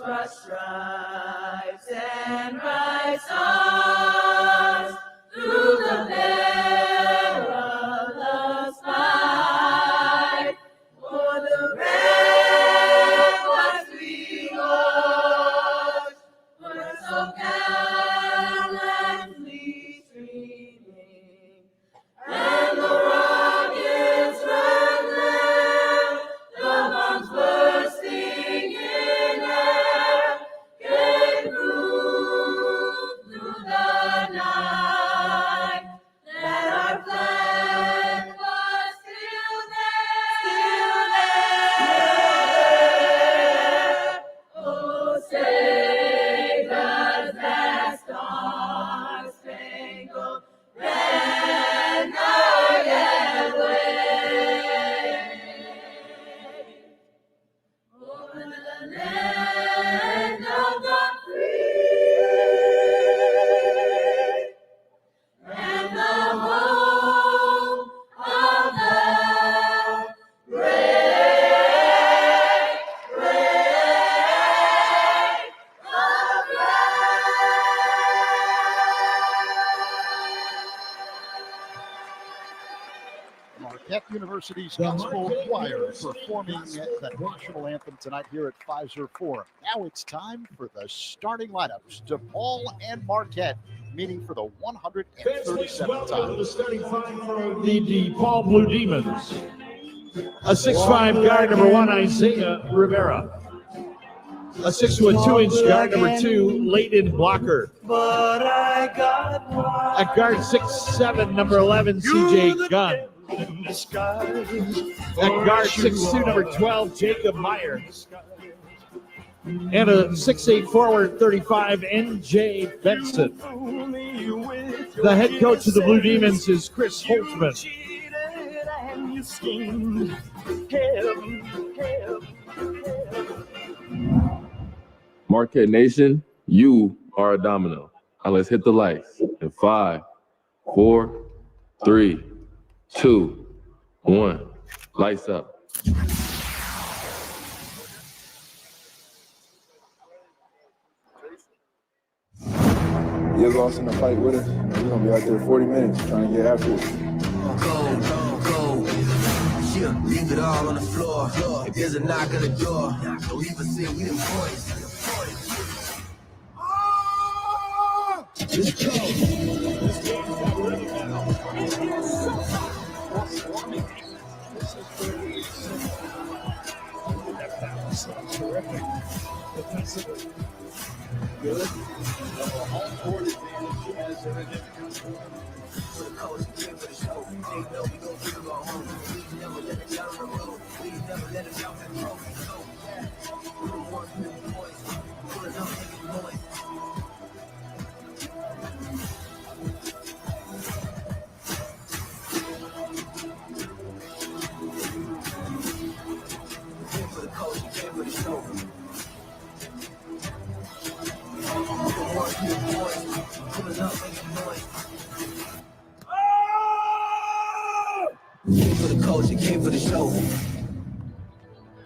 our stripes and bright stars through the perilous fight. For the red ones we watch were so gallantly streaming, and the rockets ran there, the bombs bursting in air, came through the night, that our flag was still there. Oh, say does that star-spangled banner yet wave over the land of the free and the home of the brave, brave, the Marquette University's Gospel Choir performing the national anthem tonight here at Pfizer Forum. Now it's time for the starting lineups. DePaul and Marquette meeting for the 137th Welcome to the time. starting five for the DePaul Blue Demons. A 6'5" guard, number 1, Isaiah Rivera. A 6'2" guard, number 2, Leighton Blocker. But I got At guard 6'7", number 11, CJ Gunn. in the sky. At guard 6'2", number 12, Jacob Meyer. And a 6'8" forward, 35, NJ Benson. The head coach of the Blue Demons is Chris Holtzman. Marquette Nation, you are a domino. Now let's hit the lights in 5, 4, 3, 2, 1. Lights up. You lost in the fight with us. We're gonna be out there 40 minutes trying to get after it. Go. Yeah, leave it all on the floor. If there's a knock on the door, don't even say we the boys. Let's go. Terrific defensively. Good. Home court advantage as an For the coach, came for the show. They know we gon' bring them all home. We never let it down on the road. We never let it down that road. We don't want to make noise. Pulling up, making noise. Came for the coach, came for the show. We don't want to make noise. Pulling up, making noise. Came for the coach, he came for the show.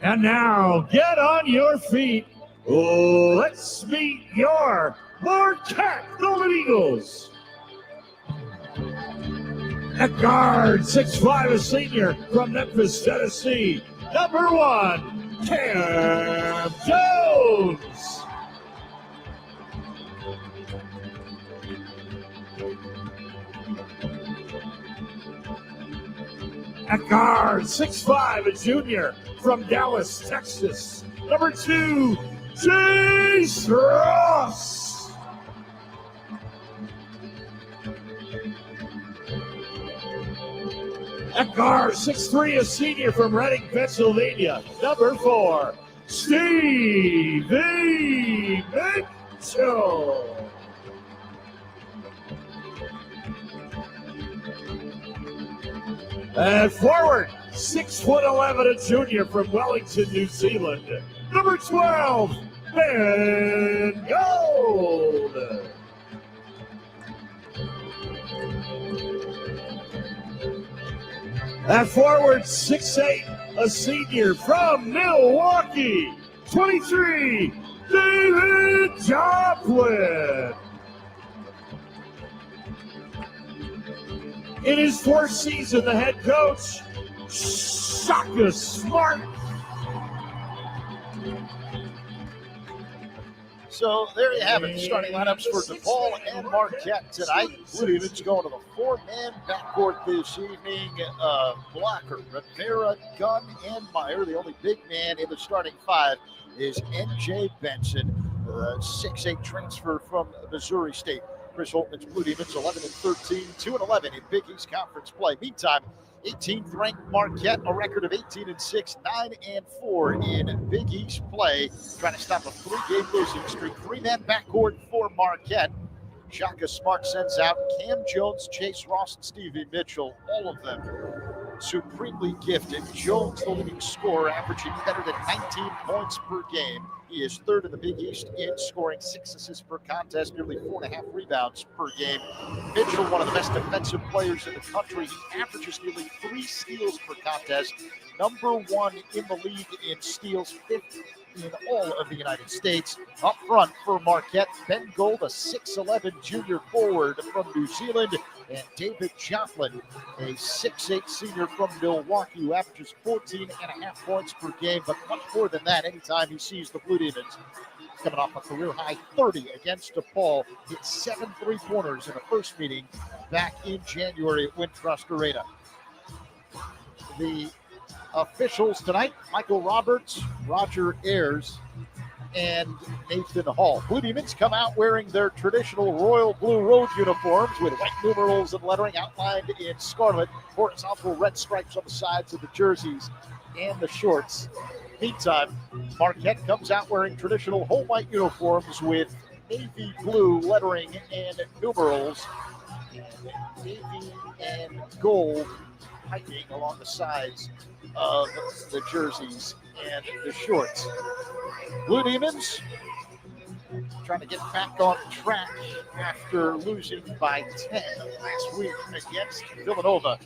And now, get on your feet. Let's meet your Marquette Golden Eagles. At guard, 6'5", a senior from Memphis, Tennessee, number 1, Cam Jones. At guard, 6'5", a junior from Dallas, Texas, number 2, Jace Ross. At guard, 6'3", a senior from Reading, Pennsylvania, number 4, Stevie Mitchell. And forward, 6'11", a junior from Wellington, New Zealand, number 12, Ben Gold. At forward, 6'8", a senior from Milwaukee, 23, Joplin. In his fourth season, the head coach, Shaka Smart. So there you have it. Starting lineups for DePaul and Marquette tonight. Blue Demons going to the four-man backcourt this evening. Blocker, Rivera, Gunn, and Meyer. The only big man in the starting five is N.J. Benson, the 6'8 transfer from Missouri State. Chris Holtman's Blue Demons 11-13, 2-11 in Big East Conference play. Meantime, 18th ranked Marquette, a record of 18-6, 9-4 in Big East play, trying to stop a three-game losing streak. Three-man backcourt for Marquette. Shaka Smart sends out Cam Jones, Chase Ross, and Stevie Mitchell, all of them supremely gifted. Jones, the leading scorer, averaging better than 19 points per game. He is third in the Big East in scoring 6 assists per contest, nearly 4.5 rebounds per game. Mitchell, one of the best defensive players in the country. He averages nearly 3 steals per contest. Number 1 in the league in steals, 5th in all of the United States. Up front for Marquette, Ben Gold, a 6'11 junior forward from New Zealand, and David Joplin, a 6'8 senior from Milwaukee, who averages 14.5 points per game, but much more than that anytime he sees the Blue Demons. Coming off a career-high 30 against DePaul, hit 7 3-pointers in the first meeting back in January at Wintrust Arena. The officials tonight, Michael Roberts, Roger Ayers, and Nathan Hall. Blue Demons come out wearing their traditional royal blue road uniforms with white numerals and lettering outlined in scarlet, horizontal red stripes on the sides of the jerseys and the shorts. Meantime, Marquette comes out wearing traditional home white uniforms with navy blue lettering and numerals, and navy and gold piping along the sides of the jerseys and the shorts. Blue Demons trying to get back on track after losing by 10 last week against Villanova.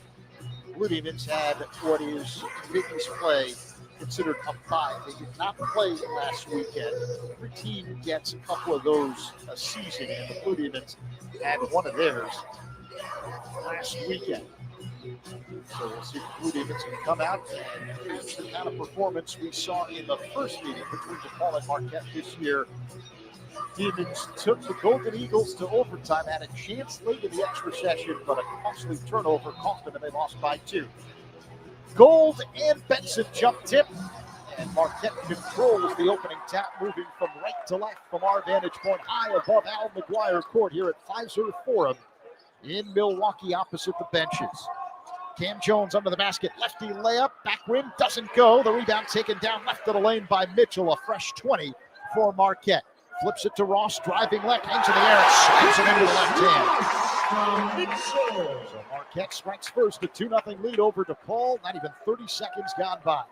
Blue Demons had what is Big East play considered a bye. They did not play last weekend. Every team gets a couple of those a season, and the Blue Demons had one of theirs last weekend. So we'll see if the Blue Demons can come out and match the kind of performance we saw in the first meeting between DePaul and Marquette this year. Demons took the Golden Eagles to overtime, had a chance late in the extra session, but a costly turnover cost them, and they lost by 2. Gold and Benson jump tip, and Marquette controls the opening tap, moving from right to left from our vantage point high above Al McGuire Court here at Pfizer Forum in Milwaukee opposite the benches. Cam Jones under the basket, lefty layup, back rim, doesn't go. The rebound taken down left of the lane by Mitchell, a fresh 20 for Marquette. Flips it to Ross, driving left, hangs in the air, and slams it into the left hand. So Marquette strikes first, a 2-0 lead over DePaul. Not even 30 seconds gone by.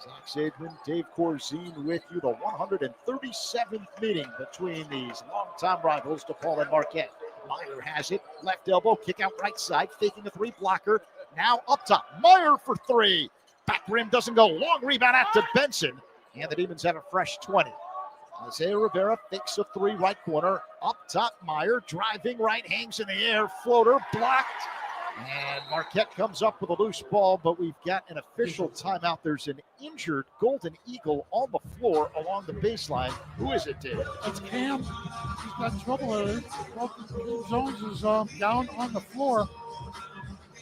Zach Sadman, Dave Corzine with you. The 137th meeting between these longtime rivals, DePaul and Marquette. Meyer has it, left elbow, kick out right side, faking a 3-blocker. Now up top, Meyer for 3. Back rim doesn't go. Long rebound out to Benson. And the Demons have a fresh 20. Isaiah Rivera fakes a 3 right corner. Up top, Meyer driving right, hangs in the air, floater blocked. And Marquette comes up with a loose ball, but we've got an official timeout. There's an injured Golden Eagle on the floor along the baseline. Who is it, Dave? It's Cam. He's got trouble with it. Jones is down on the floor.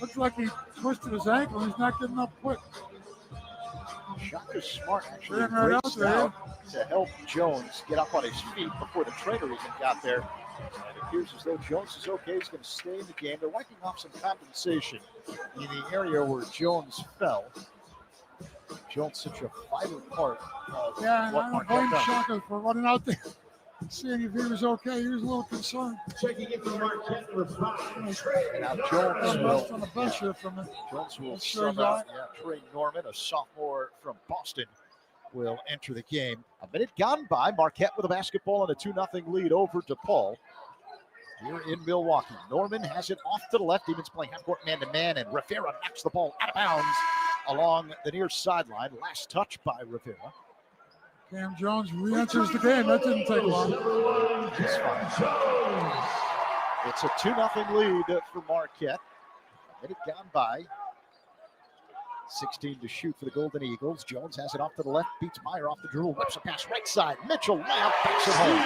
Looks like he twisted his ankle. He's not getting up quick. Shaka Smart actually Right out raced there. out to help Jones get up on his feet before the trainer even got there. And it appears as though Jones is okay. He's going to stay in the game. They're wiping off some compensation in the area where Jones fell. Jones such a vital part of Yeah, what I don't Marquette blame does. Shaka for running out there and seeing if he was okay. He was a little concerned. Checking in for Marquette for 5. And now Jones will, On the bench here from it. Jones will Sure sub out. Trey Norman, a sophomore from Boston, will enter the game. A minute gone by. Marquette with a basketball and a 2-0 lead over DePaul here in Milwaukee. Norman has it off to the left. Demons playing half-court man-to-man, and Rivera knocks the ball out of bounds along the near sideline. Last touch by Rivera. Cam Jones re-enters the game. That didn't take long. It's fine. It's a 2-0 lead for Marquette. Minute gone by. 16 to shoot for the Golden Eagles. Jones has it off to the left, beats Meyer off the dribble, whips a pass right side. Mitchell layup, banks it home.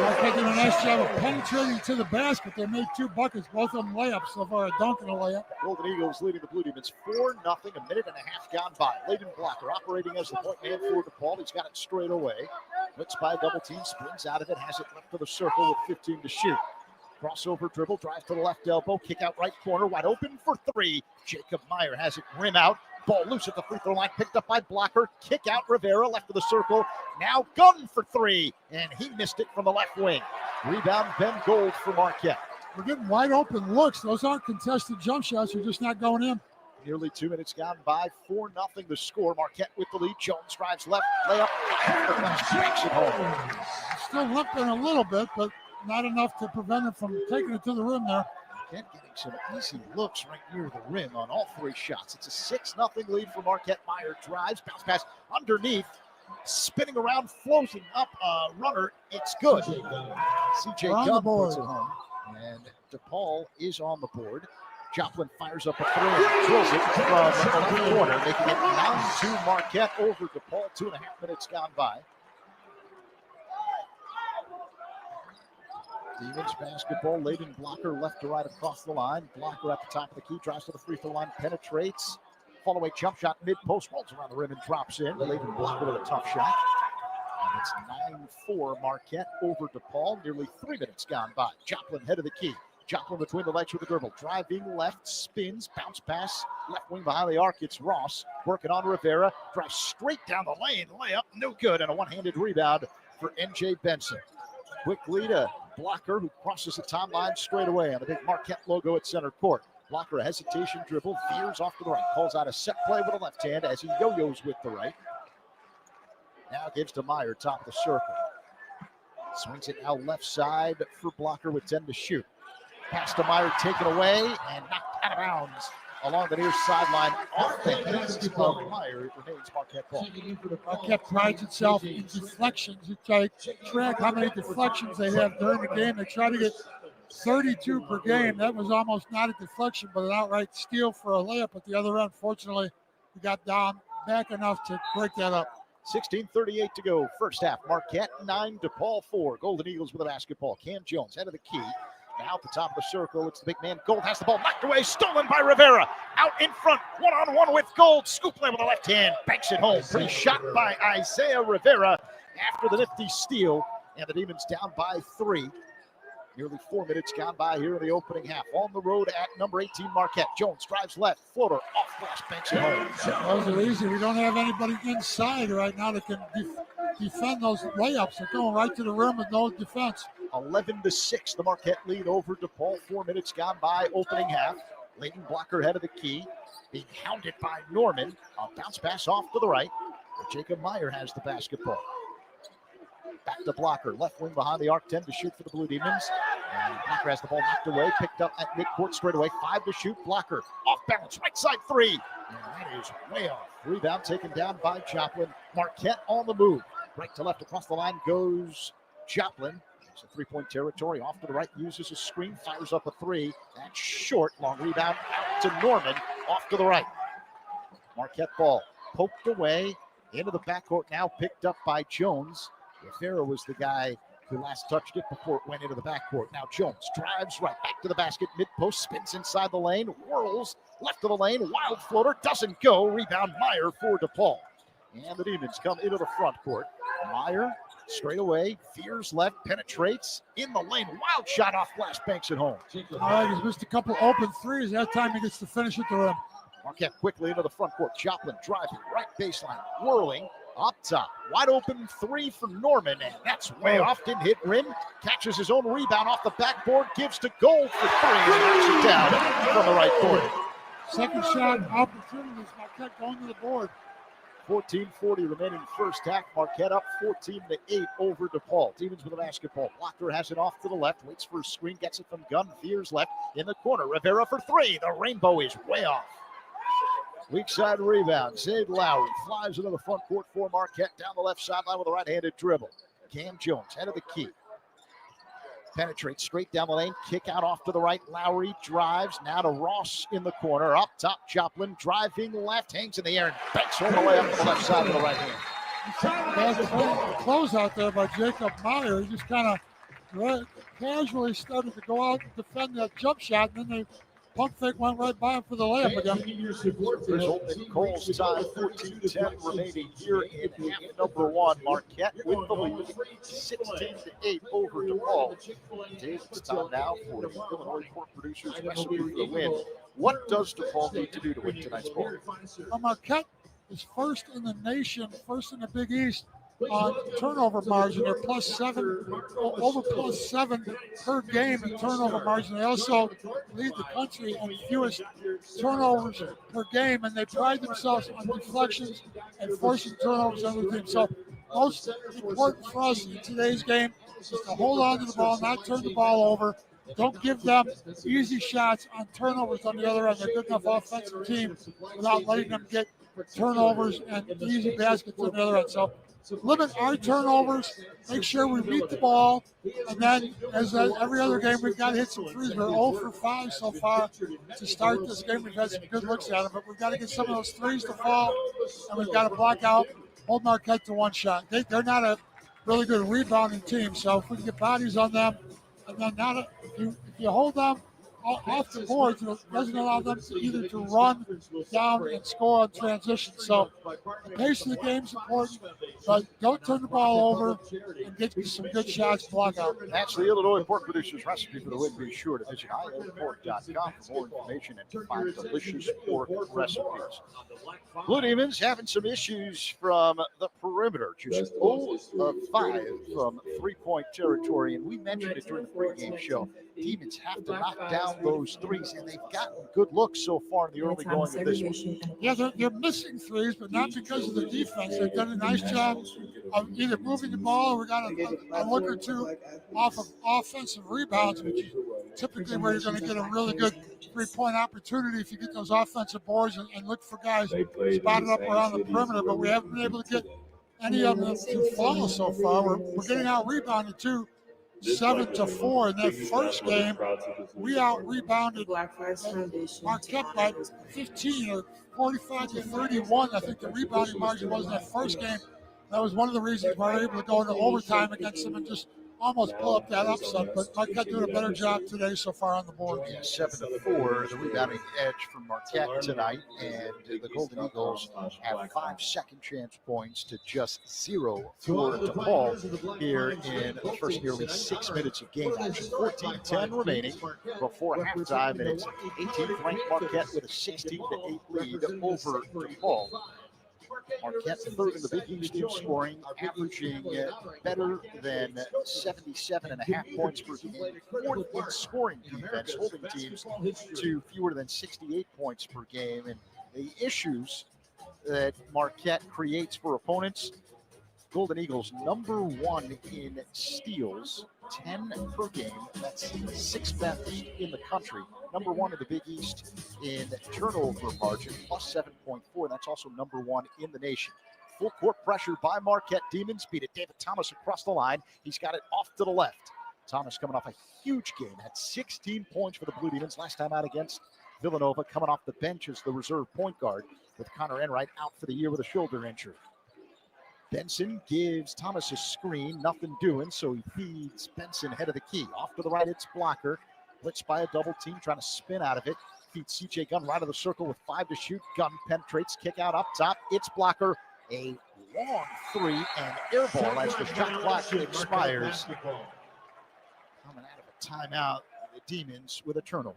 Marquette did a nice job of penetrating to the basket. They made 2 buckets, both of them layups, so far a dunk and a layup. Golden Eagles leading the Blue Demons 4-0. A minute and a half gone by. Leighton Blocker operating as the point man for DePaul. He's got it straight away. Blitz by a double team, spins out of it, has it left to the circle with 15 to shoot. Crossover dribble, drive to the left elbow, kick out right corner, wide open for 3. Jacob Meyer has it rim out, ball loose at the free throw line, picked up by Blocker, kick out Rivera, left of the circle, now gun for 3, and he missed it from the left wing. Rebound, Ben Gold for Marquette. We're getting wide open looks. Those aren't contested jump shots, they're just not going in. Nearly 2 minutes gone by, 4-0 the score. Marquette with the lead, Jones drives left, layup, banks it home. Still limping a little bit, but not enough to prevent him from taking it to the rim there. Marquette getting some easy looks right near the rim on all 3 shots. It's a 6-0 lead for Marquette. Meyer drives, bounce pass underneath, spinning around, floating up a runner. It's good. CJ Gunn puts it home, and DePaul is on the board. Joplin fires up a 3 and drills it from the left corner, making it 9-2 Marquette over DePaul. 2.5 minutes gone by. Demons basketball, Leighton Blocker left to right across the line. Blocker at the top of the key, drives to the free throw line, penetrates. Fall away jump shot, mid post, rolls around the rim and drops in. Leighton Blocker with a tough shot. And it's 9-4 Marquette over DePaul. Nearly 3 minutes gone by. Joplin head of the key. Joplin between the legs with the dribble. Driving left, spins, bounce pass, left wing behind the arc. It's Ross working on Rivera. Drives straight down the lane, layup, no good, and a one-handed rebound for NJ Benson. Quick lead, a Blocker who crosses the timeline straight away on the big Marquette logo at center court. Blocker, a hesitation dribble, veers off to the right, calls out a set play with the left hand as he yo-yos with the right. Now gives to Meyer, top of the circle. Swings it now left side for Blocker with 10 to shoot. Pass to Meyer taken away and knocked out of bounds along the near sideline off the hands of Meyer. It remains Marquette ball. Marquette prides itself in deflections. You track how many deflections they have during the game. They try to get 32 per game. That was almost not a deflection, but an outright steal for a layup at the other end. Fortunately, we got down back enough to break that up. 16:38 to go. First half, Marquette 9, DePaul 4. Golden Eagles with a basketball. Cam Jones, head of the key. Now at the top of the circle, it's the big man. Gold has the ball knocked away, stolen by Rivera. Out in front, one-on-one with Gold. Scoop play with the left hand, banks it home. Pretty shot by Isaiah Rivera after the nifty steal. And the Demons down by 3. Nearly 4 minutes gone by here in the opening half. On the road at number 18, Marquette. Jones drives left, floater, off glass, banks it home. Those are easy. We don't have anybody inside right now that can defend those layups. They're going right to the rim with no defense. 11-6, the Marquette lead over DePaul. 4 minutes gone by, opening half. Leighton Blocker head of the key, being hounded by Norman. A bounce pass off to the right. Jacob Meyer has the basketball. Back to Blocker, left wing behind the arc, 10 to shoot for the Blue Demons. And Blocker has the ball knocked away, picked up at midcourt straight away. 5 to shoot, Blocker off balance, right side 3. And that is way off. Rebound taken down by Joplin. Marquette on the move. Right to left across the line goes Joplin. It's a 3-point territory. Off to the right, uses a screen, fires up a 3. That's short. Long rebound out to Norman. Off to the right. Marquette ball poked away into the backcourt. Now picked up by Jones. Rivera was the guy who last touched it before it went into the backcourt. Now Jones drives right back to the basket. Mid-post, spins inside the lane. Whirls left of the lane. Wild floater. Doesn't go. Rebound Meyer for DePaul. And the Demons come into the front court. Meyer straight away, veers left, penetrates in the lane. Wild shot off glass, banks it home. All right, he's missed a couple open threes. That time he gets to finish at the rim. Marquette quickly into the front court. Joplin driving, right baseline, whirling, up top. Wide open 3 from Norman, and that's way off. Didn't hit rim. Catches his own rebound off the backboard, gives to Gold for 3, and knocks it down from the right corner. Second shot opportunities. Marquette going to the board. 14:40 remaining first half. Marquette up 14-8 over DePaul. Demons with a basketball. Blocker has it off to the left. Waits for a screen. Gets it from Gunn. Veers left in the corner. Rivera for 3. The rainbow is way off. Weak side rebound. Zade Lowry flies into the front court for Marquette down the left sideline with a right-handed dribble. Cam Jones, head of the key. Penetrates straight down the lane. Kick out off to the right. Lowry drives. Now to Ross in the corner. Up top, Joplin driving left. Hangs in the air and banks all the way up to the left side of the right hand. Bad close out there by Jacob Meyer. He just kind of casually started to go out and defend that jump shot, and then the pump fake went right by him for the layup again. Result in Cole's tie, 14-10 remaining here in half number one. Marquette with the lead, 16-8 over DePaul. David's time now for the Illinois Pork Producers recipe for the win. What does DePaul need to do to win tonight's ball? Marquette is first in the nation, first in the Big East on turnover margin. They're over plus seven per game in turnover margin. They also lead the country in fewest turnovers per game, and they pride themselves on deflections and forcing turnovers on the team. So most important for us in today's game is to hold on to the ball, not turn the ball over. Don't give them easy shots on turnovers on the other end. They're a good enough offensive team without letting them get turnovers and easy baskets on the other end. So limit our turnovers, make sure we beat the ball, and then as every other game, we've got to hit some threes. We're 0 for 5 so far to start this game. We've had some good looks at them, but we've got to get some of those threes to fall, and we've got to block out, hold Marquette to one shot. They're not a really good rebounding team, so if we can get bodies on them, and then if you hold them off the boards, it doesn't allow them either to run down and score on transition. So the pace of the game is important, but don't turn the ball over and get some good shots block out. That's the Illinois Pork Producers recipe for the win. Be sure to visit ilpork.com for more information and to find delicious pork recipes. Blue Demons having some issues from the perimeter. Just 0 of 5 from three-point territory, and we mentioned it during the pregame show. Demons have to knock down those threes, and they've gotten good looks so far in the early going of this one. Yeah, they're missing threes, but not because of the defense. They've done a nice job of either moving the ball or we got a look or two off of offensive rebounds, which is typically where you're going to get a really good three-point opportunity if you get those offensive boards and look for guys spotted up around the perimeter, but we haven't been able to get any of them to fall so far. We're getting out-rebounded, too. 7-4 in that first game. We out-rebounded Marquette by 15 or 45-31. I think the rebounding margin was in that first game. That was one of the reasons why we were able to go into overtime against them and just almost pull up that upset. But Marquette doing a better job today so far on the board. Yeah, 7-4, the rebounding edge from Marquette tonight, and the Golden Eagles have 5 second chance points to just 0 for DePaul here in the first nearly 6 minutes of game action. 14-10 remaining before halftime, and it's 18th ranked Marquette with a 16-8 lead over DePaul. Marquette third in the Big East in scoring, averaging better than 77.5 points per game. Fourth in scoring defense, holding teams to fewer than 68 points per game. And the issues that Marquette creates for opponents, Golden Eagles number 1 in steals, 10 per game. That's 6th best in the country. Number 1 in the Big East in turnover margin, plus 7.4. That's also number 1 in the nation. Full court pressure by Marquette. Demons beat it. David Thomas across the line. He's got it off to the left. Thomas coming off a huge game. Had 16 points for the Blue Demons last time out against Villanova. Coming off the bench as the reserve point guard with Connor Enright out for the year with a shoulder injury. Benson gives Thomas a screen. Nothing doing, so he feeds Benson head of the key. Off to the right, it's Blocker. Blitzed by a double team, trying to spin out of it. Feeds C.J. Gunn right of the circle with 5 to shoot. Gunn penetrates, kick out up top. It's Blocker. A long 3 and air ball as the shot clock expires. Coming out of a timeout, the Demons with a turnover.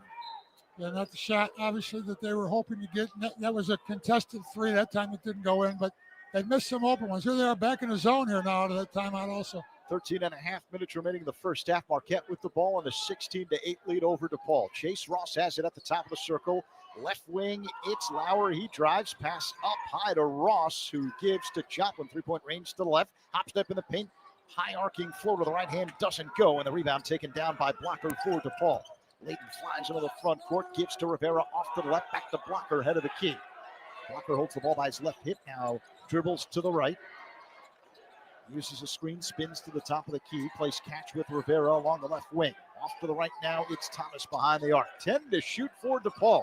Yeah, not the shot, obviously, that they were hoping to get. That was a contested 3. That time it didn't go in, but they missed some open ones. Here they are back in the zone here now out of that timeout also. 13.5 minutes remaining in the first half. Marquette with the ball and a 16-8 lead over DePaul. Chase Ross has it at the top of the circle. Left wing, it's Lauer. He drives, pass up high to Ross, who gives to Joplin. 3-point range to the left. Hop step in the paint. High arcing flow to the right hand. Doesn't go. And the rebound taken down by Blocker for DePaul. Layton flies into the front court. Gives to Rivera off to the left. Back to Blocker, head of the key. Blocker holds the ball by his left hip now. Dribbles to the right. Uses a screen, spins to the top of the key. Plays catch with Rivera along the left wing. Off to the right now, it's Thomas behind the arc. 10 to shoot for DePaul.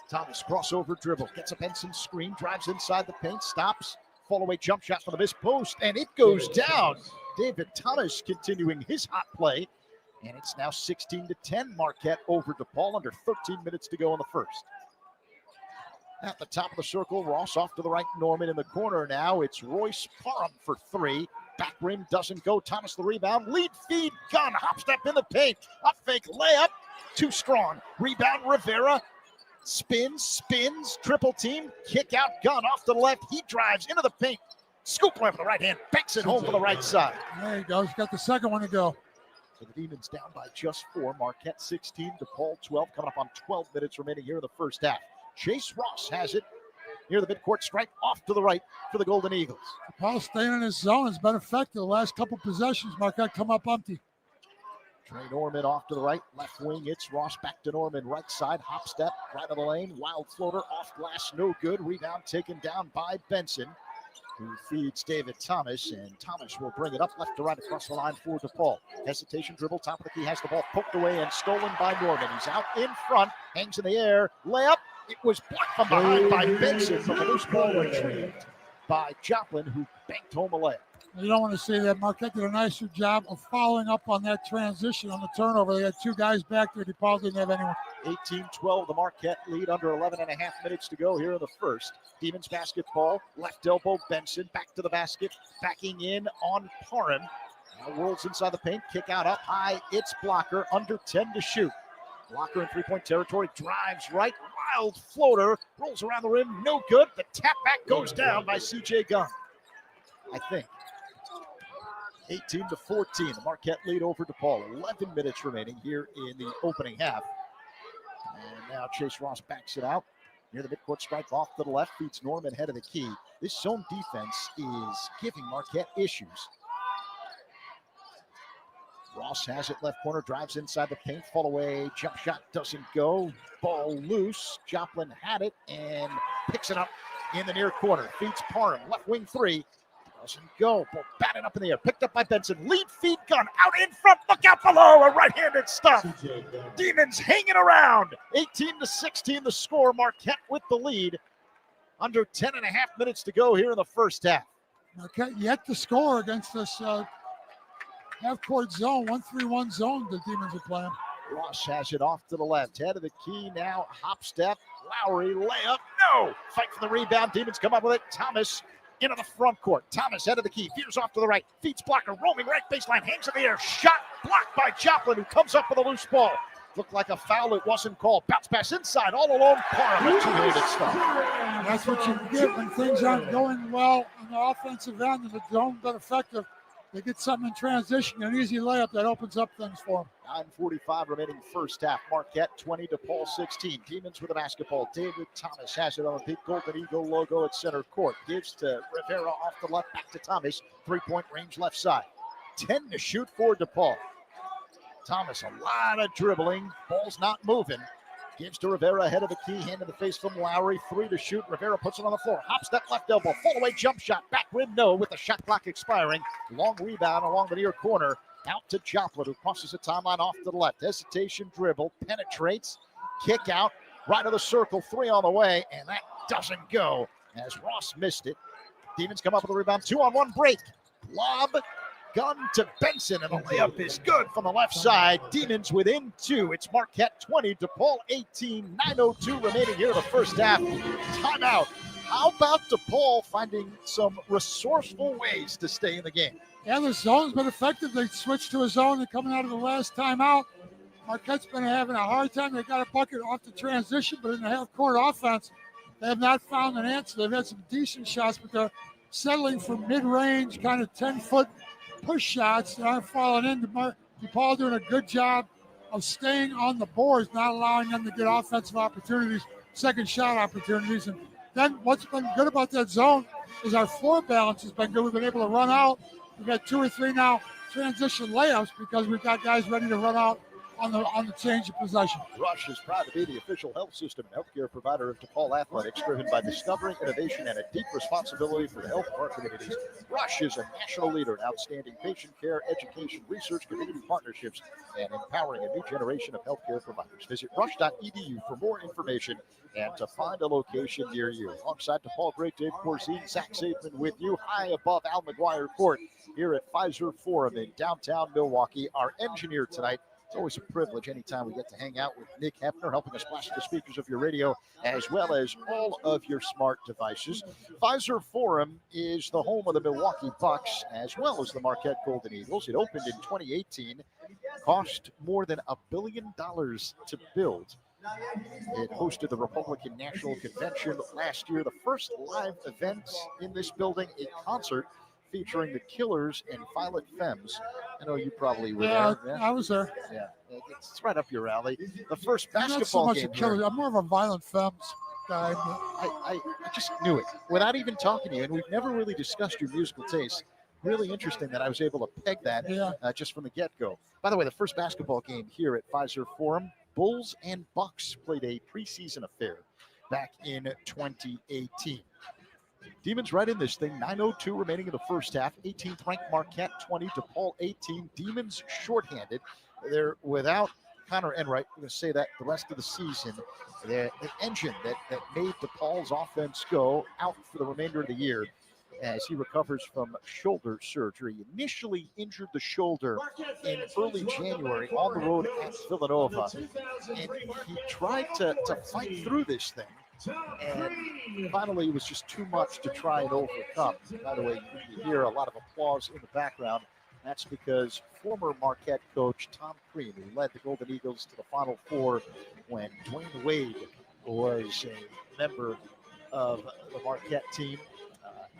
Thomas crossover dribble. Gets a Benson screen. Drives inside the paint. Stops. Fall away jump shot for the missed post. And it goes down. David Thomas continuing his hot play. And it's now 16 to 10 Marquette over DePaul. Under 13 minutes to go in the first. At the top of the circle, Ross off to the right, Norman in the corner now. It's Royce Parham for three. Back rim doesn't go. Thomas the rebound. Lead feed, Gunn. Hop step in the paint. Up fake layup. Too strong. Rebound Rivera. Spins. Triple team. Kick out Gunn off to the left. He drives into the paint. Scoop layup with the right hand. Banks it home for the right side. There he goes. Got the second one to go. So the Demons down by just 4. Marquette 16, DePaul 12. Coming up on 12 minutes remaining here in the first half. Chase Ross has it near the midcourt stripe, off to the right for the Golden Eagles. DePaul staying in his zone has been effective. The last couple possessions, Marquette come up empty. Trey Norman off to the right, left wing. It's Ross back to Norman, right side, hop step, right of the lane, wild floater, off glass, no good. Rebound taken down by Benson, who feeds David Thomas, and Thomas will bring it up left to right across the line for DePaul. Hesitation dribble, top of the key, has the ball poked away and stolen by Norman. He's out in front, hangs in the air, layup. It was blocked from behind by Benson, but the loose ball retrieved by Joplin, who banked home a layup. You don't want to see that. Marquette did a nicer job of following up on that transition on the turnover. They had two guys back there. DePaul didn't have anyone. 18-12, the Marquette lead under 11 and a half minutes to go here in the first. Demons basketball, left elbow, Benson, back to the basket, backing in on Parham. Now whirls inside the paint, kick out up high, it's Blocker, under 10 to shoot. Blocker in three-point territory, drives right, wild floater, rolls around the rim, no good. The tap back goes down by C.J. Gunn, I think. 18-14, the Marquette lead over DePaul. 11 minutes remaining here in the opening half. And now Chase Ross backs it out. Near the midcourt stripe, off to the left, feeds Norman head of the key. This zone defense is giving Marquette issues. Ross has it left corner, drives inside the paint, fall away, jump shot doesn't go. Ball loose. Joplin had it and picks it up in the near corner. Feeds Parham, left wing three. Doesn't go. Ball batted up in the air. Picked up by Benson. Lead feed Gunn out in front. Look out below. A right-handed stuff. Demons hanging around. 18-16 the score. Marquette with the lead. Under 10 and a half minutes to go here in the first half. Marquette yet to score against this half-court zone, 1-3-1 zone the Demons are playing. Ross has it off to the left. Head of the key now. Hop step. Lowry layup. No. Fight for the rebound. Demons come up with it. Thomas into the front court. Thomas head of the key. Veers off to the right. Feeds Blocker. Roaming right baseline. Hangs in the air. Shot blocked by Joplin, who comes up with a loose ball. Looked like a foul. It wasn't called. Bounce pass inside. All alone. Parham. A two-handed stuff. That's what you get when things aren't going well on the offensive end and the zone been effective. They get something in transition, an easy layup that opens up things for them. 9:45 remaining first half. Marquette 20 to DePaul 16. Demons with the basketball. David Thomas has it on a big Golden Eagle logo at center court. Gives to Rivera off the left, back to Thomas. Three-point range left side. 10 to shoot for DePaul. Thomas, a lot of dribbling. Ball's not moving. Gives to Rivera ahead of the key. Hand in the face from Lowry. 3 to shoot. Rivera puts it on the floor. Hop step left elbow. Fall away jump shot. Back rim no with the shot clock expiring. Long rebound along the near corner. Out to Joplin, who crosses the timeline off to the left. Hesitation dribble. Penetrates. Kick out. Right of the circle. 3 on the way. And that doesn't go as Ross missed it. Demons come up with a rebound. 2-on-1 break. Lob. Gun to Benson, and the layup is good from the left side. Demons within 2. It's Marquette 20, DePaul 18. 9:02 remaining here in the first half. Timeout. How about DePaul finding some resourceful ways to stay in the game? Yeah, the zone's been effective. They switched to a zone. They're coming out of the last timeout. Marquette's been having a hard time. They got a bucket off the transition, but in the half-court offense, they have not found an answer. They've had some decent shots, but they're settling for mid-range, kind of 10-foot push shots that aren't falling in. DePaul doing a good job of staying on the boards, not allowing them to get offensive opportunities, second shot opportunities. And then what's been good about that zone is our floor balance has been good. We've been able to run out. We've got 2 or 3 now transition layups because we've got guys ready to run out on the change of possession. Rush is proud to be the official health system and healthcare provider of DePaul Athletics, driven by discovery, innovation, and a deep responsibility for the health of our communities. Rush is a national leader in outstanding patient care, education, research, community partnerships, and empowering a new generation of healthcare providers. Visit rush.edu for more information and to find a location near you. Alongside DePaul great Dave Corzine, Zach Saban with you, high above Al McGuire Court here at Pfizer Forum in downtown Milwaukee. Our engineer tonight, it's always a privilege anytime we get to hang out with Nick Hefner, helping us blast the speakers of your radio as well as all of your smart devices. Pfizer Forum is the home of the Milwaukee Bucks as well as the Marquette Golden Eagles. It opened in 2018, cost more than $1 billion to build. It hosted the Republican National Convention last year, the first live event in this building, a concert featuring the Killers and Violent Femmes. I know you probably were there. Yeah, I was there. Yeah, it's right up your alley. The first I'm not so basketball much game a killer. here, I'm more of a Violent Femmes guy. I just knew it without even talking to you, and we've never really discussed your musical taste. Really interesting that I was able to peg that just from the get-go. By the way, the first basketball game here at Pfizer Forum, Bulls and Bucks played a preseason affair back in 2018. Demons right in this thing, 9:02 remaining in the first half. 18th ranked Marquette 20, DePaul 18. Demons shorthanded. They're without Connor Enright. We're going to say that the rest of the season. The engine that made DePaul's offense go out for the remainder of the year as he recovers from shoulder surgery. Initially injured the shoulder in early January on the road at Villanova. And he tried to fight through this thing. And finally, it was just too much to try and overcome. By the way, you hear a lot of applause in the background. That's because former Marquette coach Tom Crean, who led the Golden Eagles to the Final Four when Dwayne Wade was a member of the Marquette team,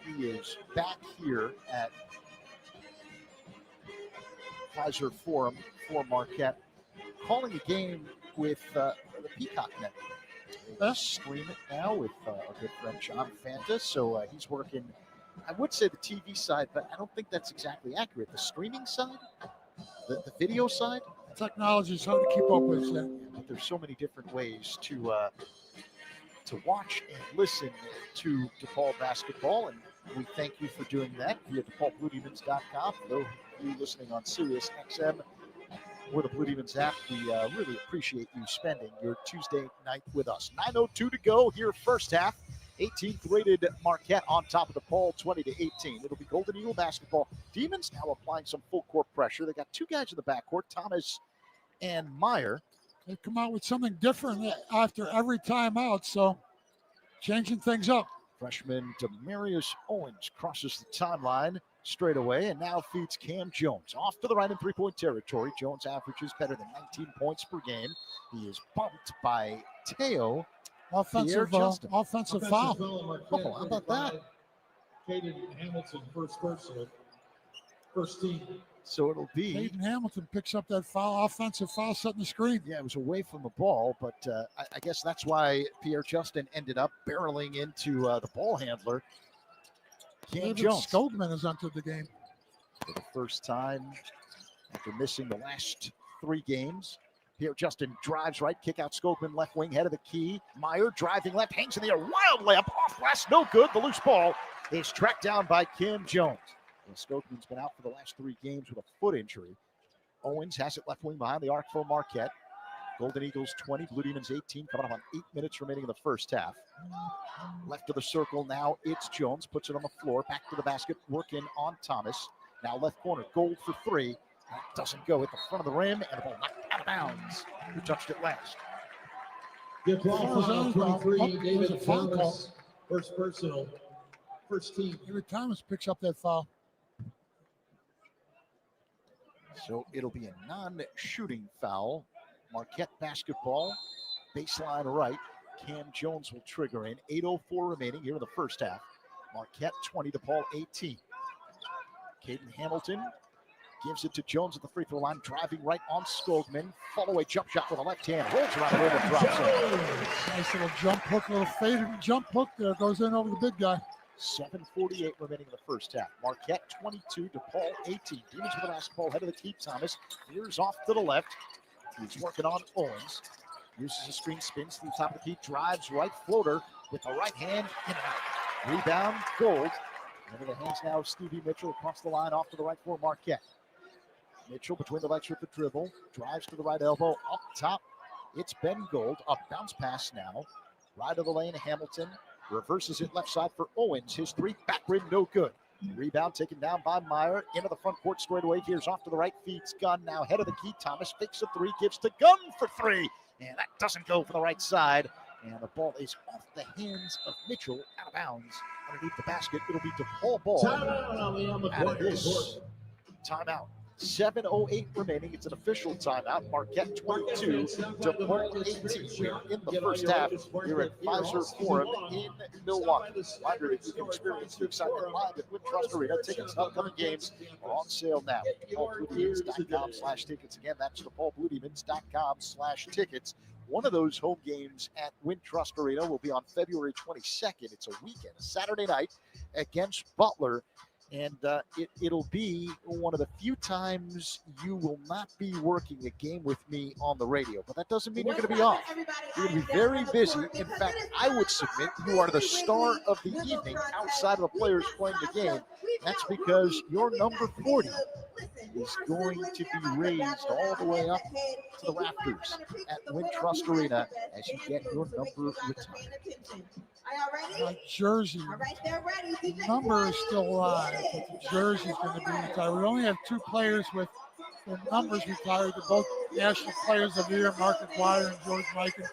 he is back here at Pfizer Forum for Marquette, calling a game with the Peacock Network. They stream it now with our good friend John Fanta. So he's working, I would say the TV side, but I don't think that's exactly accurate. The streaming side, the video side. Technology is hard to keep up with. Yeah. But there's so many different ways to watch and listen to DePaul basketball, and we thank you for doing that via DePaulBlueDemons.com. For those of you listening on Sirius XM or the Blue Demons app, we really appreciate you spending your Tuesday night with us. 9:02 to go here, first half. 18th rated Marquette on top of DePaul, 20-18. It'll be Golden Eagle basketball. Demons now applying some full court pressure. They got two guys in the backcourt, Thomas and Meyer. They come out with something different after every timeout, so changing things up. Freshman Demarius Owens crosses the timeline straight away and now feeds Cam Jones. Off to the right in three-point territory. Jones averages better than 19 points per game. He is bumped by Teo. Offensive foul. on Marquette. Oh, how about that? Caden Hamilton, first personal. First team. So it'll be. Caden Hamilton picks up that foul, offensive foul, setting the screen. Yeah, it was away from the ball, but I guess that's why Pierre Justin ended up barreling into the ball handler, Cam David Jones. Skogman has entered the game. For the first time after missing the last 3 games. Pierre Justin drives right, kick out Skogman, left wing, head of the key. Meyer driving left, hangs in the air, wild layup, off glass, no good. The loose ball is tracked down by Cam Jones. And Skogman's been out for the last 3 games with a foot injury. Owens has it left wing behind the arc for Marquette. Golden Eagles 20, Blue Demons 18, coming up on 8 minutes remaining in the first half. Left of the circle, now it's Jones, puts it on the floor, back to the basket, working on Thomas. Now left corner, Gold for 3. That doesn't go at the front of the rim, and the ball knocked out of bounds. Who touched it last? DePaul foul 23, There's a David foul call. Thomas, first personal. First team. David Thomas picks up that foul. So it'll be a non-shooting foul. Marquette basketball, baseline right. Cam Jones will trigger in. 8:04 remaining here in the first half. Marquette 20, DePaul 18. Caden Hamilton gives it to Jones at the free throw line, driving right on Skogman. Follow-away jump shot with a left hand. Rolls around the rim and drops it. Nice little jump hook, little faded jump hook there. Goes in over the big guy. 7:48 remaining in the first half. Marquette 22, DePaul 18. Demons with the basketball, head of the key. Thomas veers off to the left. He's working on Owens. Uses a screen, spins to the top of the key, drives right floater with the right hand in and out. Rebound, Gold. Into the hands now of Stevie Mitchell across the line off to the right for Marquette. Mitchell between the legs with the dribble, drives to the right elbow, up top. It's Ben Gold, a bounce pass now. Right of the lane, Hamilton reverses it left side for Owens. His three, back rim, no good. Rebound taken down by Meyer. Into the front court straight away. Veers off to the right, feeds Gunn. Now head of the key. Thomas fakes a three, gives to Gunn for three. And that doesn't go for the right side. And the ball is off the hands of Mitchell, out of bounds. Underneath the basket, it'll be DePaul ball out of this timeout. 7:08 remaining. It's an official timeout. Marquette 22, DePaul 18. We're in the first half here at Pfizer Forum in Milwaukee. Reminder that you can experience the excitement live at Wintrust Arena. Tickets to upcoming games are on sale now. DePaulBlueDemons.com/tickets. Again, that's DePaulBlueDemons.com/tickets. One of those home games at Wintrust Arena will be on February 22nd. It's a weekend, a Saturday night against Butler. And it'll be one of the few times you will not be working a game with me on the radio. But that doesn't mean you're going to be off. You're going to be very busy. In fact, I would submit you are the star of the evening outside of the players playing the game. That's because your number 40 is going to be raised all the way up to the rafters at Wintrust Arena as you get your number retired. My jersey number is still live, but the jersey is going to be retired. We only have two players with their numbers retired. They're both National Players of the Year, Mark McGuire and George Mikan.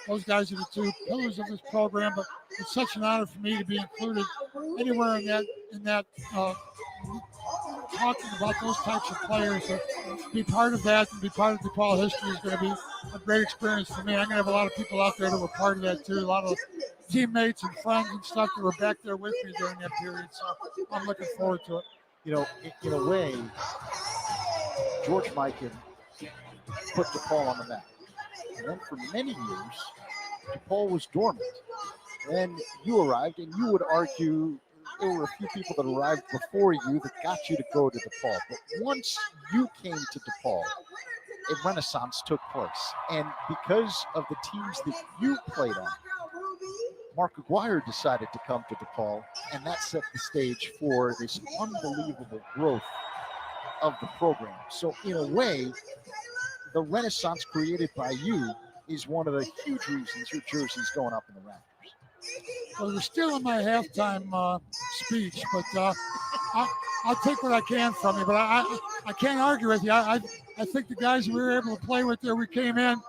Those guys are the two pillars of this program, but it's such an honor for me to be included anywhere in that talking about those types of players. To be part of that and be part of DePaul history is going to be a great experience for me. I'm going to have a lot of people out there that were part of that too. A lot of teammates and friends and stuff that were back there with me during that period. So I'm looking forward to it. You know, in a way, George Mikan put DePaul on the map. And then for many years, DePaul was dormant. Then you arrived, and you would argue there were a few people that arrived before you that got you to go to DePaul. But once you came to DePaul, a renaissance took place. And because of the teams that you played on, Mark McGuire decided to come to DePaul, and that set the stage for this unbelievable growth of the program. So in a way, the renaissance created by you is one of the huge reasons your jersey's going up in the rafters. Well, we're still in my halftime speech, but I'll take what I can from you. But I can't argue with you. I think the guys we were able to play with there, we came in,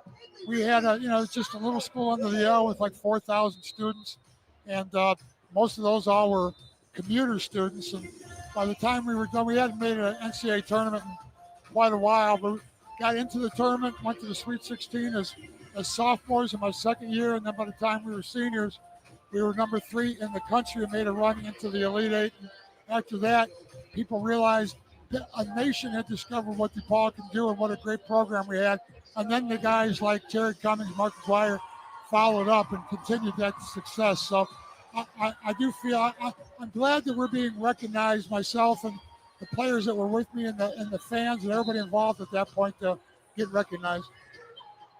we had just a little school under the L with like 4,000 students, and most of those all were commuter students. And by the time we were done, we hadn't made an NCAA tournament in quite a while, but we got into the tournament, went to the Sweet 16 as sophomores in my second year, and then by the time we were seniors, we were number 3 in the country and made a run into the Elite Eight. And after that, people realized that a nation had discovered what DePaul can do and what a great program we had. And then the guys like Terry Cummings, Mark McGuire followed up and continued that success. So I do feel I'm glad that we're being recognized, myself and the players that were with me and the fans and everybody involved at that point to get recognized.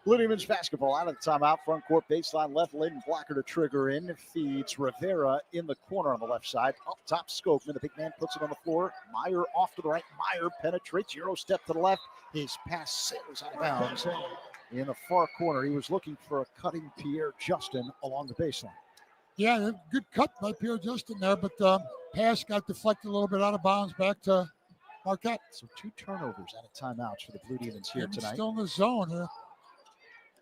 Blue Demons basketball out of the timeout. Front court baseline left. Layden Blocker to trigger in. Feeds Rivera in the corner on the left side. Up top, Skogman. The big man puts it on the floor. Meyer off to the right. Meyer penetrates. Euro step to the left. His pass sails out of bounds in the far corner. He was looking for a cutting Pierre Justin along the baseline. Yeah, good cut by Pierre Justin there, but pass got deflected a little bit out of bounds back to Marquette. So 2 turnovers out of timeouts for the Blue Demons here tonight. Still in the zone here.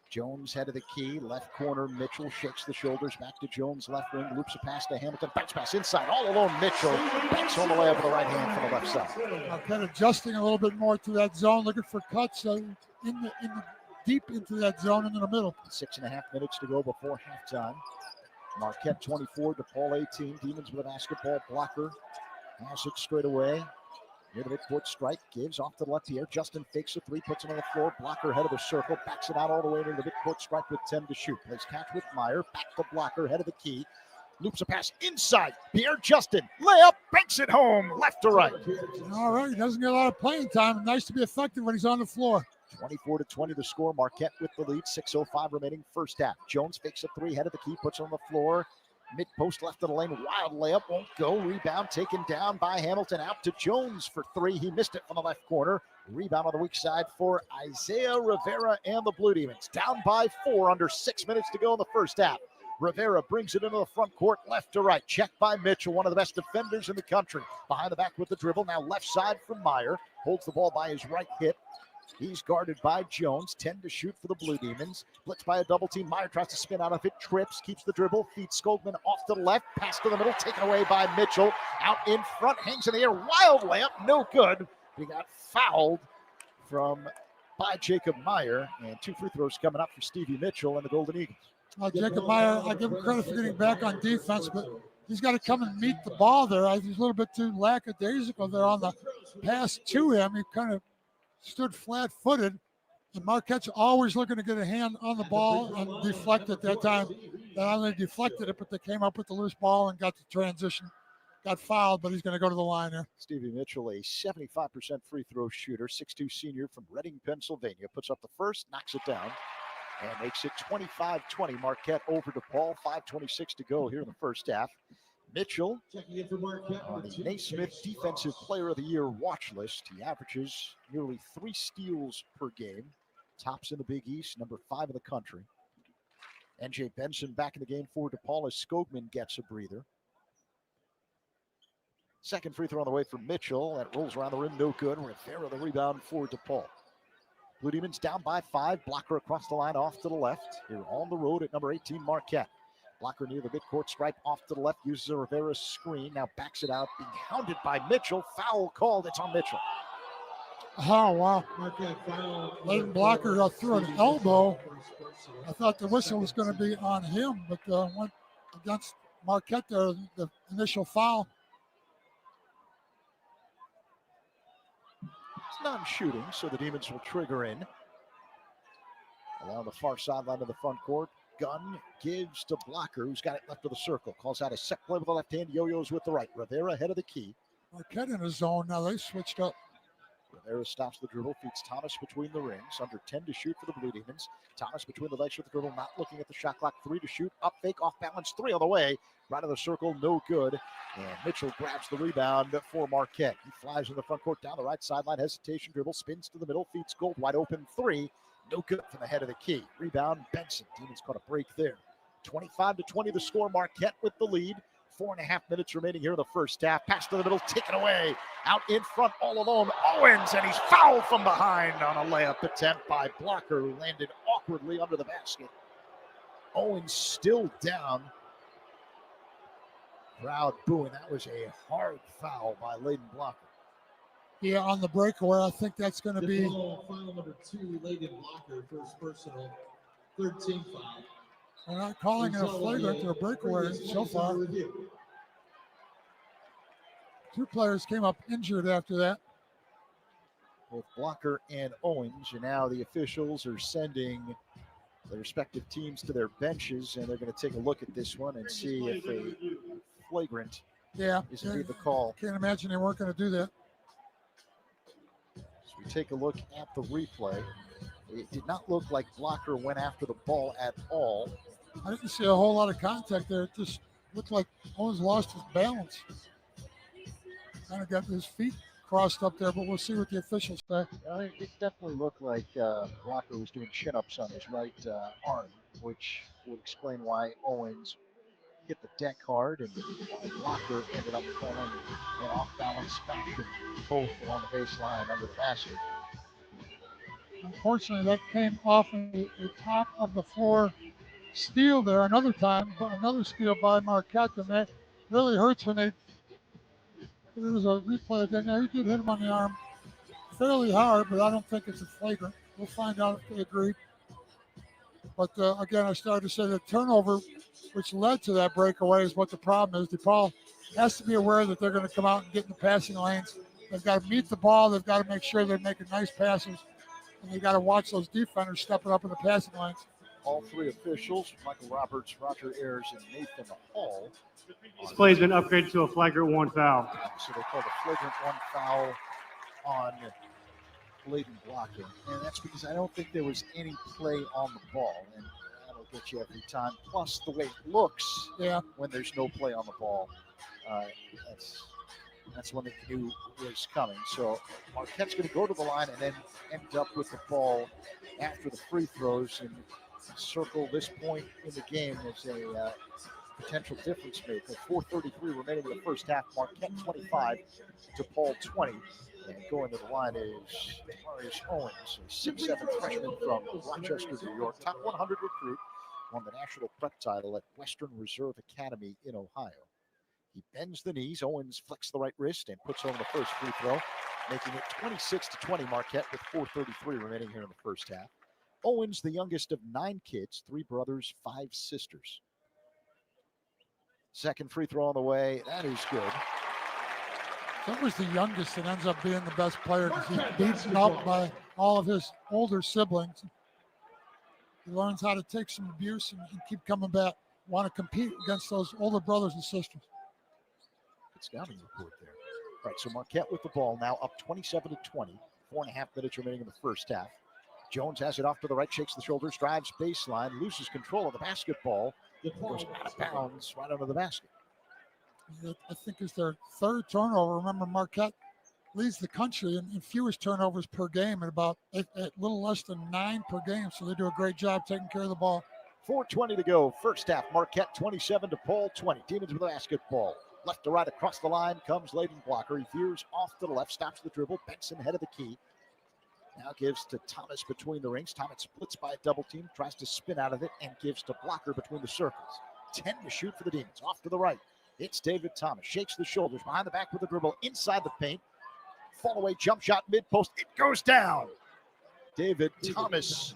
Jones head of the key, left corner. Mitchell shakes the shoulders back to Jones, left wing, loops a pass to Hamilton, bounce pass inside, all alone. Mitchell banks home the layup with the right hand from the left side. Kind of adjusting a little bit more to that zone, looking for cuts in the deep into that zone into the middle. 6.5 minutes to go before halftime. Marquette 24, DePaul 18. Demons with a basketball. Blocker has it straight away. Near the midcourt strike, gives off to the left here. Justin fakes a 3, puts it on the floor. Blocker head of the circle, backs it out all the way into the midcourt strike with 10 to shoot. Plays catch with Meyer, back to Blocker, head of the key. Loops a pass inside. Pierre Justin, layup, banks it home, left to right. All right, he doesn't get a lot of playing time. Nice to be effective when he's on the floor. 24-20 the score. Marquette with the lead. 6:05 remaining first half. Jones fakes a three, head of the key, puts it on the floor. Mid-post left of the lane, wild layup, won't go. Rebound taken down by Hamilton, out to Jones for three. He missed it from the left corner. Rebound on the weak side for Isaiah Rivera and the Blue Demons. Down by 4, under 6 minutes to go in the first half. Rivera brings it into the front court, left to right. Checked by Mitchell, one of the best defenders in the country. Behind the back with the dribble, now left side from Meyer. Holds the ball by his right hip. He's guarded by Jones. 10 to shoot for the Blue Demons. Blitzed by a double team. Meyer tries to spin out of it. Trips. Keeps the dribble. Feeds Skogman off to the left. Pass to the middle. Taken away by Mitchell. Out in front. Hangs in the air. Wild layup. No good. He got fouled by Jacob Meyer. And 2 free throws coming up for Stevie Mitchell and the Golden Eagles. Jacob Meyer, I give him credit for getting back on defense, but he's got to come and meet the ball there. He's a little bit too lackadaisical there on the pass to him. He kind of stood flat-footed, and Marquette's always looking to get a hand on the ball and deflect at that time. They not only deflected it, but they came up with the loose ball and got the transition. Got fouled, but he's going to go to the line there. Stevie Mitchell, a 75% free throw shooter, 6'2" senior from Reading, Pennsylvania, puts up the first, knocks it down, and makes it 25-20. Marquette over DePaul, 5:26 to go here in the first half. Mitchell on the Naismith Defensive Player of the Year watch list. He averages nearly 3 steals per game. Tops in the Big East, number 5 in the country. NJ Benson back in the game for DePaul as Skogman gets a breather. Second free throw on the way for Mitchell. That rolls around the rim, no good. Rivera the rebound for DePaul. Blue Demons down by 5. Blocker across the line off to the left. Here on the road at number 18, Marquette. Blocker near the midcourt stripe off to the left, uses a Rivera screen, now backs it out, being hounded by Mitchell. Foul called, it's on Mitchell. Oh, wow. Leighton Blocker threw an elbow. I thought the whistle was going to be on him, but went against Marquette there, the initial foul. It's non-shooting, so the Demons will trigger in. Along the far sideline of the front court. Gunn gives to Blocker, who's got it left of the circle. Calls out a set play with the left hand. Yo-yos with the right. Rivera ahead of the key. Marquette in his zone. Now they switched up. Rivera stops the dribble, feeds Thomas between the rings. Under 10 to shoot for the Blue Demons. Thomas between the legs with the dribble, not looking at the shot clock. 3 to shoot. Up fake, off balance. 3 on the way. Right of the circle, no good. And Mitchell grabs the rebound for Marquette. He flies in the front court down the right sideline. Hesitation dribble, spins to the middle, feeds Gold wide open. 3. No good from the head of the key. Rebound, Benson. Demons caught a break there. 25-20 the score. Marquette with the lead. 4.5 minutes remaining here in the first half. Pass to the middle, taken away. Out in front, all alone, Owens, and he's fouled from behind on a layup attempt by Blocker, who landed awkwardly under the basket. Owens still down. Crowd booing. That was a hard foul by Leighton Blocker. Yeah, on the breakaway, I think that's going to be Foul number 2, Leighton Blocker, first personal, 3rd team foul. They're not calling it a flagrant or a breakaway so far. 2 players came up injured after that. Both Blocker and Owens, and now the officials are sending their respective teams to their benches, and they're going to take a look at this one and see if a flagrant is indeed the call. Can't imagine they weren't going to do that. So we take a look at the replay. It did not look like Blocker went after the ball at all. I didn't see a whole lot of contact there. It just looked like Owens lost his balance. Kind of got his feet crossed up there, but we'll see what the officials say. It definitely looked like Blocker was doing chin-ups on his right arm, which would explain why Owens hit the deck hard and Blocker ended up falling in off-balance fashion both along the baseline under the basket. Unfortunately, that came off the top of the floor steal there another time, but another steal by Marquette, and that really hurts when there was a replay again. Now, he did hit him on the arm fairly hard, but I don't think it's a flagrant. We'll find out if they agree. But again, I started to say the turnover, which led to that breakaway, is what the problem is. DePaul has to be aware that they're going to come out and get in the passing lanes. They've got to meet the ball. They've got to make sure they're making nice passes. And they've got to watch those defenders stepping up in the passing lanes. All 3 officials, Michael Roberts, Roger Ayers, and Nathan Hall. This play has been upgraded to a flagrant 1 foul. So they called a flagrant 1 foul on blatant blocking, and that's because I don't think there was any play on the ball, and that'll get you every time. Plus, the way it looks when there's no play on the ball, that's when the cue is coming. So Marquette's going to go to the line and then end up with the ball after the free throws and circle this point in the game as a potential difference maker. 4:33 remaining in the first half. Marquette 25, DePaul 20. And going to the line is Marius Owens, a 6'7" freshman from Rochester, New York. Top 100 recruit, won the national prep title at Western Reserve Academy in Ohio. He bends the knees. Owens flicks the right wrist and puts home the first free throw, making it 26-20 Marquette with 4:33 remaining here in the first half. Owens, the youngest of 9 kids, 3 brothers, 5 sisters. Second free throw on the way. That is good. That was the youngest that ends up being the best player because he's beaten up by all of his older siblings. He learns how to take some abuse and keep coming back, want to compete against those older brothers and sisters. Good scouting report there. All right, so Marquette with the ball now up 27-20. 4.5 minutes remaining in the first half. Jones has it off to the right, shakes the shoulders, drives baseline, loses control of the basketball, goes out of bounds right under the basket. I think it's their third turnover. Remember, Marquette leads the country in fewest turnovers per game at about a little less than 9 per game. So they do a great job taking care of the ball. 4:20 to go. First half, Marquette 27, DePaul 20. Demons with the basketball. Left to right across the line comes Layden Blocker. He veers off to the left, stops the dribble. Benson head of the key. Now gives to Thomas between the rings. Thomas splits by a double team, tries to spin out of it, and gives to Blocker between the circles. 10 to shoot for the Demons. Off to the right. It's David Thomas. Shakes the shoulders. Behind the back with the dribble. Inside the paint. Fall away jump shot mid-post. It goes down. David Thomas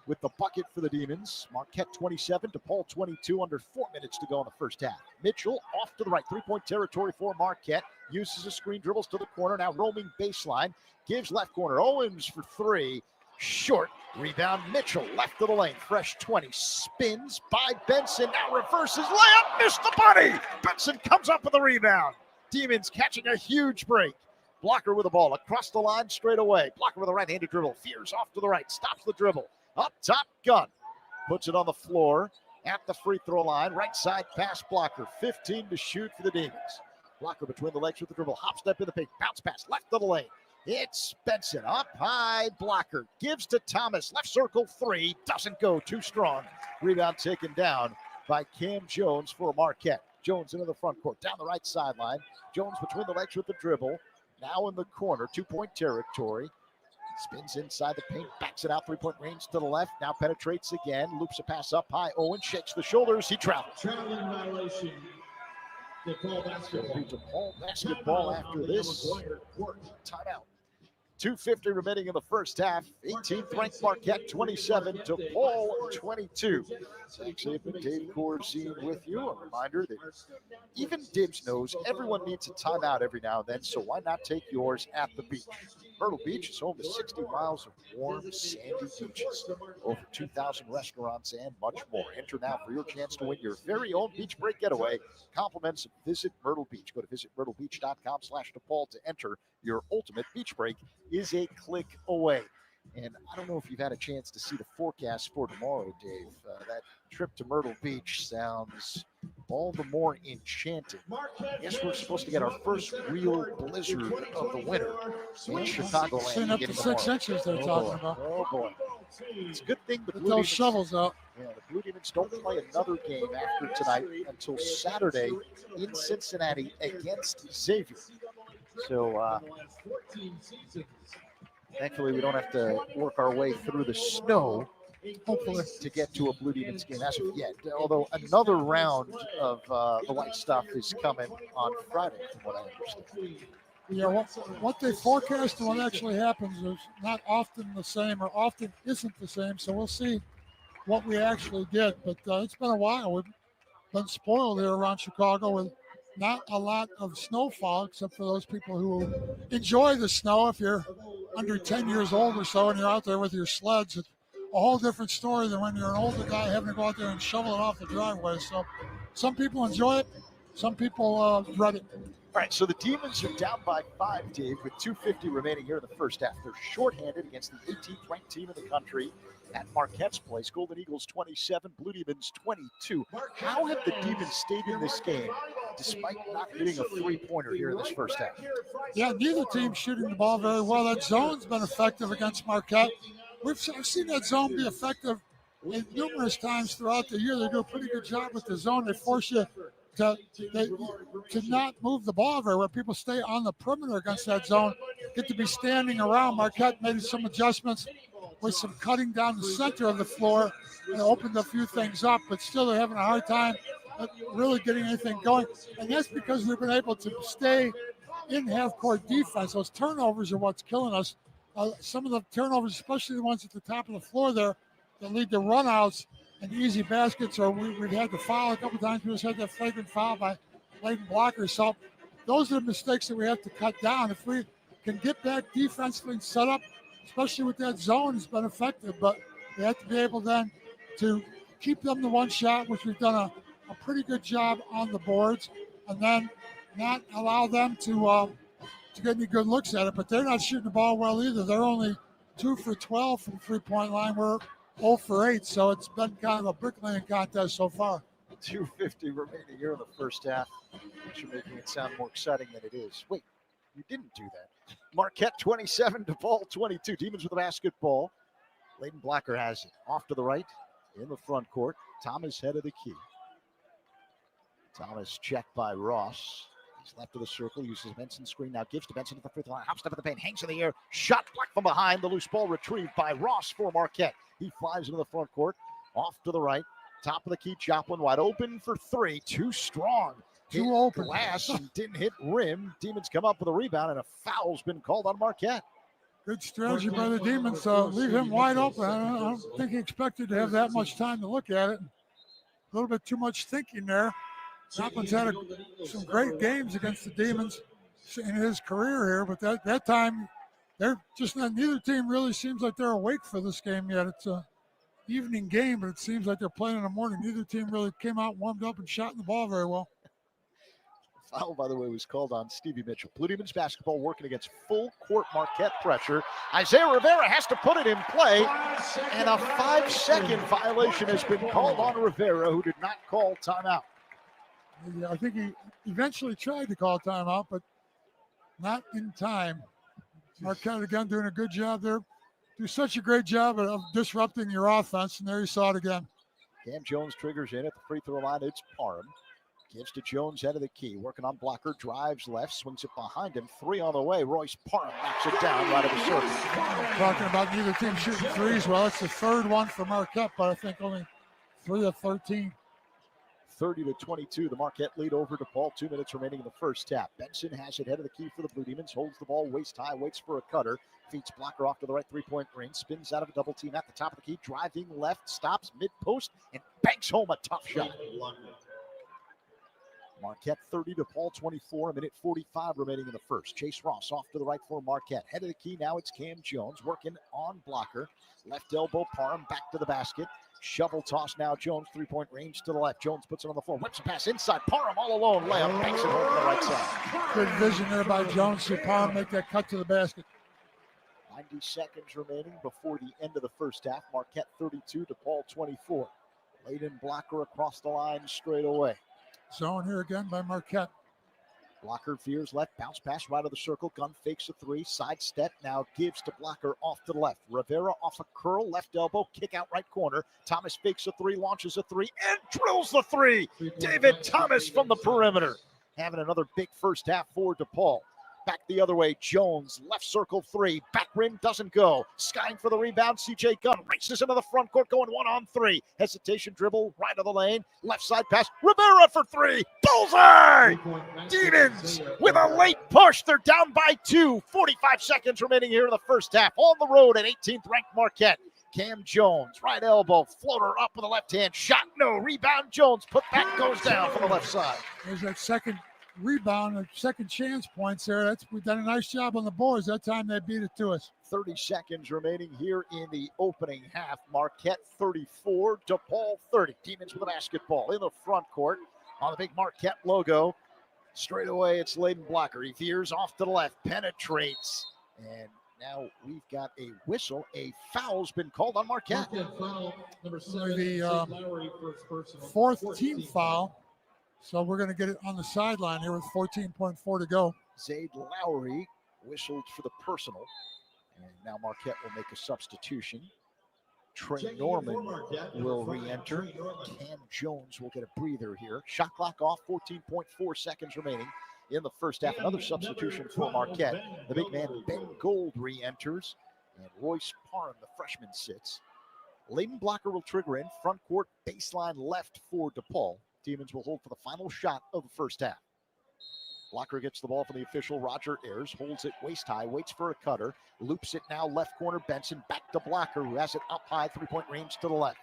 with the bucket for the Demons. Marquette 27, DePaul 22, under 4 minutes to go in the first half. Mitchell off to the right. 3-point territory for Marquette. Uses a screen, dribbles to the corner. Now roaming baseline. Gives left corner. Owens for 3. Short. Rebound Mitchell. Left of the lane. Fresh 20. Spins by Benson. Now reverses. Layup. Missed the body. Benson comes up with a rebound. Demons catching a huge break. Blocker with the ball. Across the line straight away. Blocker with a right-handed dribble. Fears off to the right. Stops the dribble. Up top, Gunn. Puts it on the floor at the free throw line. Right side pass Blocker. 15 to shoot for the Demons. Blocker between the legs with the dribble. Hop step in the paint. Bounce pass. Left of the lane. It's Benson up high. Blocker gives to Thomas. Left circle 3. Doesn't go. Too strong. Rebound taken down by Cam Jones for Marquette. Jones into the front court. Down the right sideline. Jones between the legs with the dribble. Now in the corner. 2-point territory. Spins inside the paint. Backs it out. 3-point range to the left. Now penetrates again. Loops a pass up high. Owen shakes the shoulders. He travels. Traveling violation. DePaul basketball. DePaul basketball after this. Timeout. 2:50 remaining in the first half. 18th ranked Marquette 27, DePaul 22. Thanks, Dave Corzine with you. A reminder that even Dibs knows everyone needs a timeout every now and then, so why not take yours at the beach? Myrtle Beach is home to 60 miles of warm, sandy beaches, over 2,000 restaurants, and much more. Enter now for your chance to win your very own beach break getaway. Compliments of Visit Myrtle Beach. Go to visitmyrtlebeach.com/DePaul to enter. Your ultimate beach break is a click away. And I don't know if you've had a chance to see the forecast for tomorrow, Dave. That trip to Myrtle Beach sounds all the more enchanting. I guess we're supposed to get our first real blizzard of the winter in Chicagoland. Sitting up to 6 inches they're talking about. Oh, boy. It's a good thing the Blue those Demons, shovels out. yeah, the Blue Demons don't play another game after tonight until Saturday in Cincinnati against Xavier. So, thankfully, we don't have to work our way through the snow, hopefully, to get to a Blue Demons game as of yet. Although another round of the white stuff is coming on Friday, from what I understand. Yeah, what they forecast and what actually happens is not often the same, or often isn't the same. So we'll see what we actually get. But it's been a while. We've been spoiled here around Chicago with not a lot of snowfall, except for those people who enjoy the snow. If you're under 10 years old or so and you're out there with your sleds, it's a whole different story than when you're an older guy having to go out there and shovel it off the driveway. So some people enjoy it. Some people dread it. All right, so the Demons are down by 5, Dave, with 2:50 remaining here in the first half. They're shorthanded against the 18th ranked team in the country at Marquette's place. Golden Eagles 27, Blue Demons 22. How have the Demons stayed in this game despite not hitting a three-pointer here in this first half? Yeah, neither team's shooting the ball very well. That zone's been effective against Marquette. I've seen that zone be effective numerous times throughout the year. They do a pretty good job with the zone. They force you to not move the ball very well. People stay on the perimeter against that zone, get to be standing around. Marquette made some adjustments with some cutting down the center of the floor and opened a few things up, but still they're having a hard time really getting anything going. And that's because we've been able to stay in half-court defense. Those turnovers are what's killing us. Some of the turnovers, especially the ones at the top of the floor there, that lead to runouts and easy baskets, or we've had to foul a couple times. We just had that flagrant foul by Leighton Blocker. So those are the mistakes that we have to cut down. If we can get back defensively set up, especially with that zone, it's been effective. But we have to be able then to keep them to one shot, which we've done a pretty good job on the boards, and then not allow them to get any good looks at it. But they're not shooting the ball well either. They're only 2 for 12 from the three-point line. We're 0 for 8, so it's been kind of a bricklaying contest so far. 2:50 remaining here in the first half. You're making it sound more exciting than it is. Wait, you didn't do that. Marquette 27, DePaul 22. Demons with the basketball. Leighton Blocker has it. Off to the right in the front court. Thomas head of the key. Thomas checked by Ross. He's left of the circle, uses Benson's screen, now gives to Benson at the free throw line, hops up at the paint, hangs in the air, shot blocked from behind, the loose ball retrieved by Ross for Marquette. He flies into the front court, off to the right, top of the key, Joplin wide open for three, too strong. Too open. Glass and didn't hit rim. Demons come up with a rebound, and a foul's been called on Marquette. Good strategy by the Demons. Leave him wide open. I don't think he expected to have that much time to look at it. A little bit too much thinking there. Joplin's had some great games against the Demons in his career here, but that time they're just not. Neither team really seems like they're awake for this game yet. It's a evening game, but it seems like they're playing in the morning. Neither team really came out, warmed up, and shot the ball very well. Foul, by the way, was called on Stevie Mitchell. Blue Demons basketball working against full court Marquette pressure. Isaiah Rivera has to put it in play, and a 5-second violation has been called on Rivera, who did not call timeout. Yeah, I think he eventually tried to call timeout, but not in time. Marquette again doing a good job there. Do such a great job of disrupting your offense, and there you saw it again. Cam Jones triggers in at the free throw line. It's Parham. Gives to Jones head of the key. Working on Blocker, drives left, swings it behind him. 3 on the way. Royce Parham knocks it down right of the circle. Talking about neither team shooting threes. Well, it's the third one for Marquette, but I think only 3 of 13. 30-22, the Marquette lead over DePaul. 2 minutes remaining in the first half. Benson has it head of the key for the Blue Demons. Holds the ball waist high, waits for a cutter. Feeds Blocker off to the right three-point range. Spins out of a double team at the top of the key. Driving left, stops mid-post, and banks home a tough shot. Marquette 30, DePaul 24, a minute 45 remaining in the first. Chase Ross off to the right for Marquette. Head of the key, now it's Cam Jones working on Blocker. Left elbow, Parham back to the basket. Shovel toss now, Jones, three-point range to the left. Jones puts it on the floor, whips a pass inside. Parham all alone, layup, banks it home to the right side. Good vision there by Jones. See Parham make that cut to the basket. 90 seconds remaining before the end of the first half. Marquette 32, DePaul 24. Leighton Blocker across the line straight away. Zone here again by Marquette. Blocker veers left, bounce pass right of the circle. Gunn fakes a three, sidestep, now gives to Blocker off to the left. Rivera off a curl, left elbow, kick out right corner. Thomas fakes a three, launches a three, and drills the three. David Thomas from the perimeter. Having another big first half for DePaul. Back the other way, Jones, left circle three, back rim doesn't go. Skying for the rebound, CJ Gunn races into the front court, going 1-on-3. Hesitation dribble, right of the lane, left side pass, Rivera for three, bullseye! Demons with a late push, they're down by 2. 45 seconds remaining here in the first half. On the road at 18th ranked Marquette. Cam Jones, right elbow, floater up with the left hand, shot no, rebound Jones, put back, goes down from the left side. There's that second rebound, second chance points there. We've done a nice job on the boards. That time they beat it to us. 30 seconds remaining here in the opening half. Marquette 34, DePaul 30. Demons with the basketball in the front court on the big Marquette logo. Straight away, it's Layden Blocker. He veers off to the left, penetrates, and now we've got a whistle. A foul's been called on Marquette. The fourth team foul. So we're going to get it on the sideline here with 14.4 to go. Zaid Lowry whistled for the personal. And now Marquette will make a substitution. Trey Norman will re-enter. Cam Jones will get a breather here. Shot clock off, 14.4 seconds remaining in the first half. Another substitution for Marquette. The big man Ben Gold re-enters. And Royce Parham, the freshman, sits. Layden Blocker will trigger in. Front court, baseline left for DePaul. Demons will hold for the final shot of the first half. Blocker gets the ball from the official, Roger Ayers, holds it waist high, waits for a cutter, loops it now left corner, Benson back to Blocker, who has it up high, three-point range to the left.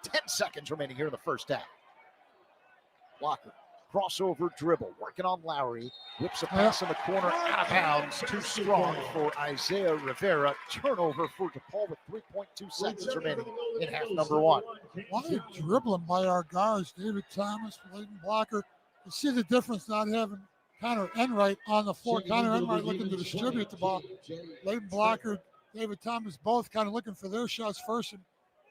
10 seconds remaining here in the first half. Blocker, crossover dribble, working on Lowry, whips a pass in the corner, out of bounds, too strong for Isaiah Rivera. Turnover for DePaul with 3.2 seconds remaining in half number one. A lot of dribbling by our guards, David Thomas, Layden Blocker. You see the difference not having Connor Enright on the floor. Connor Enright looking to distribute the ball. Layden Blocker, David Thomas, both kind of looking for their shots first and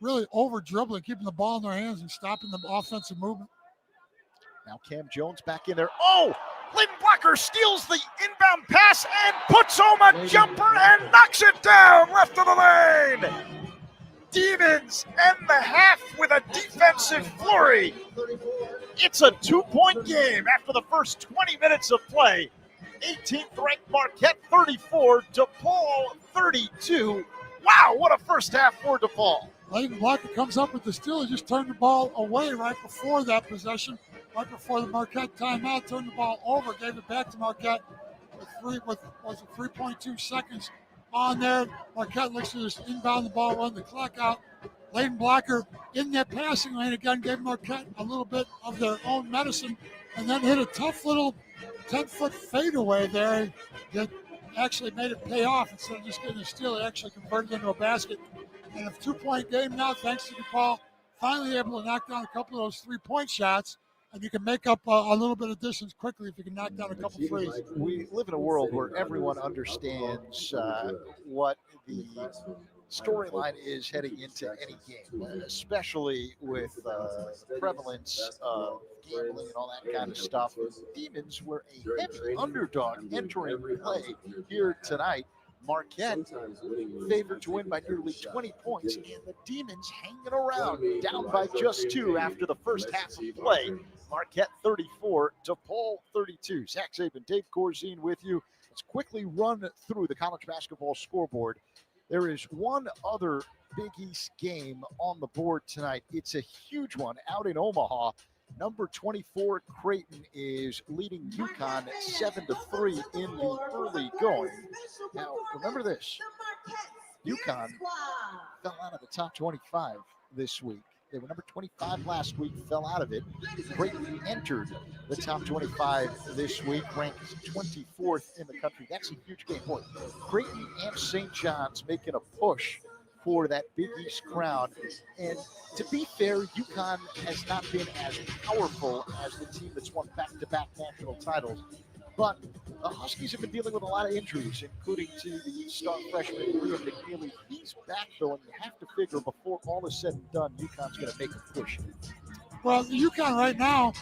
really over dribbling, keeping the ball in their hands and stopping the offensive movement. Now Cam Jones back in there. Oh, Layden Blocker steals the inbound pass and puts home a jumper and knocks it down left of the lane. Demons end the half with a defensive flurry. It's a 2-point game after the first 20 minutes of play. 18th ranked Marquette 34, DePaul 32. Wow, what a first half for DePaul. Layden Blocker comes up with the steal. He just turned the ball away right before that possession, right before the Marquette timeout, turned the ball over, gave it back to Marquette with 3.2 seconds on there. Marquette looks to just inbound the ball, run the clock out. Layden Blocker in that passing lane again, gave Marquette a little bit of their own medicine, and then hit a tough little 10-foot fadeaway there that actually made it pay off. Instead of just getting a steal, it actually converted into a basket. And a 2-point game now, thanks to DePaul, finally able to knock down a couple of those 3-point shots. And you can make up a little bit of distance quickly if you can knock down a couple threes. We live in a world where everyone understands what the storyline is heading into any game, especially with the prevalence of gambling and all that kind of stuff. Demons were a heavy underdog entering play here tonight. Marquette favored to win by nearly 20 points, and the Demons hanging around, down by just 2 after the first half of play. Marquette 34, DePaul 32. Zach Zabin, Dave Corzine with you. Let's quickly run through the college basketball scoreboard. There is one other Big East game on the board tonight. It's a huge one out in Omaha. Number 24, Creighton, is leading UConn 7-3 in the early going. Now, remember this. UConn fell out of the top 25 this week. They were number 25 last week, fell out of it. Creighton entered the top 25 this week, ranked 24th in the country. That's a huge game. Boy, Creighton and St. John's making a push for that Big East crown. And to be fair, UConn has not been as powerful as the team that's won back-to-back national titles. But the Huskies have been dealing with a lot of injuries, including to the star freshman Liam McNeely. He's back, though, and you have to figure before all is said and done, UConn's going to make a push. Well, UConn right now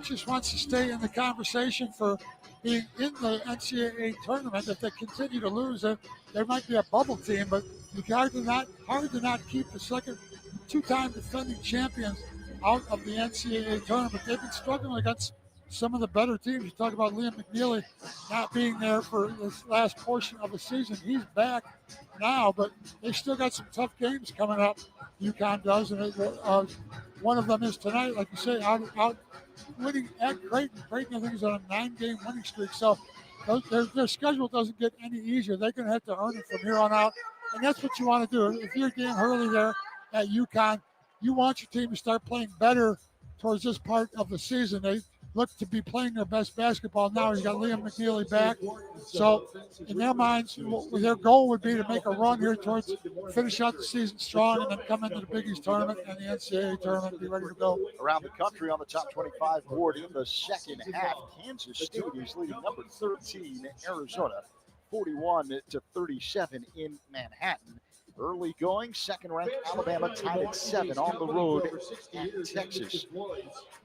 just wants to stay in the conversation for being in the NCAA tournament. If they continue to lose, there might be a bubble team, but it's hard to not keep the second two-time defending champions out of the NCAA tournament. They've been struggling against some of the better teams. You talk about Liam McNeely not being there for this last portion of the season. He's back now, but they still got some tough games coming up. UConn does, and one of them is tonight, like you say, out winning at Creighton. Creighton, I think, is on a 9-game winning streak, so their schedule doesn't get any easier. They're going to have to earn it from here on out, and that's what you want to do. If you're Dan Hurley there at UConn, you want your team to start playing better towards this part of the season. look to be playing their best basketball now. You got Liam McNeely back. So in their minds, their goal would be to make a run here towards finish out the season strong and then come into the Big East tournament and the NCAA tournament and be ready to go. Around the country on the top 25 board in the second half, Kansas State is leading number 13 Arizona, 41-37 in Manhattan. Early going, second-ranked Alabama tied at 7 on the road at Texas.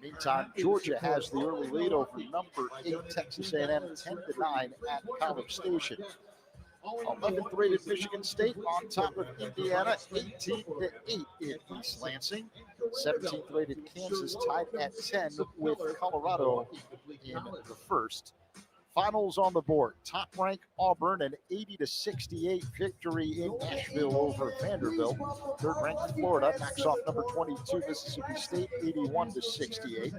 Meantime, Georgia has the early lead over number 8 Texas A&M, 10-9 at College Station. 11th rated Michigan State on top of Indiana, 18-8 in East Lansing. 17th rated Kansas tied at 10 with Colorado in the first. Finals on the board. Top-ranked Auburn, an 80-68 victory in Nashville over Vanderbilt. Third-ranked Florida knocks off number 22 Mississippi State, 81-68.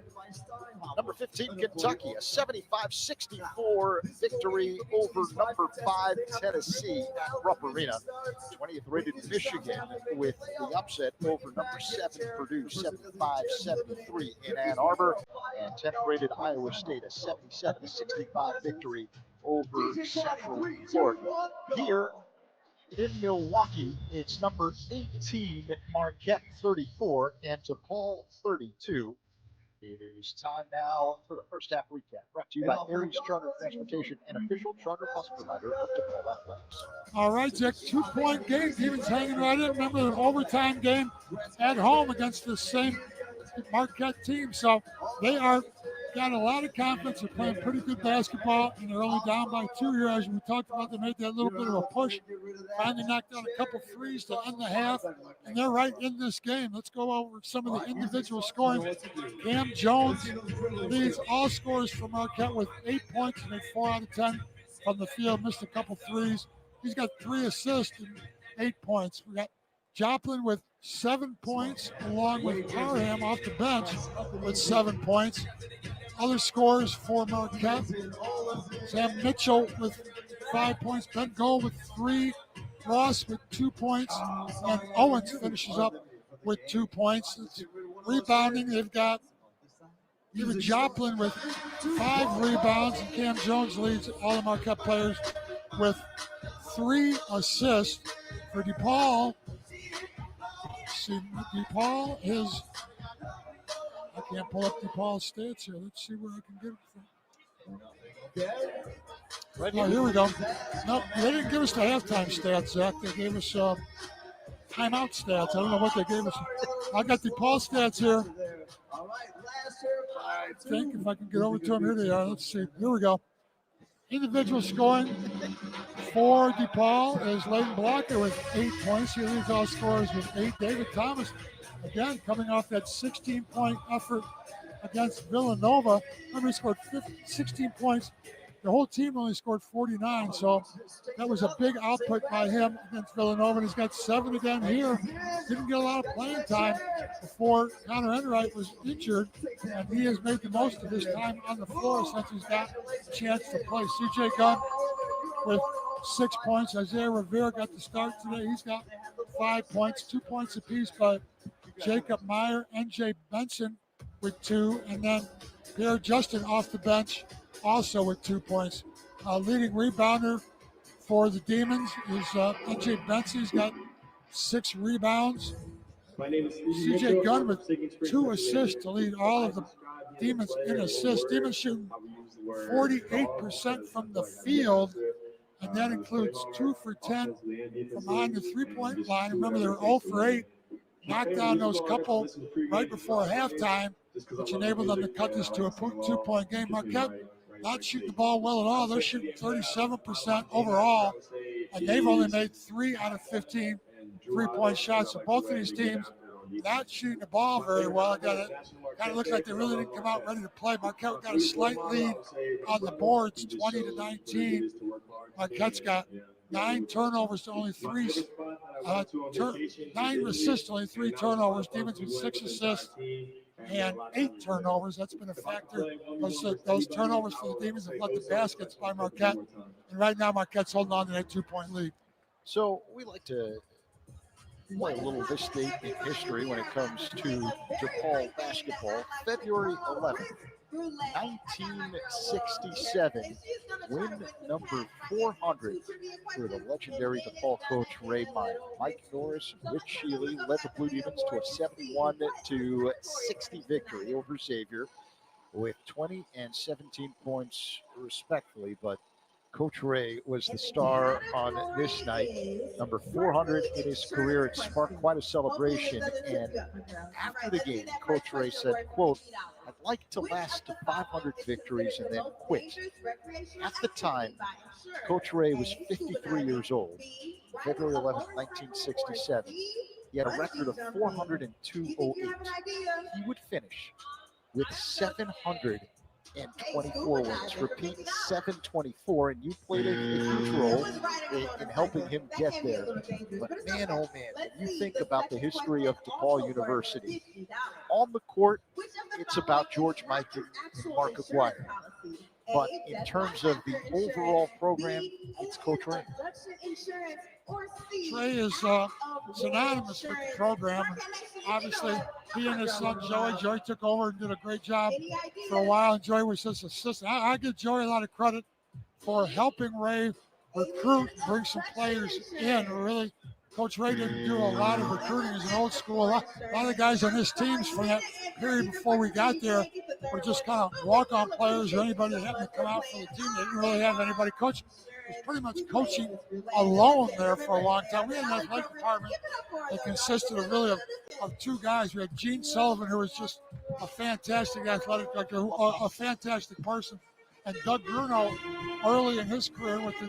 Number 15 Kentucky, a 75-64 victory over number 5 Tennessee at Rupp Arena. 20th rated Michigan with the upset over number 7 Purdue, 75-73 in Ann Arbor. And 10th rated Iowa State, a 77-65 victory over Central Florida. Here in Milwaukee, it's number 18 Marquette 34 and DePaul 32. It is time now for the first half recap, brought to you by Aries Charter Transportation, an official charter bus provider of DePaul Athletics. All right, Jack, 2-point game. Demons hanging right in. Remember the overtime game at home against the same Marquette team. So they are got a lot of confidence. They're playing pretty good basketball, and they're only down by 2 here. As we talked about, they made that little bit of a push. Finally knocked down a couple threes to end the half, and they're right in this game. Let's go over some of the individual scoring. Cam Jones leads all scorers for Marquette with 8 points. He made 4 out of 10 from the field, missed a couple threes. He's got 3 assists and 8 points. We got Joplin with 7 points, along with Parham off the bench with 7 points. Other scorers for Marquette: Sam Mitchell with 5 points, Ben Gold with 3, Ross with 2 points, and Owens finishes up with 2 points. It's rebounding, they've got even Joplin with 5 rebounds, and Cam Jones leads all the Marquette players with 3 assists. For DePaul, see, DePaul is, I can't pull up DePaul's stats here. Let's see where I can get it from. Oh, here we go. Nope, they didn't give us the halftime stats, Zach. They gave us timeout stats. I don't know what they gave us. I got DePaul stats here. I think if I can get over to them, here they are. Let's see. Here we go. Individual scoring for DePaul is Leighton Blocker with 8 points. He leads all scorers with 8. David Thomas, again, coming off that 16-point effort against Villanova. Remember, he scored 16 points. The whole team only scored 49, so that was a big output by him against Villanova. And he's got 7 again here. Didn't get a lot of playing time before Connor Enright was injured, and he has made the most of his time on the floor since he's got a chance to play. C.J. Gunn with 6 points. Isaiah Rivera got the start today. He's got 5 points, 2 points apiece by Jacob Meyer, N.J. Benson with 2, and then Pierre Justin off the bench also with 2 points. Leading rebounder for the Demons is N.J. Benson. He's got 6 rebounds. C.J. Gunn with 2 assists to lead all of the Demons in assists. Demons shooting 48% from the field, and that includes 2 for 10 from behind the three-point line. Remember, they were 0 for 8. Knocked down those couple right before halftime, which enabled them to cut this to a 2-point game. Marquette not shooting the ball well at all. They're shooting 37% overall, and they've only made 3 out of 15 3-point shots. So both of these teams not shooting the ball very well. It kind of looked like they really didn't come out ready to play. Marquette got a slight lead on the boards, 20-19. Marquette's got 9 turnovers to only 3. 9 assists, only 3 turnovers. Demons with 6 assists and 8 turnovers. That's been a factor. Those turnovers for the Demons have led to baskets by Marquette. And right now, Marquette's holding on to that 2-point lead. So we like to play a little this date in history when it comes to DePaul basketball. February 11th, 1967, win number 400 for the legendary DePaul coach Ray Meyer. Mike Norris and Rich Shealy led the Blue Demons to a 71-60 victory over Xavier with 20 and 17 points respectively, but Coach Ray was the star on this night, number 400 in his career. It sparked quite a celebration, and after the game, Coach Ray said, quote, "I'd like to last to 500 victories and then quit." At the time, Coach Ray was 53 years old. February 11th, 1967. He had a record of 402.08. He would finish with 724 wins. Repeat, 724, and you played a huge role in helping him get there. But man, oh man, when you think about the history of DePaul University, on the court, it's about George Mikan and Mark Aguirre. But in terms of the overall program, it's Coach Ray. Trey is synonymous with the program. And obviously, he and his son Joey took over and did a great job for a while. And Joey was his assistant. I give Joey a lot of credit for helping Ray recruit, bring some players in. Really, Coach Ray didn't do a lot of recruiting as an old school. A lot of the guys on his teams from that period before we got there were just kind of walk-on players or anybody that happened to come out for the team. They didn't really have anybody coaching. It was pretty much coaching alone there for a long time. We had an athletic department that consisted of really of two guys. We had Gene Sullivan, who was just a fantastic athletic director, a fantastic person, and Doug Bruno, early in his career with the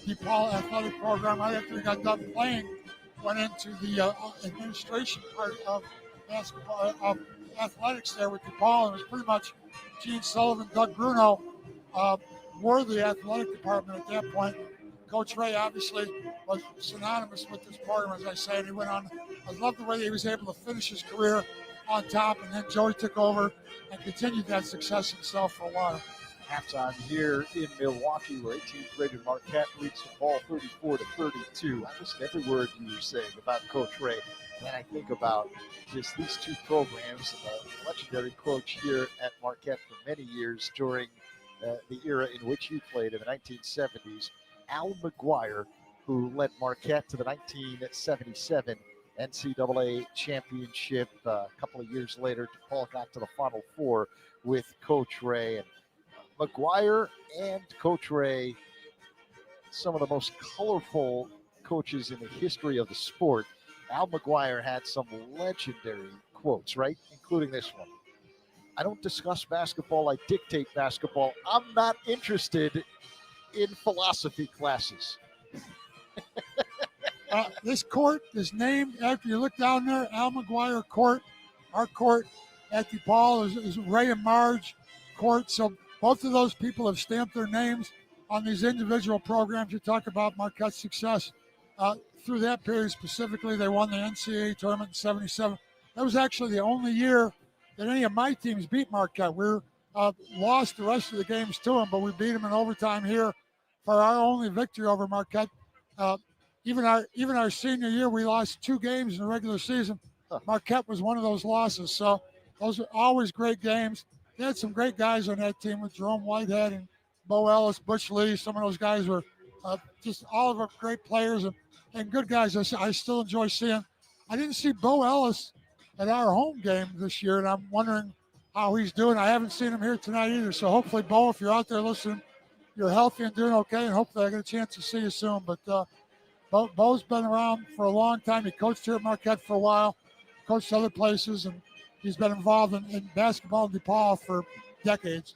DePaul athletic program, right after he got done playing, went into the administration part of basketball, of athletics there with DePaul. It was pretty much Gene Sullivan, Doug Bruno were the athletic department at that point. Coach Ray obviously was synonymous with this program, as I say, and he went on. I love the way he was able to finish his career on top, and then Joey took over and continued that success himself for a while. Halftime here in Milwaukee, where 18th rated Marquette leads DePaul 34-32. I listened to every word you were saying about Coach Ray, and I think about just these two programs and the legendary coach here at Marquette for many years during the era in which he played in the 1970s. Al McGuire, who led Marquette to the 1977 NCAA championship. A couple of years later, DePaul got to the Final Four with Coach Ray. And McGuire and Coach Ray, some of the most colorful coaches in the history of the sport. Al McGuire had some legendary quotes, right? Including this one. "I don't discuss basketball, I dictate basketball. I'm not interested in philosophy classes." This court is named after, you look down there, Al McGuire Court. Our court at DePaul is Ray and Marge Court. So both of those people have stamped their names on these individual programs. You talk about Marquette's success. Through that period specifically, they won the NCAA tournament in 77. That was actually the only year that any of my teams beat Marquette. We lost the rest of the games to them, but we beat them in overtime here for our only victory over Marquette. Even our senior year, we lost 2 games in the regular season. Marquette was one of those losses. So those are always great games. They had some great guys on that team with Jerome Whitehead and Bo Ellis, Butch Lee. Some of those guys were just all of them great players and good guys. I still enjoy seeing. I didn't see Bo Ellis at our home game this year, and I'm wondering how he's doing. I haven't seen him here tonight either. So hopefully, Bo, if you're out there listening, you're healthy and doing okay, and hopefully I get a chance to see you soon. But Bo's been around for a long time. He coached here at Marquette for a while, coached other places, and he's been involved in basketball in DePaul for decades.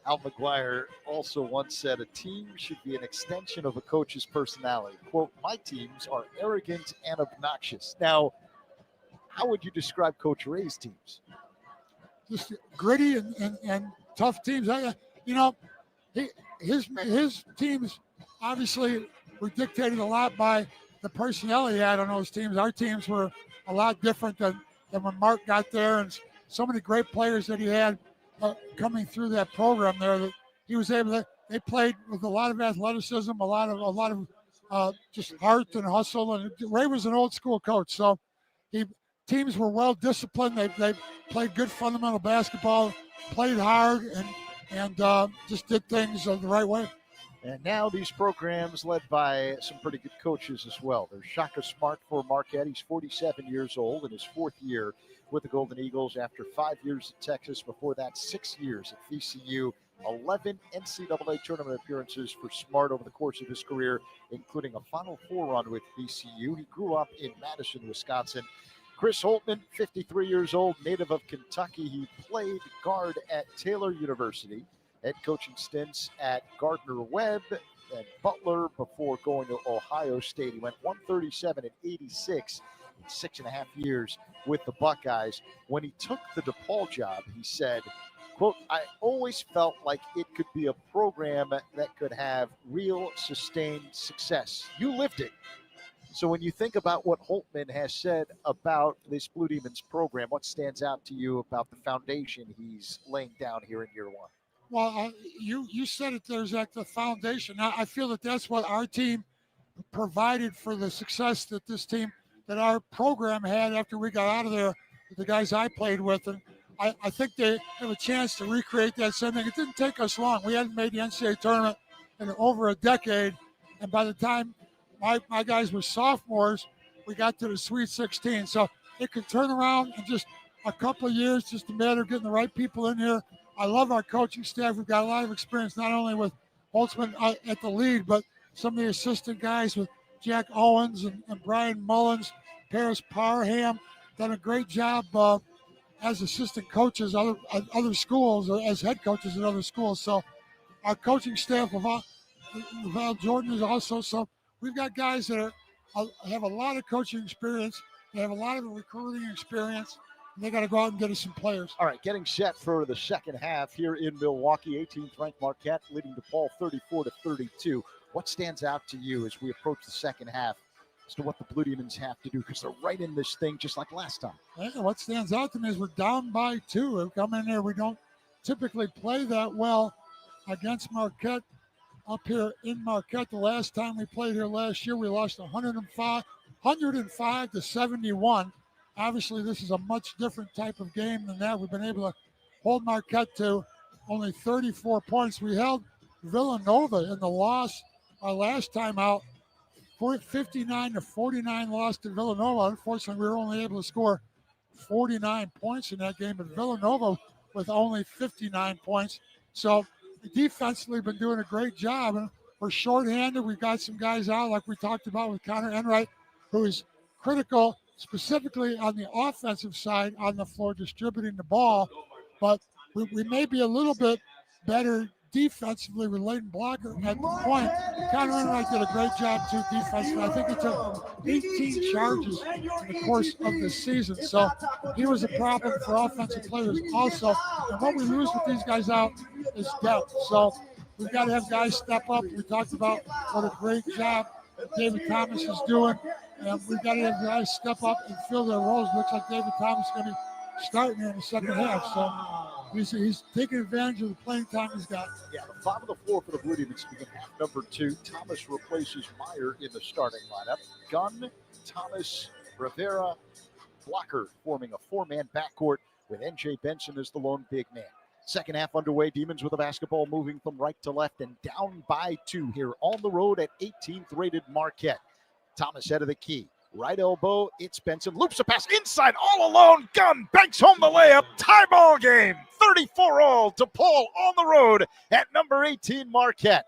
Al McGuire also once said, "A team should be an extension of a coach's personality." Quote, "My teams are arrogant and obnoxious." Now, how would you describe Coach Ray's teams? Just gritty and tough teams. His teams obviously were dictated a lot by the personnel he had on those teams. Our teams were a lot different than when Mark got there, and so many great players that he had coming through that program there that he was able to. They played with a lot of athleticism, a lot of just heart and hustle. And Ray was an old school coach, so he teams were well disciplined. They played good fundamental basketball, played hard, and just did things the right way. And now these programs led by some pretty good coaches as well. There's Shaka Smart for Marquette. He's 47 years old in his fourth year with the Golden Eagles after 5 years at Texas. Before that, 6 years at VCU. 11 NCAA tournament appearances for Smart over the course of his career, including a Final Four run with VCU. He grew up in Madison, Wisconsin. Chris Holtman, 53 years old, native of Kentucky. He played guard at Taylor University. Head coaching stints at Gardner-Webb and Butler before going to Ohio State. He went 137 and 86 in 6.5 years with the Buckeyes. When he took the DePaul job, he said, quote, "I always felt like it could be a program that could have real sustained success." You lived it. So when you think about what Holtman has said about this Blue Demons program, what stands out to you about the foundation he's laying down here in year one? Well, you said it. There's like the foundation. I feel that that's what our team provided for the success that our program had after we got out of there. The guys I played with, and I think they have a chance to recreate that same thing. It didn't take us long. We hadn't made the NCAA tournament in over a decade, and by the time my guys were sophomores, we got to the Sweet 16. So it could turn around in just a couple of years, just a matter of getting the right people in here. I love our coaching staff. We've got a lot of experience, not only with Holtzman at the lead, but some of the assistant guys with Jack Owens and Brian Mullins, Paris Parham, done a great job as assistant coaches at other schools or as head coaches at other schools. So our coaching staff, Val Jordan is also. So we've got guys that have a lot of coaching experience. They have a lot of recruiting experience. They got to go out and get us some players. All right, getting set for the second half here in Milwaukee. 18th ranked Marquette leading DePaul 34-32. What stands out to you as we approach the second half as to what the Blue Demons have to do? Because they're right in this thing just like last time. Yeah, what stands out to me is we're down by 2. We come in there, we don't typically play that well against Marquette up here in Marquette. The last time we played here last year, we lost 105 to 71. Obviously, this is a much different type of game than that. We've been able to hold Marquette to only 34 points. We held Villanova in the loss our last time out, 59-49 loss to Villanova. Unfortunately, we were only able to score 49 points in that game, but Villanova with only 59 points. So defensively, been doing a great job. And we're shorthanded. We've got some guys out, like we talked about with Connor Enright, who is critical specifically on the offensive side on the floor, distributing the ball. But we may be a little bit better defensively with Leighton Blocker at the point. Connor Enright did a great job too defensively. I think he took 18 charges in the course of this season. So he was a problem for offensive players also. And what we lose with these guys out is depth. So we've got to have guys step up. We talked about what a great job David Thomas is doing. And we've got to have guys step up and fill their roles. Looks like David Thomas is going to be starting here in the second half. So he's taking advantage of the playing time he's got. Yeah, the bottom of the floor for the Blue Demons begin half number 2. Thomas replaces Meyer in the starting lineup. Gunn, Thomas, Rivera, Blocker forming a 4-man backcourt with N.J. Benson as the lone big man. Second half underway. Demons with the basketball moving from right to left and down by 2 here on the road at 18th rated Marquette. Thomas head of the key. Right elbow, it's Benson. Loops a pass inside, all alone. Gunn banks home the layup. Tie ball game. 34-all. DePaul on the road at number 18, Marquette.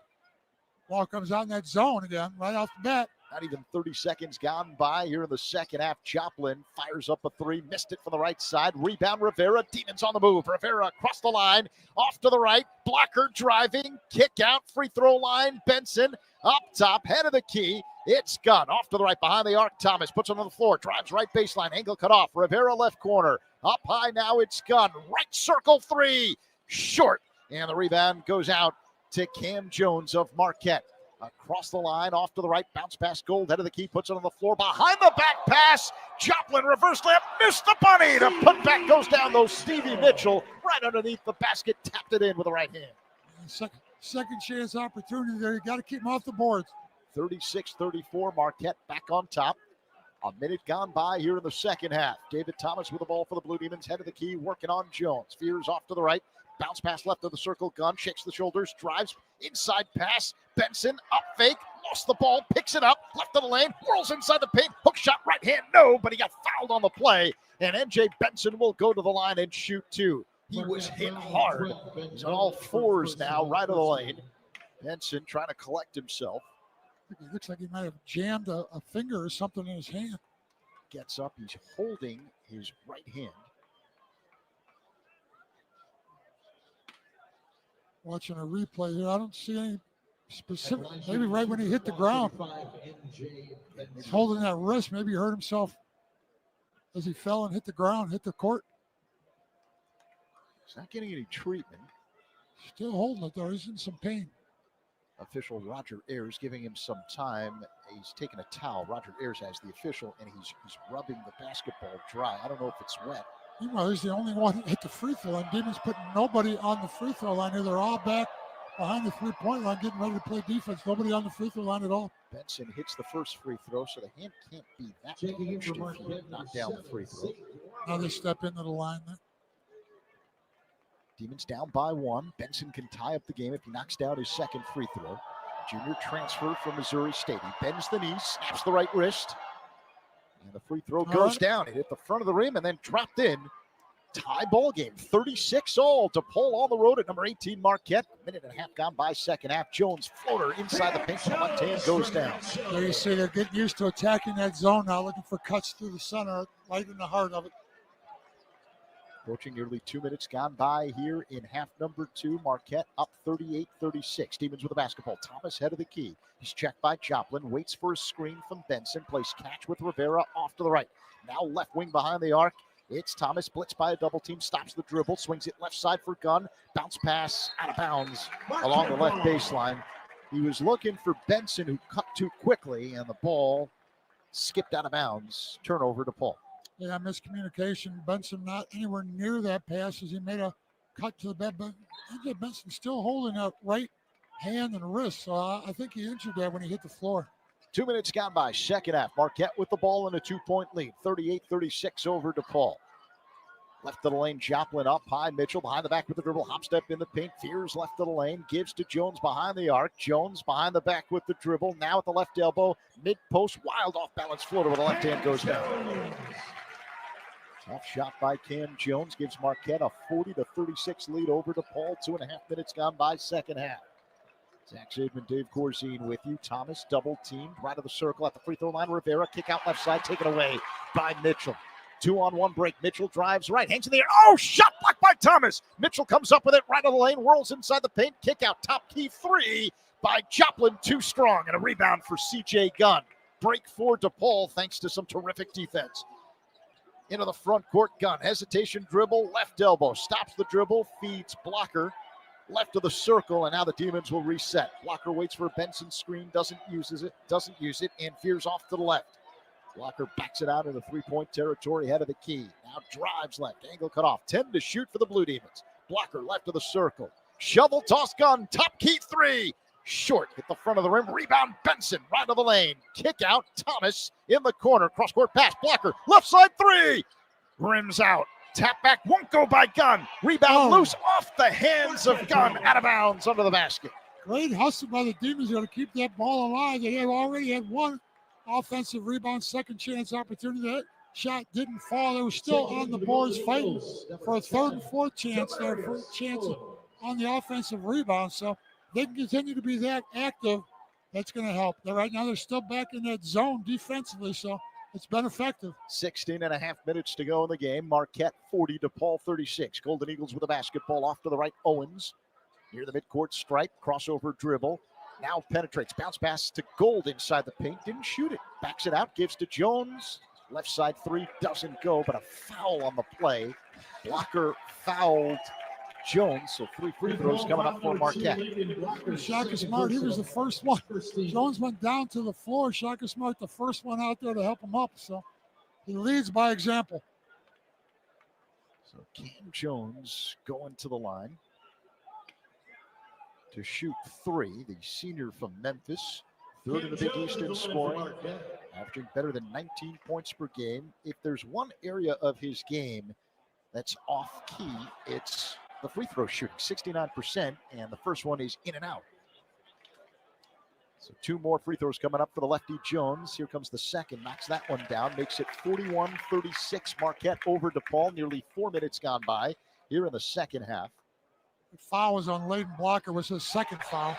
Ball comes out in that zone again, right off the bat. Not even 30 seconds gone by here in the second half. Joplin fires up a 3, missed it from the right side. Rebound, Rivera. Demons on the move. Rivera across the line, off to the right. Blocker driving, kick out, free throw line. Benson up top, head of the key. It's Gunn off to the right behind the arc. Thomas puts it on the floor, drives right baseline, angle cut off. Rivera left corner, up high now. It's Gunn, right circle 3, short, and the rebound goes out to Cam Jones of Marquette. Across the line, off to the right, bounce pass. Gold, head of the key, puts it on the floor. Behind the back pass, Joplin reverse layup, missed the bunny. The putback goes down, though. Stevie Mitchell right underneath the basket, tapped it in with the right hand. Second chance opportunity there. You got to keep them off the boards. 36-34, Marquette back on top. A minute gone by here in the second half. David Thomas with the ball for the Blue Demons. Head of the key, working on Jones. Fears off to the right. Bounce pass left of the circle. Gunn shakes the shoulders. Drives. Inside pass. Benson up fake. Lost the ball. Picks it up. Left of the lane. Whirls inside the paint. Hook shot right hand. No, but he got fouled on the play. And NJ Benson will go to the line and shoot two. He was hit hard. He's on all fours now, right of the lane. Benson trying to collect himself. It looks like he might have jammed a finger or something in his hand. Gets up. He's holding his right hand. Watching a replay here, I don't see any specific. Maybe right when he hit the ground, he's holding that wrist. Maybe he hurt himself as he fell and hit the ground, hit the court. He's not getting any treatment. Still holding it though. He's in some pain. Official Roger Ayers giving him some time. He's taking a towel. Roger Ayers has the official, and he's rubbing the basketball dry. I don't know if it's wet. Meanwhile, he's the only one who hit the free throw line. Demons putting nobody on the free throw line here. They're all back behind the three-point line, getting ready to play defense. Nobody on the free throw line at all. Benson hits the first free throw, so the hand can't be that punched if he knocked down the free throw. Now they step into the line there. Demons down by one. Benson can tie up the game if he knocks down his second free throw. Junior transfer from Missouri State. He bends the knee, snaps the right wrist. And the free throw goes down. It hit the front of the rim and then dropped in. Tie ball game, 36-all. DePaul on the road at number 18, Marquette. Minute and a half gone by second half. Jones floater inside the paint. The left hand goes down. There you see they're getting used to attacking that zone now, looking for cuts through the center, right in the heart of it. Approaching nearly 2 minutes gone by here in half number two. Marquette up 38-36. Demons with the basketball. Thomas head of the key. He's checked by Joplin. Waits for a screen from Benson. Plays catch with Rivera off to the right. Now left wing behind the arc. It's Thomas. Blitzed by a double team. Stops the dribble. Swings it left side for Gunn. Bounce pass out of bounds along the left baseline. He was looking for Benson, who cut too quickly, and the ball skipped out of bounds. Turnover to Paul. Yeah, miscommunication. Benson not anywhere near that pass as he made a cut to the bed. But AJ Benson still holding that right hand and wrist. So I think he injured that when he hit the floor. 2 minutes gone by, second half. Marquette with the ball in a 2-point lead. 38-36 over DePaul. Left of the lane, Joplin up high. Mitchell behind the back with the dribble. Hop step in the paint. Fears left of the lane. Gives to Jones behind the arc. Jones behind the back with the dribble. Now at the left elbow. Mid-post. Wild off-balance floater with the left hand goes down. Tough shot by Cam Jones. Gives Marquette a 40-36 lead over DePaul. 2.5 minutes gone by second half. Zach Zaidman, Dave Corzine with you. Thomas double teamed right of the circle at the free throw line. Rivera kick out left side, taken away by Mitchell. 2-on-1 break. Mitchell drives right, hangs in the air. Oh, shot blocked by Thomas. Mitchell comes up with it right of the lane, whirls inside the paint. Kick out top key three by Joplin. Too strong, and a rebound for C.J. Gunn. Break for DePaul thanks to some terrific defense. Into the front court, Gunn. Hesitation dribble, left elbow. Stops the dribble, feeds blocker. Left of the circle, and now the Demons will reset. Blocker waits for Benson's screen, doesn't use it, and veers off to the left. Blocker backs it out into three-point territory, head of the key. Now drives left, angle cut off. 10 to shoot for the Blue Demons. Blocker left of the circle. Shovel toss Gun, top key three. Short at the front of the rim, rebound Benson, right of the lane. Kick out, Thomas in the corner, cross-court pass, Blocker, left side three. Rims out. Tap back, won't go by Gunn. Rebound loose off the hands of Gunn, out of bounds under the basket. Great hustle by the Demons to keep that ball alive. They have already had one offensive rebound, second chance opportunity. That shot didn't fall. They were still on the boards fighting for a third and fourth chance there, for a chance on the offensive rebound. So they can continue to be that active. That's going to help. Right now they're still back in that zone defensively, so it's been effective. 16.5 minutes to go in the game. Marquette 40, DePaul 36. Golden Eagles with the basketball off to the right. Owens near the midcourt stripe. Crossover dribble. Now penetrates. Bounce pass to Gold inside the paint. Didn't shoot it. Backs it out. Gives to Jones. Left side three doesn't go, but a foul on the play. Blocker fouled Jones, so 3 free throws coming up for Marquette. Shaka Smart, he was the first one. Jones went down to the floor. Shaka Smart, the first one out there to help him up. So he leads by example. So Cam Jones going to the line to shoot three. The senior from Memphis, third in the Big East in scoring. averaging better than 19 points per game. If there's one area of his game that's off key, it's the free throw shooting, 69%, and the first one is in and out. So 2 more free throws coming up for the lefty Jones. Here comes the second, knocks that one down, makes it 41-36 Marquette over DePaul. Nearly 4 minutes gone by here in the second half. The foul was on Layden Blocker, was his second foul.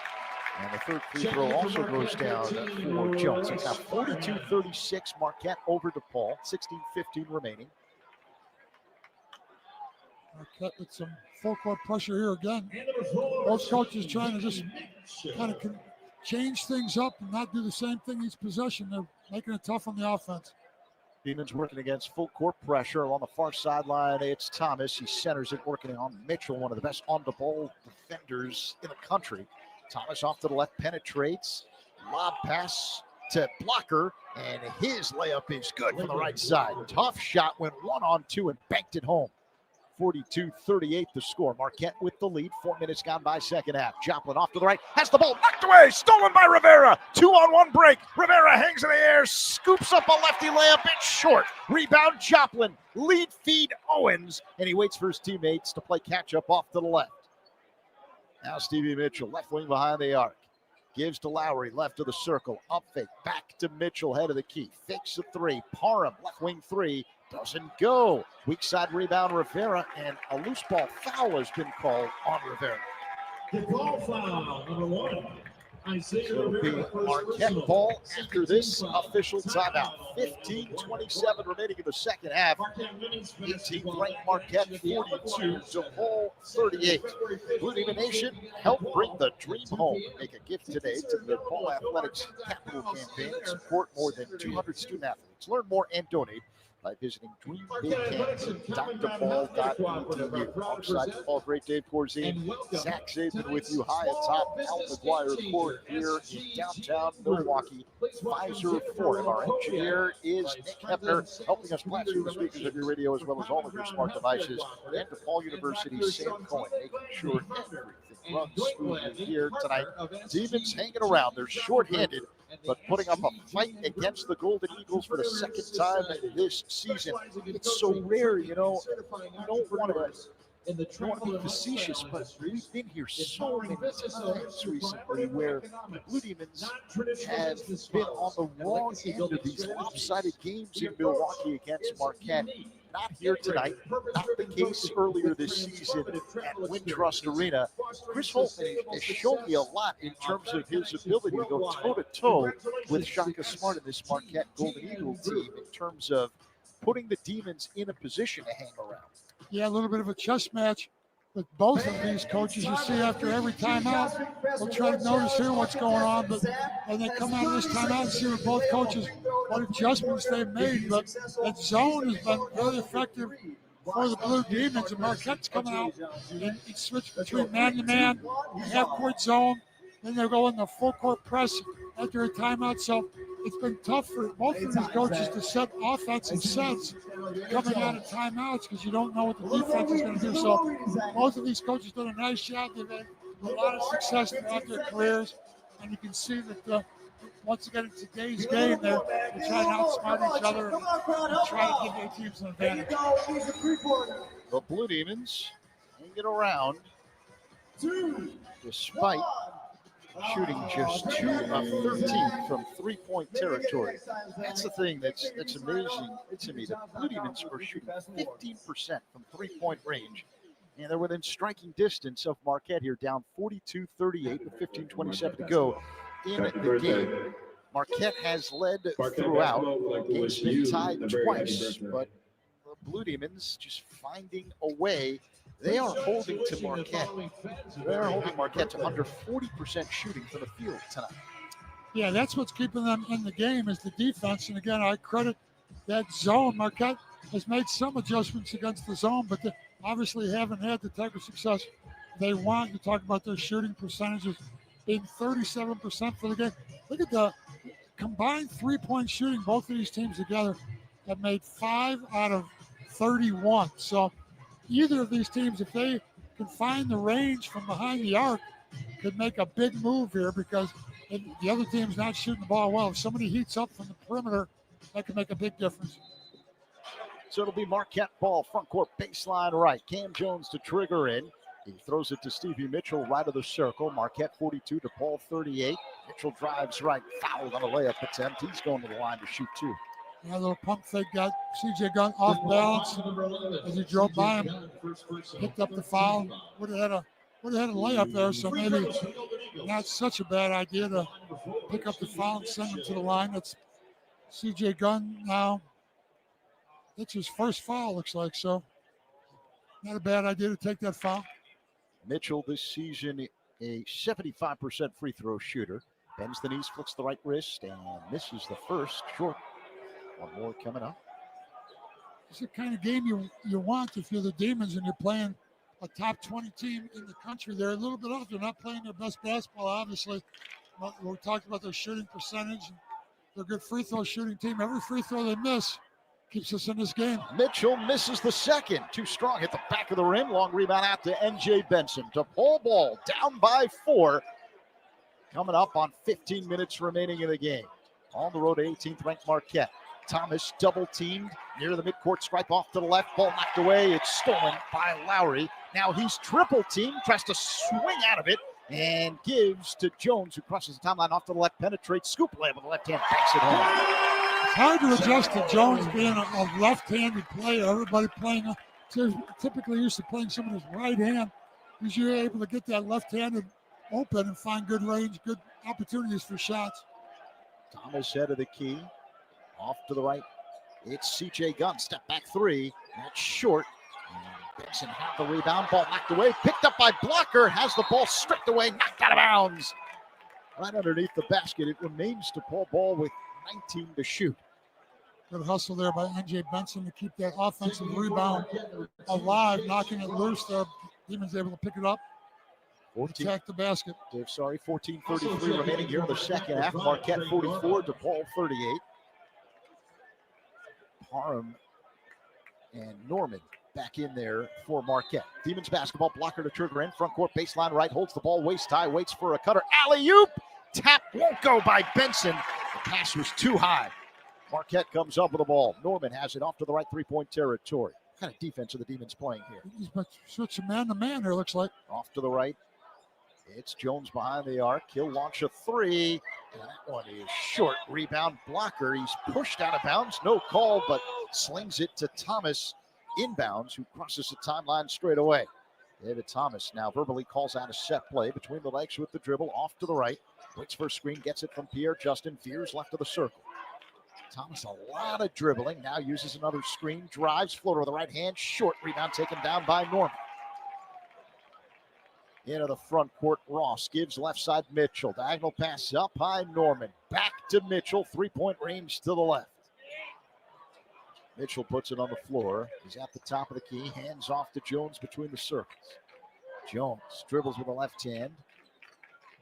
And the third free throw also goes down for Jones. It's now 42-36 Marquette over DePaul, 16:15 remaining. Marquette with some full court pressure here again. Both coaches trying to just kind of change things up and not do the same thing each possession. They're making it tough on the offense. Demons working against full court pressure along the far sideline. It's Thomas. He centers it, working on Mitchell, one of the best on-the-ball defenders in the country. Thomas off to the left, penetrates. Lob pass to Blocker, and his layup is good from the right side. Tough shot, went 1-on-2 and banked it home. 42-38 the score. Marquette with the lead. 4 minutes gone by second half. Joplin off to the right. Has the ball knocked away. Stolen by Rivera. 2-on-1 break. Rivera hangs in the air. Scoops up a lefty layup. It's short. Rebound Joplin. Lead feed Owens. And he waits for his teammates to play catch up off to the left. Now Stevie Mitchell, left wing behind the arc. Gives to Lowry, left of the circle. Up fake. Back to Mitchell, head of the key. Fakes a three. Parham, left wing three. Doesn't go. Weak side rebound, Rivera, and a loose ball foul has been called on Rivera. DePaul foul, number 1. So it'll be Marquette ball after this official timeout. 15:27 remaining in the second half. 18th ranked Marquette 42, DePaul 38. Blue Demon Nation, help bring the dream home. Make a gift today to the DePaul Athletics Capital Campaign and support more than 200 student athletes. Learn more and donate by visiting dreambigcampus.depal.edu. Alongside DePaul great Dave Corzine, Zach Zabin with you high atop Al McGuire Court here in downtown Milwaukee. Pfizer Ford. Our engineer is Nick Hebner, helping us blast through the speakers of your radio as well as all of your smart devices. And DePaul University's Sam Cohen, making sure everything runs smoothly here tonight. Demons hanging around. They're shorthanded, but putting up a fight against the Golden Eagles for the second time this season. It's so rare, you know. You don't want to be facetious, but we've been here so many times recently where the Blue Demons have been on the wrong end of these lopsided games in Milwaukee against Marquette. Not here tonight, not the case earlier this season at Wintrust Arena. Chris Holtman has shown me a lot in terms of his ability to go toe-to-toe with Shaka Smart and this Marquette Golden Eagle team in terms of putting the Demons in a position to hang around. Yeah, a little bit of a chess match with both of these coaches. You see after every timeout, we'll try to notice here what's going on, but and they come out of this timeout and see with both coaches what adjustments they've made. But that zone has been very effective for the Blue Demons, and Marquette's coming out and switch between man-to-man, half-court zone, then they'll go in the full-court press after a timeout. So it's been tough for both of these coaches to set offensive sets coming out of timeouts because you don't know what the defense is going to do. So both of these coaches did a nice job. They've had a lot of success throughout their careers, and you can see that once again in today's game, they're trying to outsmart each other and try to give their teams an advantage. The Blue Demons hanging around despite shooting just 2 of 13 from three-point territory. That's the thing that's amazing to me. The Blue Demons are shooting 15% from three-point range, and they're within striking distance of Marquette here, down 42-38 with 15:27 to go in the game. Marquette has led throughout. Game's been tied twice, but the Blue Demons just finding a way. They are holding to Marquette. They're holding Marquette to under 40% shooting for the field tonight. Yeah, that's what's keeping them in the game is the defense. And again, I credit that zone. Marquette has made some adjustments against the zone, but they obviously haven't had the type of success they want. You talk about their shooting percentages being 37% for the game. Look at the combined three-point shooting. Both of these teams together have made 5 out of 31. So either of these teams, if they can find the range from behind the arc, could make a big move here because and the other team's not shooting the ball well. If somebody heats up from the perimeter, that can make a big difference. So it'll be Marquette ball, front court baseline right. Cam Jones to trigger in. He throws it to Stevie Mitchell, right of the circle. Marquette 42, DePaul 38. Mitchell drives right, fouled on a layup attempt. He's going to the line to shoot two. Yeah, a little pump fake got CJ Gunn off balance as he drove by him, picked up the foul. Would have had a layup there, so maybe not such a bad idea to pick up the foul and send him to the line. That's CJ Gunn now. It's his first foul, looks like, so not a bad idea to take that foul. Mitchell this season a 75% free throw shooter. Bends the knees, flicks the right wrist, and misses the first. Short. One more coming up. It's the kind of game you want if you're the Demons and you're playing a top 20 team in the country. They're a little bit off. They're not playing their best basketball, obviously. We talked about their shooting percentage. They're a good free throw shooting team. Every free throw they miss keeps us in this game. Mitchell misses the second. Too strong. Hit the back of the rim. Long rebound out to N.J. Benson. DePaul ball down by 4. Coming up on 15 minutes remaining in the game. On the road to 18th ranked Marquette. Thomas double teamed near the midcourt stripe off to the left. Ball knocked away. It's stolen by Lowry. Now he's triple teamed. Tries to swing out of it and gives to Jones, who crosses the timeline off to the left. Penetrates. Scoop layup with the left hand. Backs it home. It's hard to adjust to Jones being a left-handed player. Everybody playing, typically used to playing somebody's right hand. He's usually able to get that left-handed open and find good range, good opportunities for shots. Thomas head of the key. Off to the right. It's C.J. Gunn. Step back three. That's short. And Benson had the rebound. Ball knocked away. Picked up by Blocker. Has the ball stripped away. Knocked out of bounds. Right underneath the basket. It remains DePaul ball with 19 to shoot. Good hustle there by N.J. Benson to keep that offensive rebound alive, knocking it loose. The Demons able to pick it up. 14, attack the basket. 14:33 remaining here in the second half. Marquette 44, DePaul 38. Parham and Norman back in there for Marquette. Demons basketball, Blocker to trigger in. Front court baseline right, holds the ball waist high, waits for a cutter. Alley-oop! Tap won't go by Benson. The pass was too high. Marquette comes up with the ball. Norman has it off to the right three-point territory. What kind of defense are the Demons playing here? He's switching man-to-man here, looks like. Off to the right. It's Jones behind the arc. He'll launch a three. And that one is short. Rebound Blocker. He's pushed out of bounds. No call, but slings it to Thomas inbounds, who crosses the timeline straight away. David Thomas now verbally calls out a set play between the legs with the dribble. Off to the right. Waits for a screen. Gets it from Pierre Justin. Veers left of the circle. Thomas a lot of dribbling. Now uses another screen. Drives. Floater with the right hand. Short. Rebound taken down by Norman. Into the front court, Ross gives left side Mitchell. Diagonal pass up high, Norman. Back to Mitchell, three-point range to the left. Mitchell puts it on the floor. He's at the top of the key, hands off to Jones between the circles. Jones dribbles with the left hand.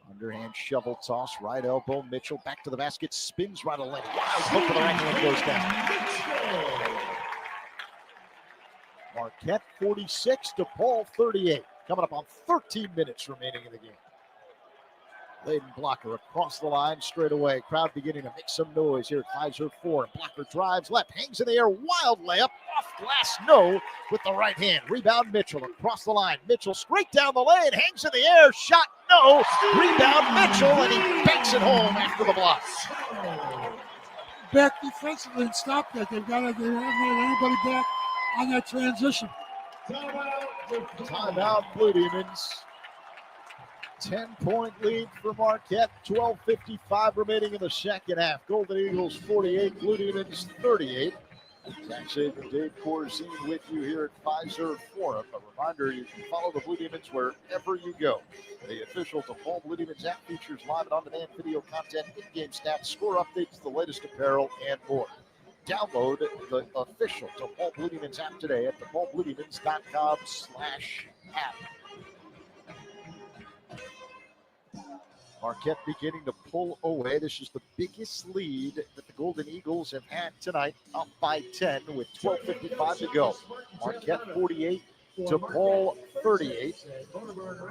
Underhand shovel toss, right elbow. Mitchell back to the basket, spins right a lane. Wild hook with the right hand goes down. Marquette 46, DePaul 38. Coming up on 13 minutes remaining in the game. Layden Blocker across the line straight away. Crowd beginning to make some noise here at Pfizer 4. Blocker drives left, hangs in the air, wild layup, off glass, no, with the right hand. Rebound Mitchell across the line. Mitchell straight down the lane, hangs in the air, shot, no. Rebound Mitchell, and he banks it home after the block. Back defensively and stop that. They haven't had anybody back on that transition. Timeout, Blue Demons. 10-point lead for Marquette. 12:55 remaining in the second half. Golden Eagles 48, Blue Demons 38. Zach Saber, Dave Corzine with you here at Pfizer Forum. A reminder, you can follow the Blue Demons wherever you go. The official DePaul Blue Demons app features live and on-demand video content, in-game stats, score updates, the latest apparel, and more. Download the official DePaul Blue Demons app today at DePaulBlueDemons.com/app. Marquette beginning to pull away. This is the biggest lead that the Golden Eagles have had tonight, up by 10 with 12:55 to go. Marquette 48, DePaul 38.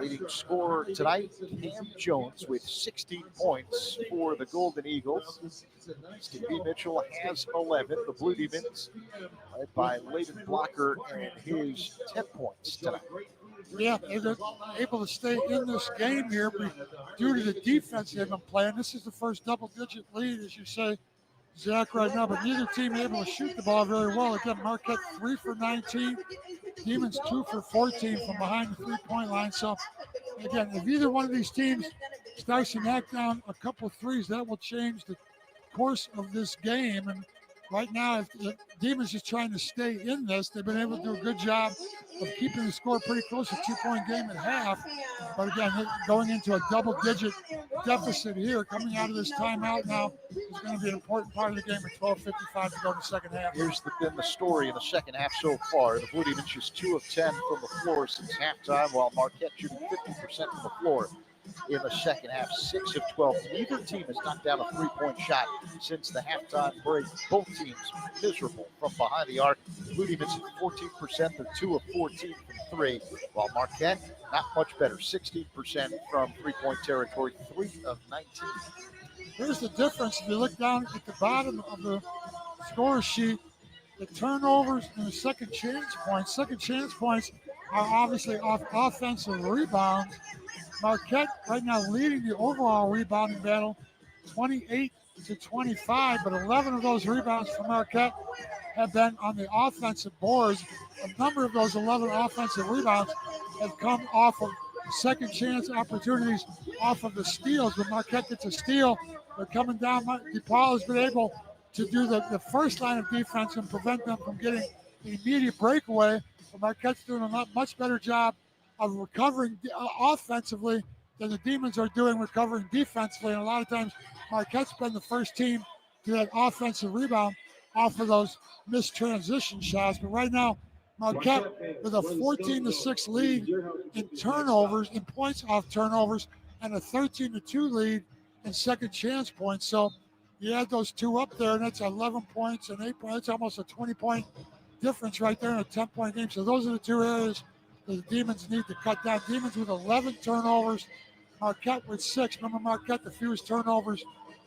Leading scorer tonight, Cam Jones with 16 points for the Golden Eagles. Stevie Mitchell has 11. The Blue Demons, led by Leighton Blocker and his 10 points tonight. Yeah, they're able to stay in this game here due to the defense they've been playing. This is the first double-digit lead, as you say, Zach, right now, but neither team able to shoot the ball very well. Again, Marquette 3 for 19, Demons 2 for 14 from behind the three-point line. So, again, if either one of these teams starts to knock down a couple of threes, that will change the course of this game. And right now, if the Demons is trying to stay in this, they've been able to do a good job of keeping the score pretty close to 2-point game at half. But again, going into a double-digit deficit here, coming out of this timeout now is going to be an important part of the game at 12:55 to go to the second half. Here's been the story in the second half so far. The Blue Demons just 2 of 10 from the floor since halftime, while Marquette shooting 50% from the floor in the second half, 6 of 12. Neither team has knocked down a three-point shot since the halftime break. Both teams miserable from behind the arc. Blue Demons at 14%, they're 2 of 14 from 3, while Marquette not much better, 16% from three-point territory, 3 of 19. Here's the difference. If you look down at the bottom of the score sheet, the turnovers and the second chance points. Second chance points are obviously off offensive rebounds. Marquette right now leading the overall rebounding battle, 28-25, but 11 of those rebounds for Marquette have been on the offensive boards. A number of those 11 offensive rebounds have come off of second chance opportunities off of the steals. When Marquette gets a steal, they're coming down. DePaul has been able to do the first line of defense and prevent them from getting an immediate breakaway. But Marquette's doing a much better job of recovering offensively than the Demons are doing recovering defensively. And a lot of times Marquette's been the first team to that offensive rebound off of those missed transition shots. But right now, Marquette with a 14-6 lead in turnovers, in points off turnovers, and a 13-2 lead in second chance points. So you add those two up there, and that's 11 points and 8 points. That's almost a 20-point difference right there in a 10-point game. So those are the two areas that the Demons need to cut down. Demons with 11 turnovers, Marquette with 6. Remember, Marquette, the fewest turnovers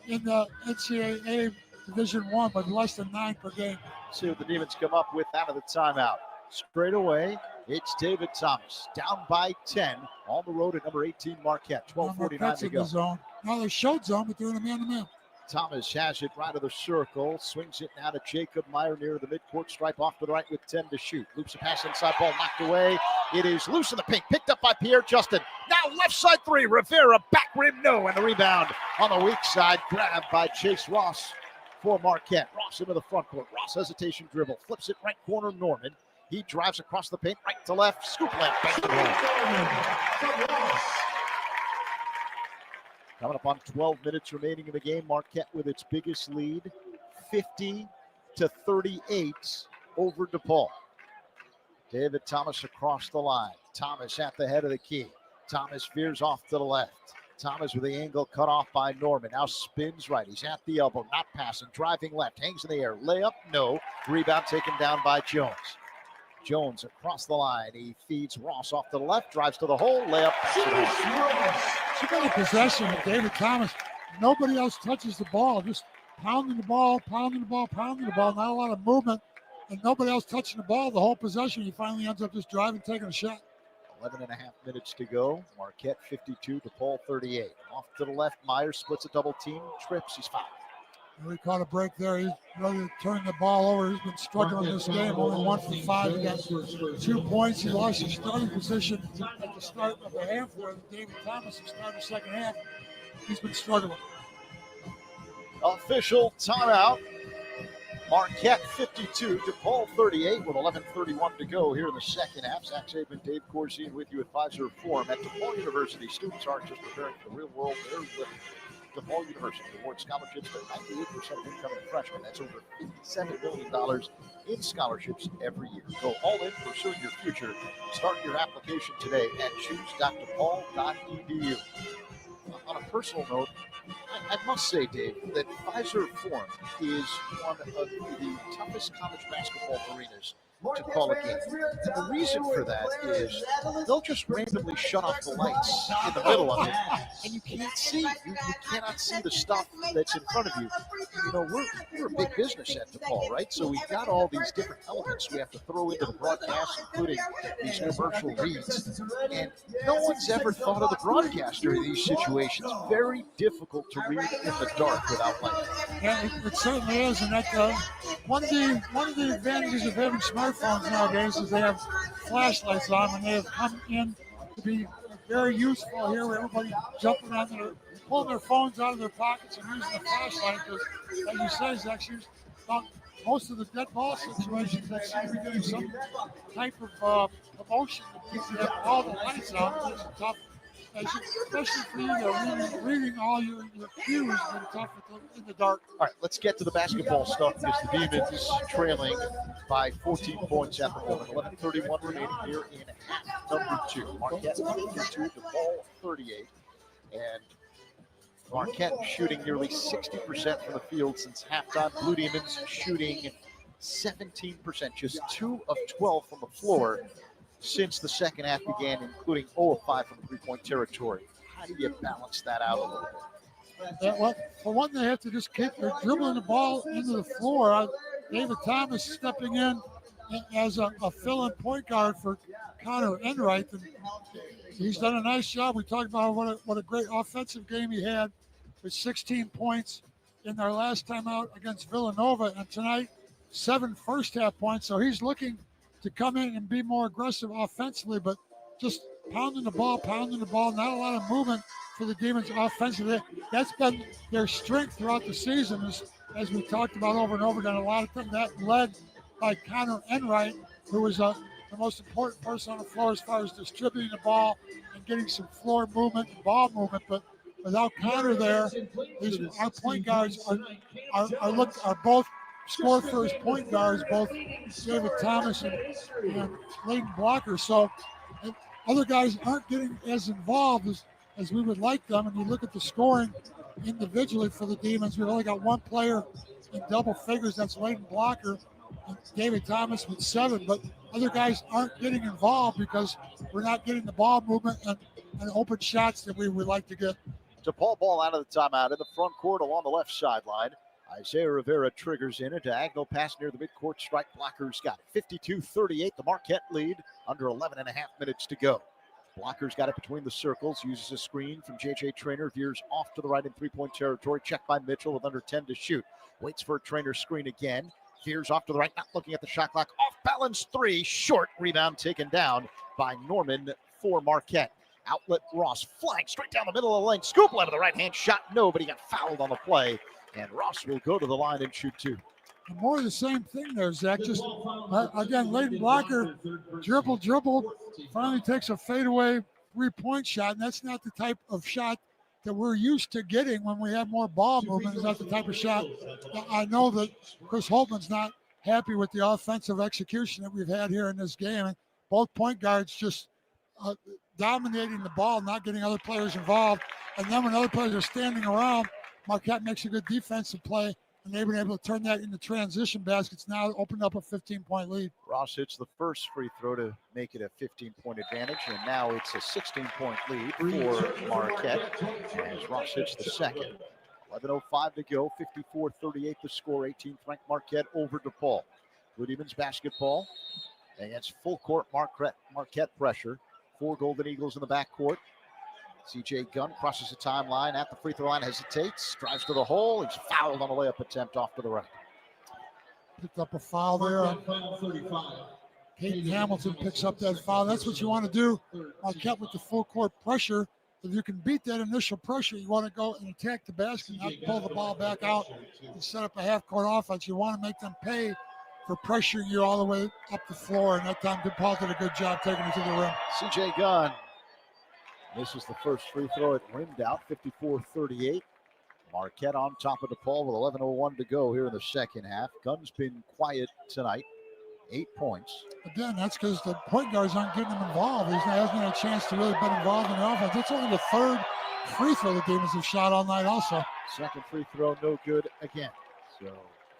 in the NCAA Division I, but less than 9 per game. See what the Demons come up with out of the timeout. Straight away, it's David Thomas, down by 10 on the road at number 18, Marquette. 12:49 to go. Zone. Now they showed zone, but they're in a man-to-man. Thomas has it right of the circle, swings it now to Jacob Meyer near the midcourt stripe, off to the right with 10 to shoot. Loops a pass inside, ball knocked away. It is loose in the paint, picked up by Pierre Justin. Now left side three, Rivera, back rim, no, and the rebound on the weak side, grabbed by Chase Ross for Marquette. Ross into the front court. Ross hesitation dribble, flips it right corner, Norman. He drives across the paint, right to left, scoop left, bank it home. Coming up on 12 minutes remaining in the game, Marquette with its biggest lead, 50-38 over DePaul. David Thomas across the line. Thomas at the head of the key. Thomas veers off to the left. Thomas with the angle cut off by Norman. Now spins right. He's at the elbow, not passing, driving left, hangs in the air. Layup, no. Rebound taken down by Jones. Jones across the line. He feeds Ross off to the left, drives to the hole, layup. She got a possession of David Thomas. Nobody else touches the ball, just pounding the ball, pounding the ball, pounding the ball. Not a lot of movement, and nobody else touching the ball the whole possession. He finally ends up just driving, taking a shot. 11 and a half minutes to go. Marquette 52, DePaul 38. Off to the left, Myers splits a double team, trips, he's fouled. We caught a break there. He's ready to turn the ball over. He's been struggling this game. Only 1 for 5. He got 2 points. He lost his starting position at the start of the half where David Thomas has started the second half. He's been struggling. Official timeout. Marquette 52, DePaul 38 with 11:31 to go here in the second half. Zach Saban, Dave Corsian with you at Pfizer Forum. At DePaul University, students aren't just preparing for the real world, they're living. DePaul University awards scholarships to 98% of incoming freshmen. That's over $57 million in scholarships every year. Go all in, pursuing your future. Start your application today at choose.depaul.edu. On a personal note, I must say, Dave, that Pfizer Forum is one of the toughest college basketball arenas to call a game. And the reason for that is they'll just randomly shut off the lights in the middle of it, and you can't see. You cannot see the stuff that's in front of you. You know, we're a big business at DePaul, right? So we've got all these different elements we have to throw into the broadcast, including these commercial reads. And no one's ever thought of the broadcaster in these situations. Very difficult to read in the dark without light. Yeah, it certainly is, and that one of the advantages of having smartphones nowadays is they have flashlights on, and they have come in to be very useful here, where everybody jumping on pulling their phones out of their pockets and using the flashlight. Because, as you say, is actually about most of the dead ball situations that seem to be getting some type of emotion that keeps all the lights out. It makes it tough. Especially for you, reading all your cues is tough in the dark. All right, let's get to the basketball stuff because the Demons trailing by 14 points at the moment. 11:31 remaining here in half number 2. Marquette 52, DePaul 38. And Marquette shooting nearly 60% from the field since halftime. Blue Demons shooting 17%, just 2 of 12 from the floor since the second half began, including 0 of 5 from three-point territory. How do you balance that out a little bit? Well, for one, they have to just keep dribbling the ball into the floor. David Thomas stepping in as a fill-in point guard for Connor Enright. And he's done a nice job. We talked about what a great offensive game he had with 16 points in their last time out against Villanova. And tonight, 7 first-half points. So he's looking to come in and be more aggressive offensively, but just pounding the ball, not a lot of movement for the Demons offensively. That's been their strength throughout the season, as we talked about over and over again. A lot of them that led by Connor Enright, who was the most important person on the floor as far as distributing the ball and getting some floor movement, ball movement. But without Connor there, our point guards are both score first point guards, both David Thomas and Layden Blocker. So other guys aren't getting as involved as we would like them. And you look at the scoring individually for the Demons, we've only got one player in double figures. That's Layden Blocker and David Thomas with 7. But other guys aren't getting involved because we're not getting the ball movement and open shots that we would like to get. DePaul ball out of the timeout in the front court along the left sideline. Isaiah Rivera triggers in a diagonal pass near the midcourt strike. Blocker's got it. 52-38, the Marquette lead, under 11 and a half minutes to go. Blocker's got it between the circles, uses a screen from J.J. Traynor, veers off to the right in three-point territory, checked by Mitchell with under 10 to shoot. Waits for a Traynor screen again, veers off to the right, not looking at the shot clock. Off balance 3, short rebound taken down by Norman for Marquette. Outlet Ross flying straight down the middle of the lane. Scoop left of the right-hand shot. No, but he got fouled on the play. And Ross will go to the line and shoot 2. More of the same thing there, Zach. Just, again, Layden Blocker dribbled, finally takes a fadeaway three-point shot. And that's not the type of shot that we're used to getting when we have more ball movement. It's not the type of shot. I know that Chris Holtman's not happy with the offensive execution that we've had here in this game. And both point guards just dominating the ball, not getting other players involved. And then when other players are standing around, Marquette makes a good defensive play, and they've been able to turn that into transition baskets. Now opened up a 15-point lead. Ross hits the first free throw to make it a 15-point advantage, and now it's a 16-point lead for Marquette as Ross hits the second. 11:05 to go, 54-38 the score, 18th ranked Marquette over DePaul. Blue Demons basketball against full court Marquette pressure. 4 Golden Eagles in the backcourt. CJ Gunn crosses the timeline at the free throw line, hesitates, drives to the hole. He's fouled on a layup attempt off to the right. Picked up a foul there. Peyton Hamilton picks up that foul. That's what you want to do. Marquette with the full court pressure. If you can beat that initial pressure, you want to go and attack the basket, not pull the ball back out and set up a half-court offense. You want to make them pay for pressuring you all the way up the floor. And that time, DePaul did a good job taking it to the rim. CJ Gunn. This is the first free throw. It rimmed out, 54-38. Marquette on top of DePaul with 11:01 to go here in the second half. Gunn's been quiet tonight, 8 points. Again, that's because the point guards aren't getting him involved. He hasn't had a chance to really get involved in the offense. It's only the third free throw the Demons have shot all night also. Second free throw, no good again. So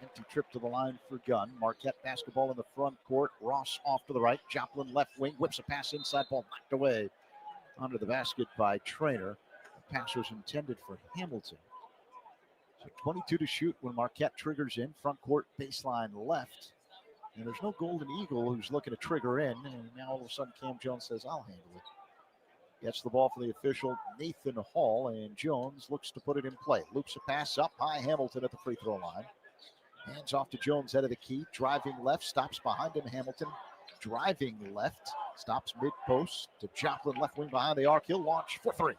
Empty trip to the line for Gunn. Marquette basketball in the front court. Ross off to the right. Joplin left wing. Whips a pass inside. Ball knocked away under the basket by Traynor. The pass was intended for Hamilton. So 22 to shoot when Marquette triggers in. Front court baseline left. And there's no Golden Eagle who's looking to trigger in. And now all of a sudden Cam Jones says, I'll handle it. Gets the ball for the official, Nathan Hall. And Jones looks to put it in play. Loops a pass up high. Hamilton at the free throw line. Hands off to Jones, head of the key. Driving left, stops behind him. Hamilton driving left, stops mid-post to Joplin, left wing behind the arc. He'll launch for three.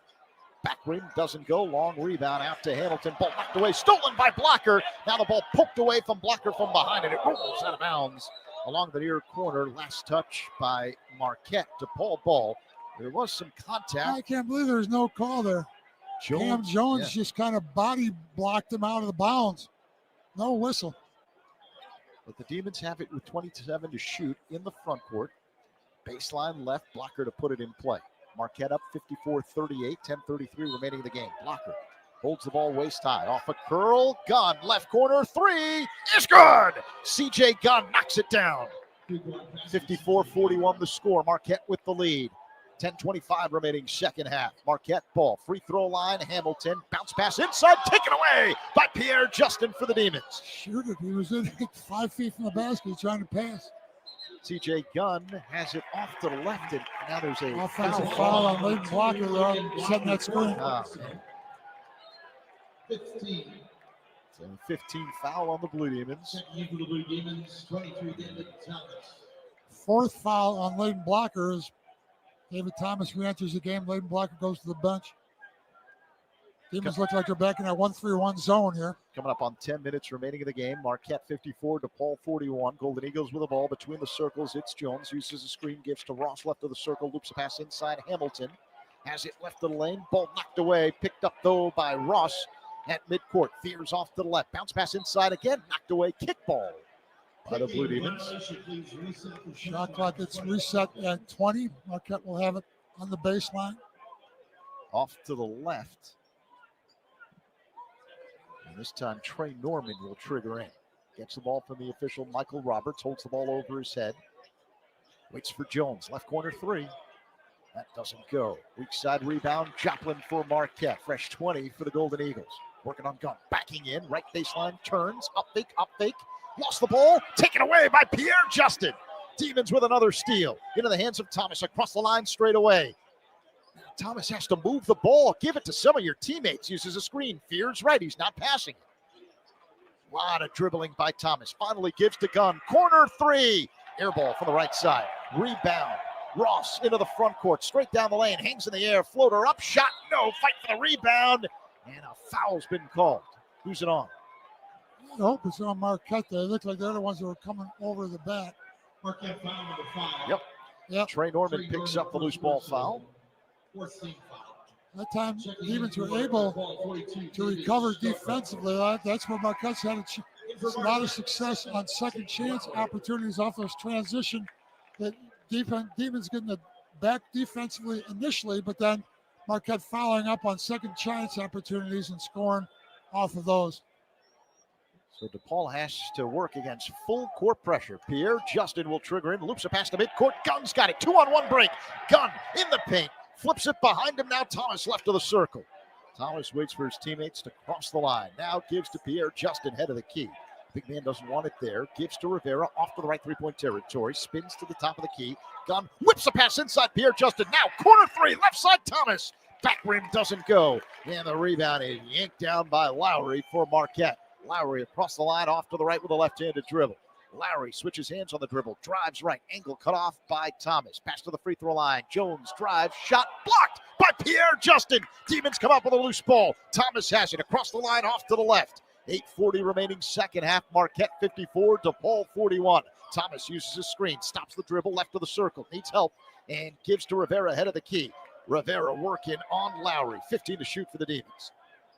Back rim doesn't go. Long rebound out to Hamilton. Ball knocked away, stolen by Blocker. Now the ball poked away from Blocker from behind it. It rolls out of bounds along the near corner. Last touch by Marquette. DePaul ball. There was some contact. I can't believe there's no call there. Cam Jones just kind of body blocked him out of the bounds. No whistle. But the Demons have it with 27 to shoot in the front court. Baseline left, Blocker to put it in play. Marquette up 54-38, 10:33 remaining in the game. Blocker holds the ball waist high. Off a curl, Gunn, left corner, three is good. CJ Gunn knocks it down. 54-41 the score. Marquette with the lead. 10:25 remaining second half. Marquette ball, free throw line, Hamilton, bounce pass inside, taken away by Pierre Justin for the Demons. Shoot it, he was in 5 feet from the basket trying to pass. CJ Gunn has it off to the left, and now there's a offensive foul on Leighton Blocker there, setting that screen. 15. So 15 foul on the Blue Demons. Second for the Blue Demons, 23 David Thomas. Fourth foul on Leighton Blocker as David Thomas re-enters the game. Leighton Blocker goes to the bench. Demons look like they're back in that 1-3-1 zone here. Coming up on 10 minutes remaining in the game. Marquette 54, DePaul 41. Golden Eagles with the ball between the circles. It's Jones, uses a screen, gives to Ross left of the circle, loops a pass inside. Hamilton has it left of the lane. Ball knocked away, picked up though by Ross at midcourt. Fears off to the left. Bounce pass inside again, knocked away. Kickball by the Blue Demons. Shot clock gets reset at 20. Marquette will have it on the baseline. Off to the left. And this time Trey Norman will trigger in. Gets the ball from the official Michael Roberts. Holds the ball over his head. Waits for Jones. Left corner three. That doesn't go. Weak side rebound. Joplin for Marquette. Fresh 20 for the Golden Eagles. Working on Gunn. Backing in. Right baseline. Turns. Up fake. Lost the ball. Taken away by Pierre Justin. Demons with another steal. Into the hands of Thomas. Across the line straight away. Thomas has to move the ball. Give it to some of your teammates. Uses a screen. Fears right. He's not passing it. A lot of dribbling by Thomas. Finally gives to Gunn. Corner three. Air ball from the right side. Rebound. Ross into the front court. Straight down the lane. Hangs in the air. Floater up. Shot. No. Fight for the rebound. And a foul's been called. Who's it on? I hope it's on Marquette. They look like they're the ones that were coming over the bat. Marquette foul number 5. Yep. Trey Norman picks up the loose ball foul. 14 foul. That time, Demons were able to recover defensively. That's where Marquette's had a lot of success on second chance opportunities off those transition. That Demons getting the back defensively initially, but then Marquette following up on second chance opportunities and scoring off of those. So DePaul has to work against full court pressure. Pierre Justin will trigger in, loops it past the midcourt. Gunn's got it. 2-on-1 break. Gunn in the paint. Flips it behind him now. Thomas left of the circle. Thomas waits for his teammates to cross the line. Now gives to Pierre Justin, head of the key. Big man doesn't want it there. Gives to Rivera off to the right three-point territory. Spins to the top of the key. Gunn whips a pass inside Pierre Justin. Now corner three. Left side Thomas. Back rim doesn't go. And the rebound is yanked down by Lowry for Marquette. Lowry across the line off to the right with a left-handed dribble. Lowry switches hands on the dribble. Drives right. Angle cut off by Thomas. Pass to the free throw line. Jones drives. Shot blocked by Pierre Justin. Demons come up with a loose ball. Thomas has it across the line off to the left. 8:40 remaining second half. Marquette 54, DePaul 41. Thomas uses his screen. Stops the dribble left of the circle. Needs help and gives to Rivera head of the key. Rivera working on Lowry. 15 to shoot for the Demons.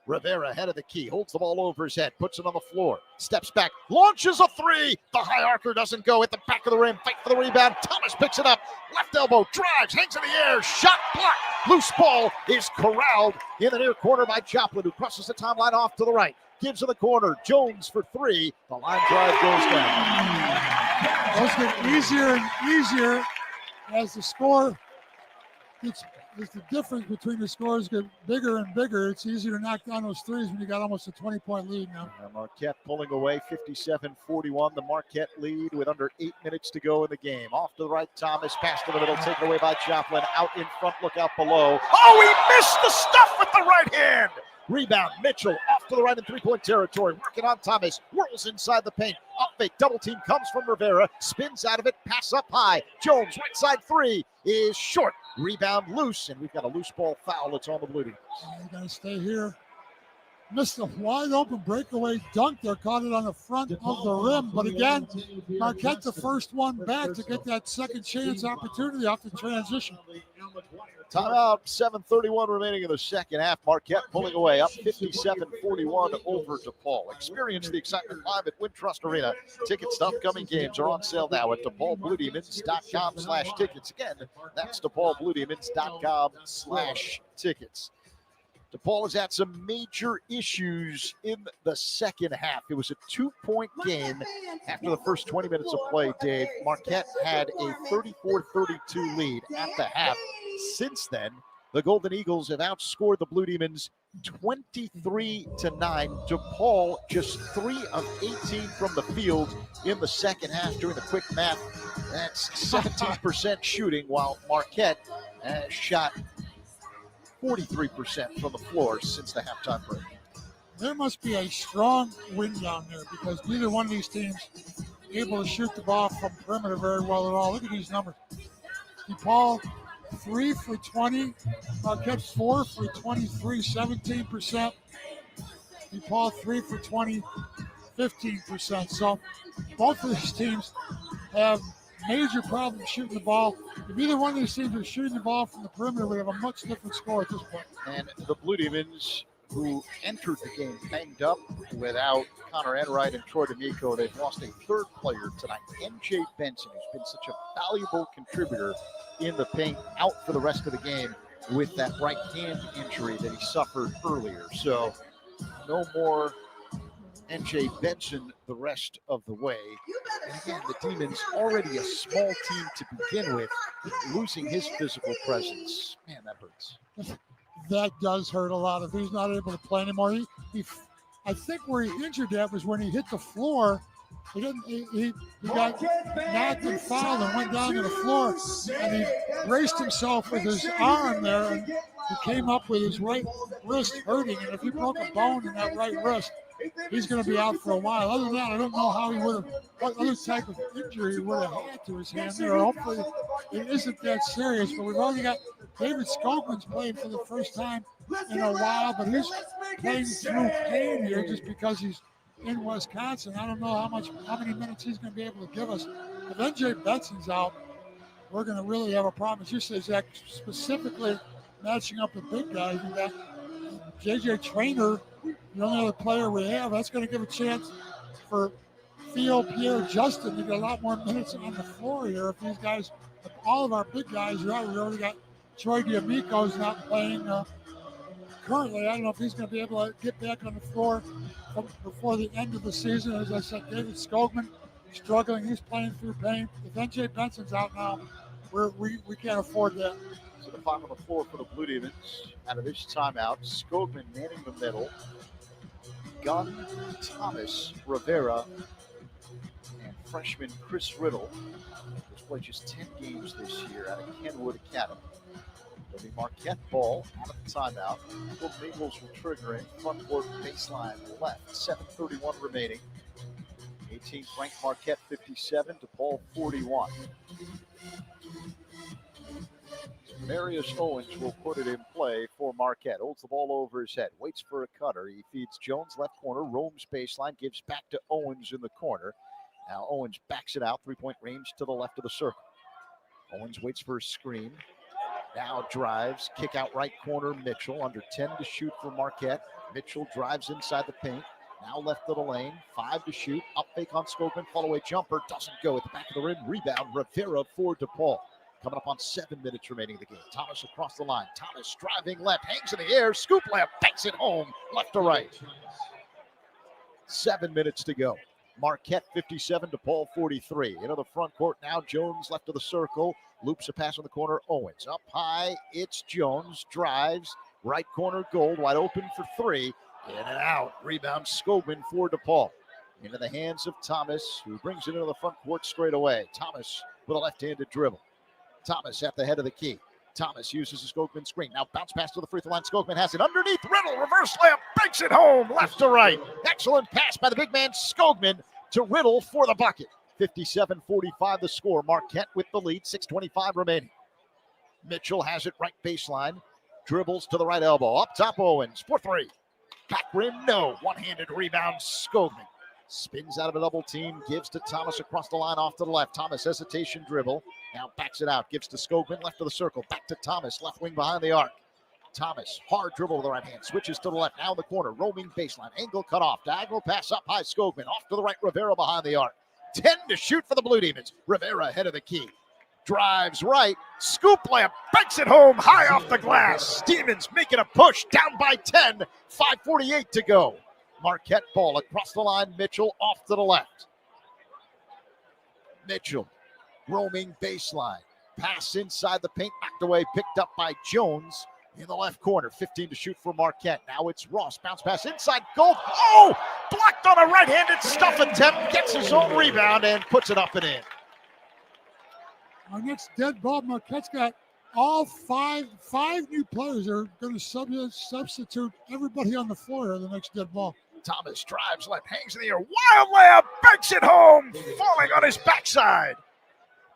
Rivera head of the key, holds the ball over his head, puts it on the floor, steps back, launches a three. The high archer doesn't go. At the back of the rim, fight for the rebound. Thomas picks it up, left elbow, drives, hangs in the air, shot blocked. Loose ball is corralled in the near corner by Joplin, who crosses the timeline off to the right. gives in the corner. Jones for three. The line drive goes down. Those get easier and easier as the score gets. As the difference between the scores get bigger and bigger, it's easier to knock down those threes when you got almost a 20-point lead now. Marquette pulling away 57-41. The Marquette lead with under 8 minutes to go in the game. Off to the right, Thomas. Pass to the middle, taken away by Joplin. Out in front, look out below. Oh, he missed the stuff with the right hand. Rebound, Mitchell off to the right in three-point territory. Working on Thomas. Whirls inside the paint. Up fake, double team comes from Rivera. Spins out of it, pass up high. Jones, right side three is short. Rebound loose, and we've got a loose ball foul. It's on the Blue Team. You got to stay here. Missed a wide open breakaway dunk there, caught it on the front of the rim. But again, Marquette the first one back to get that second chance opportunity off the transition. Timeout, 7:31 remaining in the second half. Marquette pulling away, up 57-41 over DePaul. Experience the excitement live at Wintrust Arena. Tickets to upcoming games are on sale now at DePaulBlueDemons.com/tickets. Again, that's DePaulBlueDemons.com/tickets. DePaul has had some major issues in the second half. It was a 2-point game after the first 20 minutes of play, Dave. Marquette had a 34-32 lead at the half. Since then, the Golden Eagles have outscored the Blue Demons 23-9. DePaul just 3 of 18 from the field in the second half. Doing the quick math, that's 17% shooting, while Marquette has shot 43% from the floor since the halftime break. There must be a strong wind down there because neither one of these teams able to shoot the ball from perimeter very well at all. Look at these numbers. DePaul 3 for 20, Marquette 4 for 23, 17%. DePaul 3 for 20, 15%. So both of these teams have major problems shooting the ball. If either one of these teams are shooting the ball from the perimeter, we have a much different score at this point. And the Blue Demons, who entered the game banged up without Connor Enright and Troy D'Amico, they've lost a third player tonight, MJ Benson, who's been such a valuable contributor in the paint, out for the rest of the game with that right hand injury that he suffered earlier. So no more MJ Benson the rest of the way. And again, the Demons, already a small team to begin with, losing his physical presence. Man, that hurts. That does hurt a lot if he's not able to play anymore. I think where he injured at was when he hit the floor. He got knocked and fouled and went down to the floor, and he braced himself with his arm there, and he came up with his right wrist hurting. And if he broke a bone in that right wrist, he's going to be out for a while. Other than that, I don't know how he would have, what other type of injury he would have had to his hand there. Hopefully it isn't that serious, but we've already got David Skogman's playing for the first time in a while, but he's playing through pain here just because he's in Wisconsin. I don't know how many minutes he's going to be able to give us. If NJ Benson's out, we're going to really have a problem. As you say, Zach, specifically matching up with big guys. We got JJ Traynor, the only other player we have. That's going to give a chance for Theo, Pierre, Justin to get a lot more minutes on the floor here. If these guys, if all of our big guys are out, we already got Troy D'Amico's not playing currently. I don't know if he's going to be able to get back on the floor before the end of the season. As I said, David Skogman struggling. He's playing through pain. If NJ Benson's out now, we can't afford that. So the five on the floor for the Blue Demons out of this timeout. Skogman manning the middle. Gunn, Thomas, Rivera, and freshman Chris Riddle, who's played just 10 games this year out of Kenwood Academy. It'll be Marquette ball out of the timeout. The Eagles will trigger in front court baseline left. 7:31 remaining. 18th ranked Marquette 57, DePaul 41. Marius Owens will put it in play for Marquette. Holds the ball over his head. Waits for a cutter. He feeds Jones left corner. Roams baseline. Gives back to Owens in the corner. Now Owens backs it out. 3-point range to the left of the circle. Owens waits for a screen. Now drives. Kick out right corner. Mitchell. Under 10 to shoot for Marquette. Mitchell drives inside the paint. Now left of the lane. 5 to shoot. Up fake on Skogman. Fall away jumper. Doesn't go at the back of the rim. Rebound. Rivera for DePaul. Coming up on 7 minutes remaining in the game. Thomas across the line. Thomas driving left. Hangs in the air. Scoop left. Banks it home. Left to right. 7 minutes to go. Marquette 57, DePaul 43. Into the front court now. Jones left of the circle. Loops a pass on the corner. Owens up high. It's Jones. Drives. Right corner Gold. Wide open for three. In and out. Rebound Skogman for DePaul. Into the hands of Thomas, who brings it into the front court straight away. Thomas with a left-handed dribble. Thomas at the head of the key. Thomas uses a Skogman screen. Now bounce pass to the free throw line. Skogman has it underneath. Riddle, reverse layup, banks it home, left to right. Excellent pass by the big man Skogman to Riddle for the bucket. 57-45 the score. Marquette with the lead, 6:25 remaining. Mitchell has it right baseline. Dribbles to the right elbow. Up top Owens for three. Back rim, no. One-handed rebound, Skogman. Spins out of a double team, gives to Thomas across the line off to the left. Thomas hesitation dribble. Now backs it out, gives to Skogman, left of the circle. Back to Thomas, left wing behind the arc. Thomas, hard dribble to the right hand, switches to the left. Now in the corner, roaming baseline, angle cut off. Diagonal pass up high, Skogman, off to the right, Rivera behind the arc. 10 to shoot for the Blue Demons. Rivera ahead of the key. Drives right, scoop layup, banks it home, high off the glass. Demons making a push, down by 10, 5:48 to go. Marquette ball across the line. Mitchell off to the left. Mitchell roaming baseline. Pass inside the paint, knocked away, picked up by Jones in the left corner. 15 to shoot for Marquette. Now it's Ross. Bounce pass inside. Gold. Oh! Blocked on a right-handed stuff attempt. Gets his own rebound and puts it up and in. Our next dead ball, Marquette's got all five new players are going to substitute everybody on the floor on the next dead ball. Thomas drives left, hangs in the air, wild layup, banks it home, falling on his backside.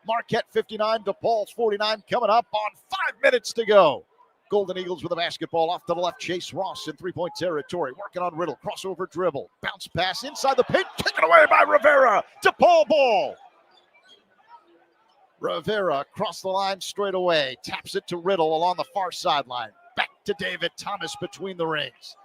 Marquette 59, DePaul 49, coming up on 5 minutes to go. Golden Eagles with a basketball off to the left. Chase Ross in three-point territory, working on Riddle, crossover dribble, bounce pass inside the paint, taken away by Rivera. DePaul ball. Rivera across the line straight away, taps it to Riddle along the far sideline. Back to David Thomas between the rings.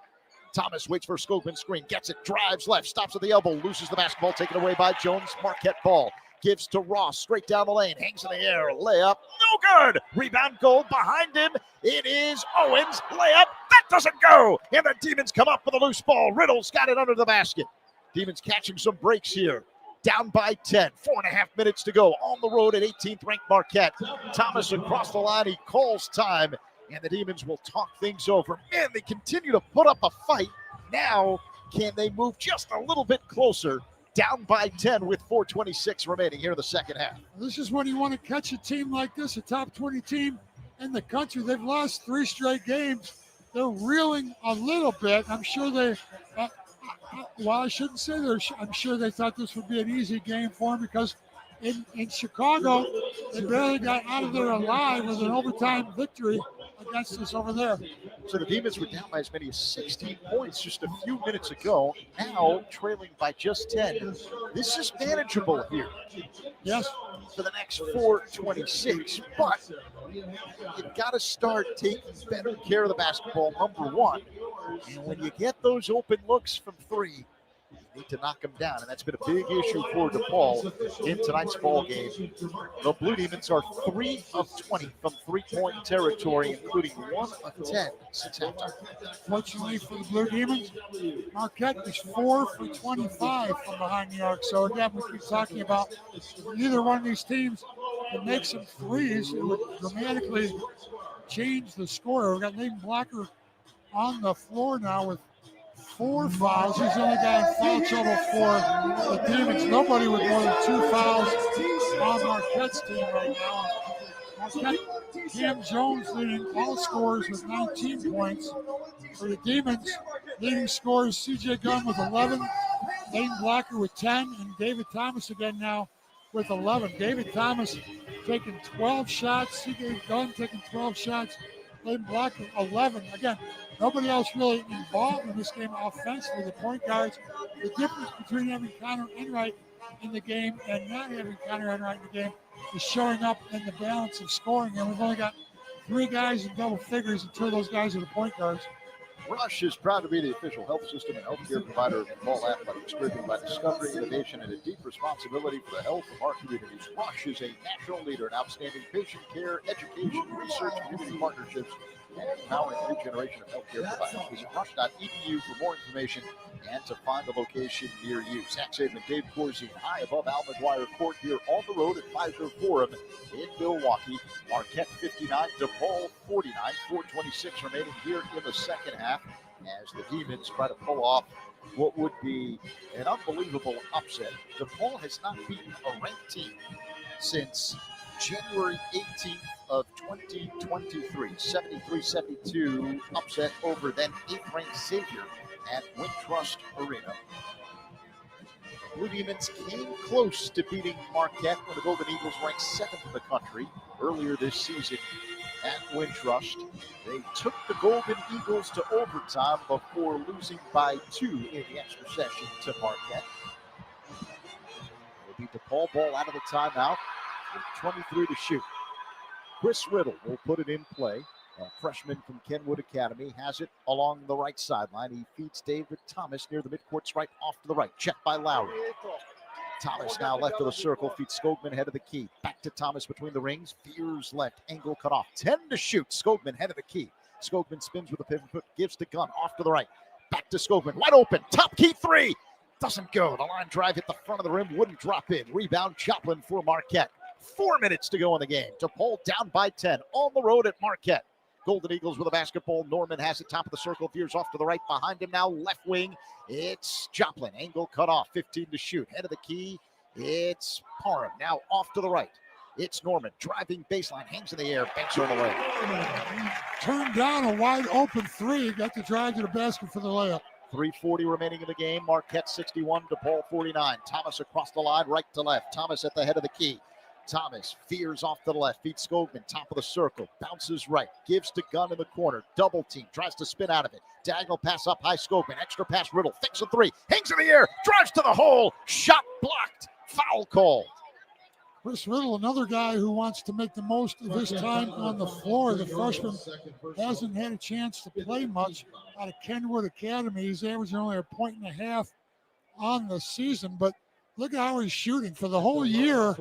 Thomas waits for Skogman screen, gets it, drives left, stops at the elbow, loses the basketball, taken away by Jones. Marquette ball, gives to Ross, straight down the lane, hangs in the air, layup, no good. Rebound Gold behind him. It is Owens, layup, that doesn't go. And the Demons come up with a loose ball. Riddle's got it under the basket. Demons catching some breaks here. Down by 10, 4.5 minutes to go on the road at 18th ranked Marquette. Thomas across the line, he calls time. And the Demons will talk things over. Man, they continue to put up a fight. Now, can they move just a little bit closer? Down by 10 with 4:26 remaining here in the second half. This is when you want to catch a team like this, a top 20 team in the country. They've lost 3 straight games. They're reeling a little bit. I'm sure they, well, I shouldn't say I'm sure they thought this would be an easy game for them because in Chicago, they barely got out of there alive with an overtime victory against us over there. So the Demons were down by as many as 16 points just a few minutes ago. Now trailing by just 10. This is manageable here. Yes. For the next 4:26, but you've got to start taking better care of the basketball, number one. And when you get those open looks from three, you need to knock them down, and that's been a big issue for DePaul in tonight's ball game. The Blue Demons are 3 of 20 from three-point territory, including 1 of 10 since halftime. Fortunately for the Blue Demons, Marquette is 4 for 25 from behind the arc. So again, we keep talking about if either one of these teams can make some threes, it would dramatically change the score. We've got Leighton Blocker on the floor now with 4 fouls. He's the only guy in foul trouble for the Demons. Nobody with more than 2 fouls on Marquette's team right now. Marquette, Cam Jones leading all scorers with 19 points. For the Demons, leading scorers C.J. Gunn with 11, Leighton Blocker with 10, and David Thomas again now with 11. David Thomas taking 12 shots, C.J. Gunn taking 12 shots, Leighton Blocker 11. Again, nobody else really involved in this game offensively. The point guards, the difference between having Connor Enright in the game and not having Connor Enright in the game is showing up in the balance of scoring. And we've only got 3 guys in double figures, and 2 of those guys are the point guards. Rush is proud to be the official health system and healthcare provider of all athletics, driven by discovery, innovation, and a deep responsibility for the health of our communities. Rush is a national leader in outstanding patient care, education, research, and community partnerships and empowering a new generation of healthcare providers. Visit rush.edu for more information and to find the location near you. Zach Saban, Dave Corzine, high above Al McGuire Court here on the road at Pfizer Forum in Milwaukee. Marquette 59, DePaul 49, 4:26 remaining here in the second half as the Demons try to pull off what would be an unbelievable upset. DePaul has not beaten a ranked team since January 18th of 2023. 73-72 upset over then 8th-ranked Xavier at Wintrust Arena. Blue Demons came close to beating Marquette when the Golden Eagles ranked 7th in the country earlier this season at Wintrust. They took the Golden Eagles to overtime before losing by 2 in the extra session to Marquette. They beat DePaul, ball out of the timeout with 23 to shoot. Chris Riddle will put it in play. A freshman from Kenwood Academy has it along the right sideline. He feeds David Thomas near the midcourt stripe off to the right. Checked by Lowry. Thomas now left of the circle, feeds Skogman head of the key. Back to Thomas between the rings. Veers left, angle cut off. 10 to shoot. Skogman head of the key. Skogman spins with a pivot foot, gives to Gunn off to the right. Back to Skogman, wide open. Top key three. Doesn't go. The line drive hit the front of the rim, wouldn't drop in. Rebound Joplin for Marquette. 4 minutes to go in the game. DePaul down by 10 on the road at Marquette. Golden Eagles with a basketball. Norman has it top of the circle. Veers off to the right. Behind him now, left wing. It's Joplin. Angle cut off. 15 to shoot. Head of the key. It's Parham. Now off to the right. It's Norman. Driving baseline. Hangs in the air. Banks on the way. Turned down a wide open three. Got to drive to the basket for the layup. 3:40 remaining in the game. Marquette 61, DePaul 49. Thomas across the line, right to left. Thomas at the head of the key. Thomas veers off to the left, feeds Skogman, top of the circle, bounces right, gives to Gunn in the corner, double team, tries to spin out of it. Diagonal pass up high, Skogman, extra pass, Riddle, fakes a three, hangs in the air, drives to the hole, shot blocked, foul called. Chris Riddle, another guy who wants to make the most of his time on the floor. The freshman hasn't had a chance to play much out of Kenwood Academy. He's averaging only a point and a half on the season, but look at how he's shooting. For the whole year,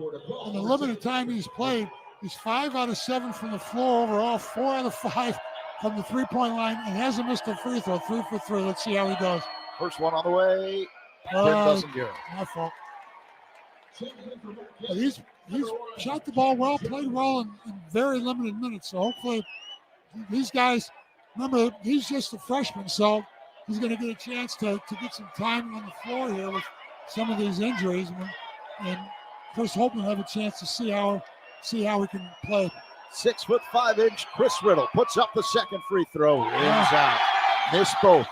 in the limited time he's played, he's 5 out of 7 from the floor overall, 4 out of 5 from the three-point line, and hasn't missed a free throw, 3 for 3. Let's see how he does. First one on the way. Doesn't go. My fault. But he's shot the ball well, played well in very limited minutes. So hopefully these guys, remember, he's just a freshman, so he's going to get a chance to get some time on the floor here with some of these injuries, and Chris Holtman have a chance to see how he can play. 6'5" Chris Riddle puts up the second free throw. Rims out. Missed both.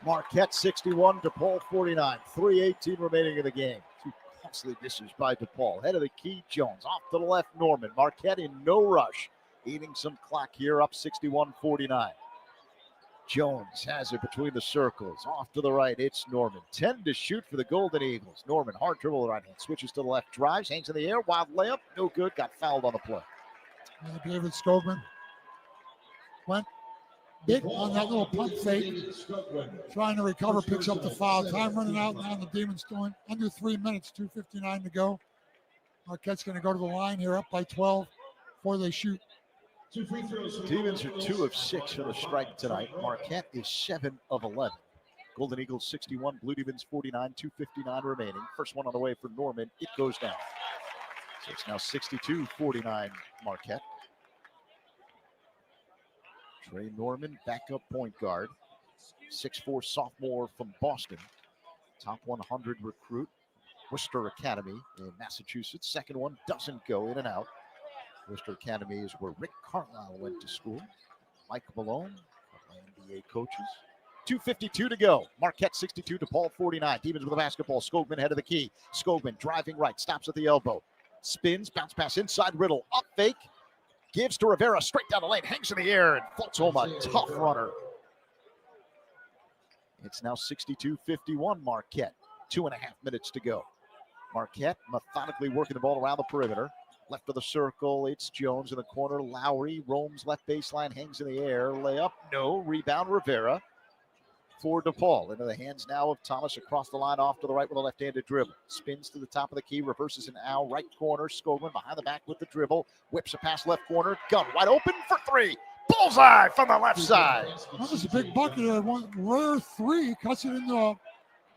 Marquette 61, DePaul 49. 3:18 remaining in the game. Two costly misses by DePaul. Head of the key, Jones. Off to the left, Norman. Marquette in no rush. Eating some clock here, up 61-49. Jones has it between the circles. Off to the right, it's Norman. 10 to shoot for the Golden Eagles. Norman, hard dribble right hand. Switches to the left, drives, hangs in the air. Wild layup, no good. Got fouled on the play. David Skogman went big on that little pump fake. Trying to recover, picks up the foul. Time running out now. The Demons going under 3 minutes, 2:59 to go. Marquette's going to go to the line here, up by 12 before they shoot. Demons are 2 of 6 for the strike tonight. Marquette is 7 of 11. Golden Eagles 61, Blue Demons 49, 2:59 remaining. First one on the way for Norman. It goes down. So it's now 62-49 Marquette. Trey Norman, backup point guard. 6'4" sophomore from Boston. Top 100 recruit. Worcester Academy in Massachusetts. Second one doesn't go, in and out. Worcester Academy is where Rick Carlisle went to school. Mike Malone, NBA coaches. 2:52 to go. Marquette 62, DePaul 49. Demons with the basketball. Skogman head of the key. Skogman driving right, stops at the elbow. Spins, bounce pass inside Riddle. Up fake. Gives to Rivera, straight down the lane. Hangs in the air and floats home a tough runner. It's now 62-51 Marquette. 2.5 minutes to go. Marquette methodically working the ball around the perimeter. Left of the circle, it's Jones in the corner. Lowry roams left baseline, hangs in the air. Layup, no. Rebound, Rivera for DePaul. Into the hands now of Thomas across the line, off to the right with a left-handed dribble. Spins to the top of the key, reverses an owl. Right corner, Skogman behind the back with the dribble. Whips a pass left corner. Gunn wide open for three. Bullseye from the left side. That was a big bucket there. One rare three, cuts it into a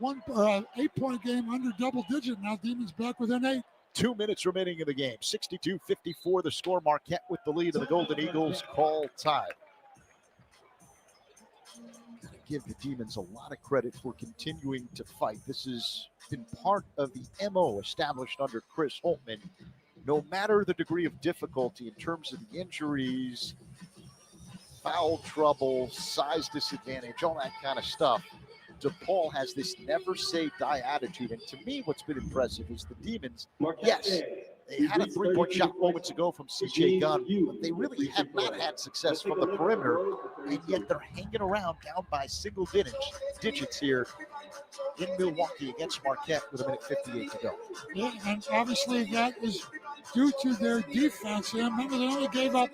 8-point game under double digit. Now Demons back within 8. 2 minutes remaining in the game. 62-54 the score. Marquette with the lead, and the Golden Eagles call time. Gotta give the Demons a lot of credit for continuing to fight. This has been part of the MO established under Chris Holtmann. No matter the degree of difficulty in terms of the injuries, foul trouble, size disadvantage, all that kind of stuff, DePaul has this never say die attitude. And to me, what's been impressive is the Demons, yes, they had a three-point shot moments ago from C.J. Gunn, but they really have not had success from the perimeter, and yet they're hanging around down by single digits here in Milwaukee against Marquette with 1:58 to go. Yeah, and obviously that is due to their defense. And remember, they only gave up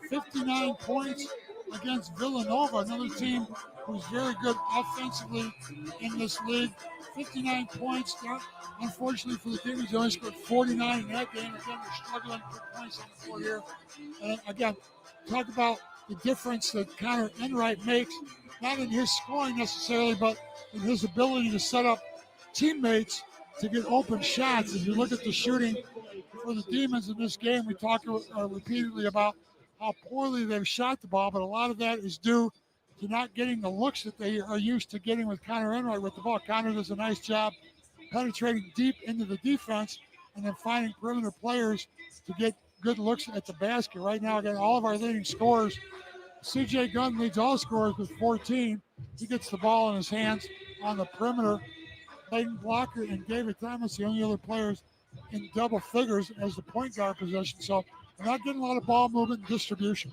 59 points against Villanova, another team who's very good offensively in this league. 59 points. Unfortunately for the Demons, they only scored 49 in that game. Again, they're struggling to put points on the floor here. And again, talk about the difference that Connor Enright makes, not in his scoring necessarily, but in his ability to set up teammates to get open shots. If you look at the shooting for the Demons in this game, we talk repeatedly about how poorly they've shot the ball, but a lot of that is due to not getting the looks that they are used to getting with Connor Enright with the ball. Connor does a nice job penetrating deep into the defense and then finding perimeter players to get good looks at the basket. Right now, again, all of our leading scorers, C.J. Gunn leads all scorers with 14. He gets the ball in his hands on the perimeter. Leighton Blocker and David Thomas, the only other players in double figures as the point guard position. So they're not getting a lot of ball movement and distribution.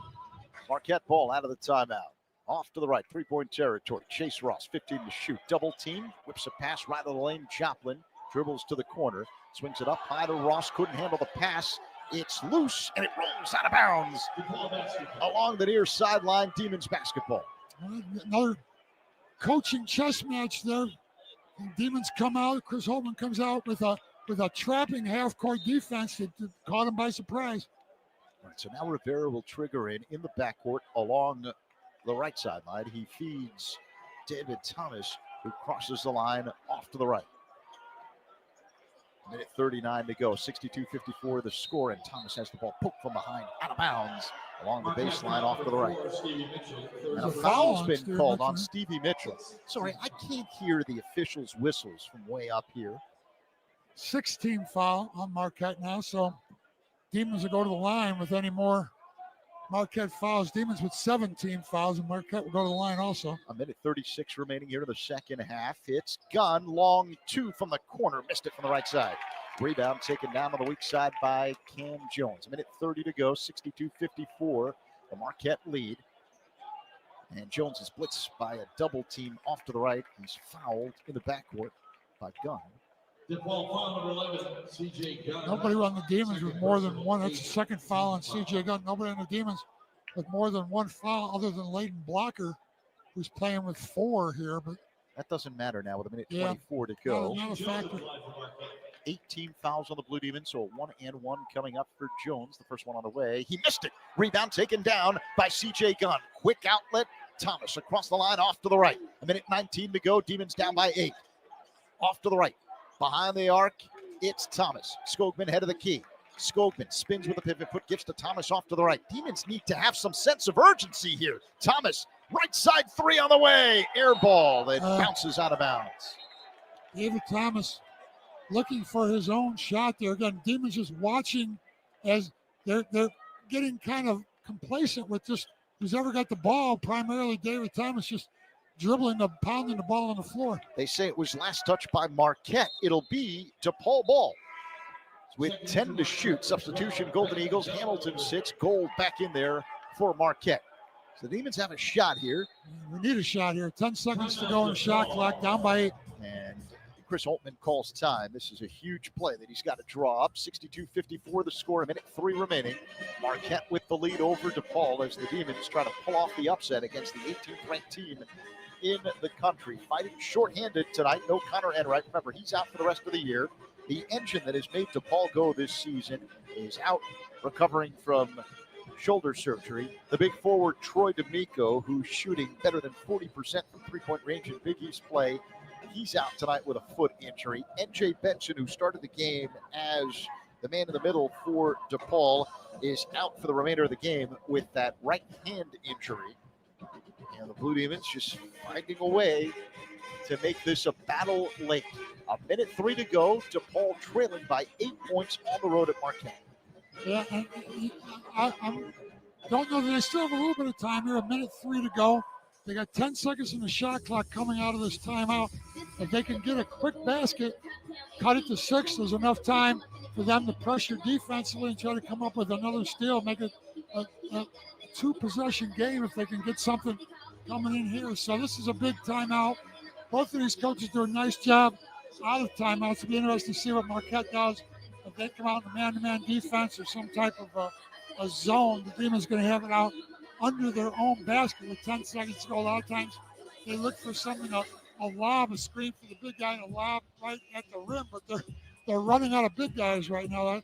Marquette ball out of the timeout. Off to the right, three-point territory. Chase Ross, 15 to shoot. Double team, whips a pass right of the lane. Joplin dribbles to the corner, swings it up high to Ross. Couldn't handle the pass. It's loose, and it rolls out of bounds along the near sideline. Demons basketball. Another coaching chess match there. And Demons come out. Chris Holtmann comes out with a trapping half-court defense that caught him by surprise. All right, so now Rivera will trigger in the backcourt along the right sideline. He feeds David Thomas, who crosses the line off to the right. 1:39 to go. 62-54 the score, and Thomas has the ball poked from behind, out of bounds along the baseline off to the right. And a foul's been called on Stevie Mitchell. Sorry, I can't hear the officials' whistles from way up here. 16 foul on Marquette now, so Demons will go to the line with any more Marquette fouls. Demons with 17 fouls, and Marquette will go to the line also. 1:36 remaining here in the second half. It's Gunn, long two from the corner, missed it from the right side. Rebound taken down on the weak side by Cam Jones. 1:30 to go, 62-54, the Marquette lead. And Jones is blitzed by a double team off to the right. He's fouled in the backcourt by Gunn. Nobody on the Demons with more than one. That's the second foul on C.J. Gunn. Nobody on the Demons with more than one foul other than Leighton Blocker, who's playing with 4 here. But that doesn't matter now with 1:24 to go. Not a factor. 18 fouls on the Blue Demons, so a 1-and-1 coming up for Jones. The first one on the way. He missed it. Rebound taken down by C.J. Gunn. Quick outlet. Thomas across the line off to the right. 1:19 to go. Demons down by 8. Off to the right. Behind the arc, it's Thomas. Skogman head of the key. Skogman spins with a pivot foot, gives to Thomas off to the right. Demons need to have some sense of urgency here. Thomas, right side 3 on the way. Air ball that bounces out of bounds. David Thomas looking for his own shot there. Again, Demons just watching as they're getting kind of complacent with just who's ever got the ball. Primarily David Thomas just dribbling, pounding the ball on the floor. They say it was last touched by Marquette. It'll be DePaul ball. With 10 to shoot. Substitution, Golden Eagles. Hamilton sits. Gold back in there for Marquette. So the Demons have a shot here. We need a shot here. 10 seconds to go in shot clock, down by 8. And Chris Holtmann calls time. This is a huge play that he's got to draw up. 62-54 the score, 1:03 remaining. Marquette with the lead over DePaul as the Demons try to pull off the upset against the 18th ranked team in the country. Fighting shorthanded tonight. No Connor Enright. Remember, he's out for the rest of the year. The engine that has made DePaul go this season is out, recovering from shoulder surgery. The big forward, Troy D'Amico, who's shooting better than 40% from three-point range in Big East play, he's out tonight with a foot injury. NJ Benson, who started the game as the man in the middle for DePaul, is out for the remainder of the game with that right hand injury. And the Blue Demons just finding a way to make this a battle late. 1:03 to go. DePaul trailing by 8 points on the road at Marquette. Yeah, I don't know that they still have a little bit of time here. 1:03 to go. They got 10 seconds in the shot clock coming out of this timeout. If they can get a quick basket, cut it to 6, there's enough time for them to pressure defensively and try to come up with another steal, make it a 2-possession game if they can get something coming in here. So this is a big timeout. Both of these coaches do a nice job out of timeouts. It'll be interesting to see what Marquette does. If they come out in man-to-man defense or some type of a zone, the Demons going to have it out under their own basket with 10 seconds to go. A lot of times they look for something, a lob, a screen for the big guy, and a lob right at the rim, but they're running out of big guys right now.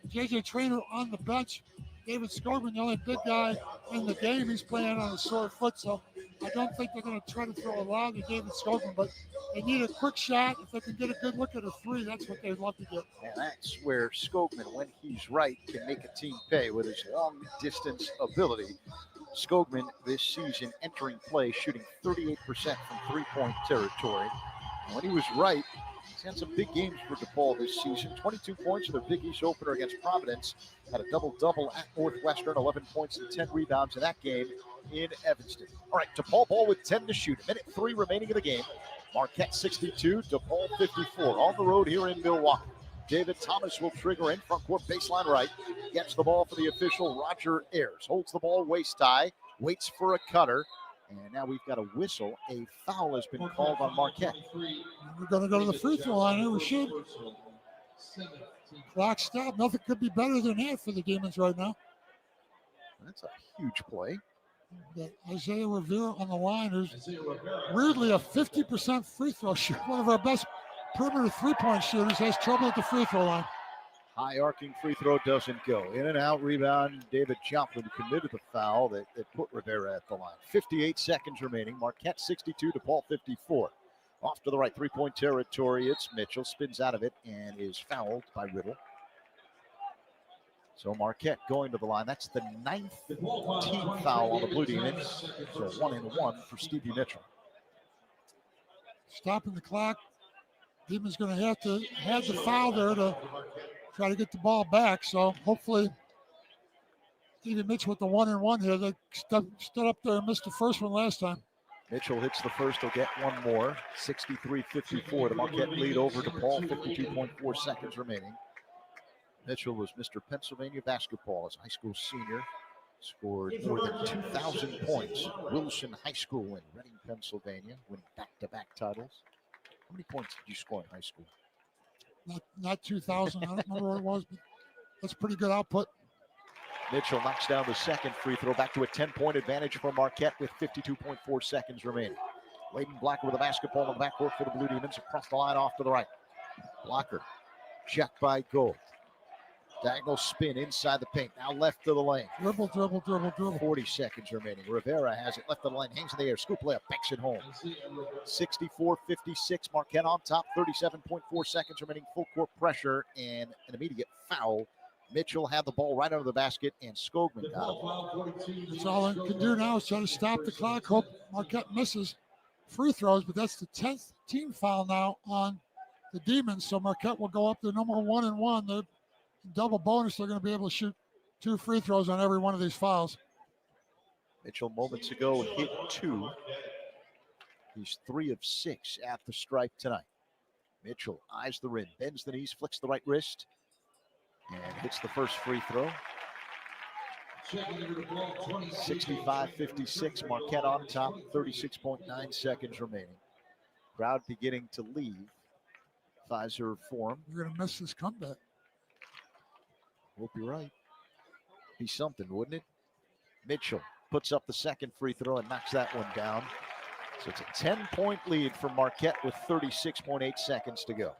JJ Traynor on the bench. David Skogman, the only big guy in the game, he's playing on a sore foot, so I don't think they're going to try to throw a lob to David Skogman, but they need a quick shot. If they can get a good look at a 3, that's what they'd love to get. And that's where Skogman, when he's right, can make a team pay with his long distance ability. Skogman this season entering play shooting 38% from three-point territory. And when he was right, he's had some big games for DePaul this season. 22 points in their Big East opener against Providence. Had a double-double at Northwestern, 11 points and 10 rebounds in that game in Evanston. All right, DePaul ball with 10 to shoot. 1:03 remaining in the game. Marquette 62, DePaul 54. On the road here in Milwaukee. David Thomas will trigger in front court baseline right. Gets the ball for the official, Roger Ayers. Holds the ball waist high, waits for a cutter. And now we've got a whistle. A foul has been called on Marquette. We're going to go to the free throw line here. We should. Clock stop. Nothing could be better than that for the Demons right now. That's a huge play. Got Isaiah Rivera on the line, who's weirdly a 50% free throw shooter. One of our best perimeter three-point shooters has trouble at the free throw line. High arcing free throw doesn't go. In and out rebound. David Joplin committed the foul that put Rivera at the line. 58 seconds remaining. Marquette 62, DePaul 54. Off to the right, three-point territory. It's Mitchell. Spins out of it and is fouled by Riddle. So Marquette going to the line. That's the 9th team foul on the Blue Demons. So 1-and-1 for Stevie Mitchell. Stopping the clock. Demons going to have the foul there to try to get the ball back. So hopefully Stevie Mitchell with the 1-and-1 here. They stood up there and missed the first one last time. Mitchell hits the first. He'll get one more. 63-54. The Marquette lead over DePaul. 52.4 seconds remaining. Mitchell was Mr. Pennsylvania basketball as a high school senior. Scored more than 2,000 points. Wilson High School in Reading, Pennsylvania, winning back-to-back titles. How many points did you score in high school? Not 2,000. I don't remember what it was, but that's pretty good output. Mitchell knocks down the second free throw. Back to a 10-point advantage for Marquette with 52.4 seconds remaining. Layden Blocker with the basketball in the backcourt for the Blue Demons. Across the line off to the right. Blocker checked by Gold. Diagonal spin inside the paint. Now left to the lane. Dribble. 40 seconds remaining. Rivera has it left to the lane. Hangs in the air. Scoop layup. Banks it home. 64-56. Marquette on top. 37.4 seconds remaining. Full court pressure and an immediate foul. Mitchell had the ball right under the basket and Skogman got it. That's all I can do now is try to stop the clock. Hope Marquette misses free throws, but that's the 10th team foul now on the Demons. So Marquette will go up to number 1-and-1. They're double bonus. They're going to be able to shoot 2 free throws on every one of these fouls. Mitchell moments ago hit 2. He's 3 of 6 at the stripe tonight. Mitchell eyes the rim, bends the knees, flicks the right wrist, and hits the first free throw. 65-56, Marquette on top, 36.9 seconds remaining. Crowd beginning to leave Pfizer Forum. You're going to miss this comeback. Hope you're right. Be something, wouldn't it? Mitchell puts up the second free throw and knocks that one down. So it's a 10-point lead for Marquette with 36.8 seconds to go.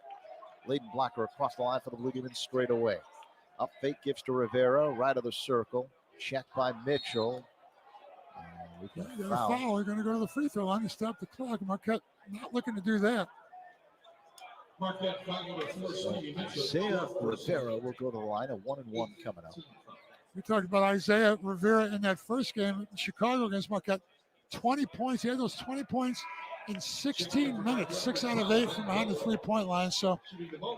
Layden Blocker across the line for the Blue Demons straight away. Up fake gives to Rivera, right of the circle. Check by Mitchell. We Yeah, got you a got a foul. foul. You're going to go to the free throw line to stop the clock. Marquette not looking to do that. Isaiah Rivera will go to the line. A 1-and-1 coming up. We talked about Isaiah Rivera in that first game in Chicago against Marquette. 20 points. He had those 20 points in 16 minutes, 6 out of 8 from behind the three-point line. So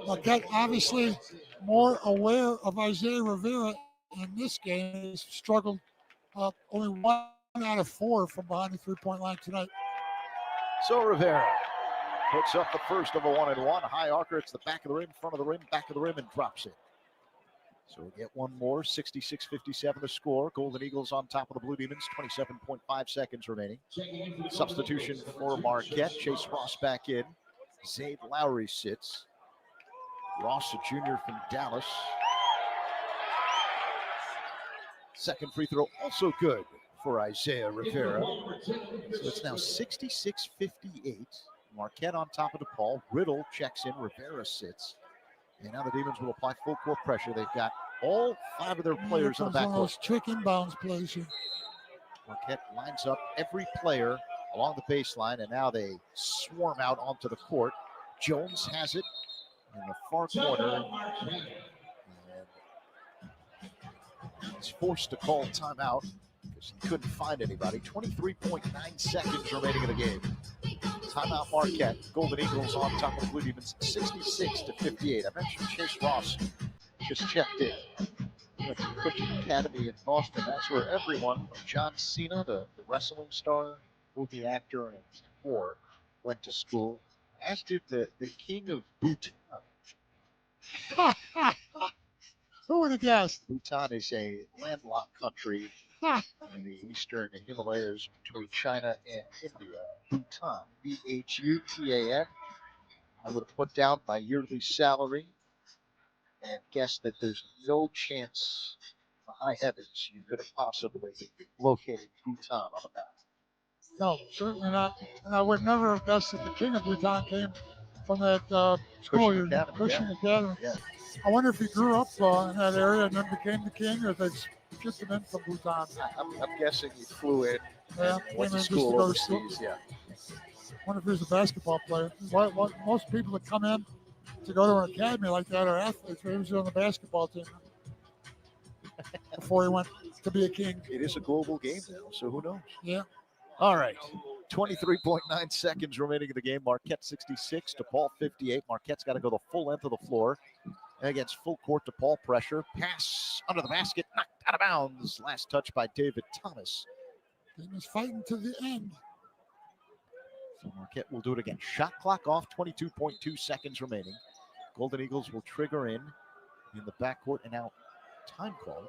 Marquette obviously more aware of Isaiah Rivera in this game. He's struggled only 1 out of 4 from behind the three-point line tonight. So Rivera puts up the first of a 1-and-1. High arcer. It's the back of the rim, front of the rim, back of the rim, and drops it. So we'll get one more. 66-57 to score. Golden Eagles on top of the Blue Demons. 27.5 seconds remaining. Substitution for Marquette. Chase Ross back in. Zaid Lowry sits. Ross, a junior from Dallas. Second free throw also good for Isaiah Rivera. So it's now 66-58. Marquette on top of DePaul. Riddle checks in. Rivera sits. And now the Demons will apply full court pressure. They've got all 5 of their players in the One of backcourt. those trick inbounds plays here. Marquette lines up every player along the baseline, and now they swarm out onto the court. Jones has it in the far corner. And he's forced to call timeout because he couldn't find anybody. 23.9 seconds remaining in the game. Timeout Marquette. Golden Eagles on top of the Blue Demons, 66-58. I mentioned Chase Ross just checked in. He went to Cushing Academy in Boston. That's where everyone from John Cena, the wrestling star, movie actor, and more went to school. As did the king of Bhutan. Who would have guessed? Bhutan is a landlocked country in the eastern Himalayas between China and India. Bhutan, Bhutan. I would have put down my yearly salary and guessed that there's no chance in the high heavens you could have possibly located Bhutan on a map. No, certainly not. And I would never have guessed that the king of Bhutan came from that school, Cushing Academy, Cushing Academy. Yeah. I wonder if he grew up in that area and then became the king, or if they shipped him in from Bhutan. I'm guessing he flew in Yeah, and went to came in just school to go to school. overseas. Yeah. I wonder if he was a basketball player. Most people that come in to go to an academy like that are athletes. He was on the basketball team before he went to be a king. It is a global game now, so who knows? Yeah. All right. 23.9 seconds remaining in the game. Marquette 66, DePaul 58. Marquette's got to go the full length of the floor against full court DePaul pressure. Pass under the basket, knocked out of bounds. Last touch by David Thomas. He was fighting to the end. So Marquette will do it again. Shot clock off, 22.2 seconds remaining. Golden Eagles will trigger in the backcourt, and now time call.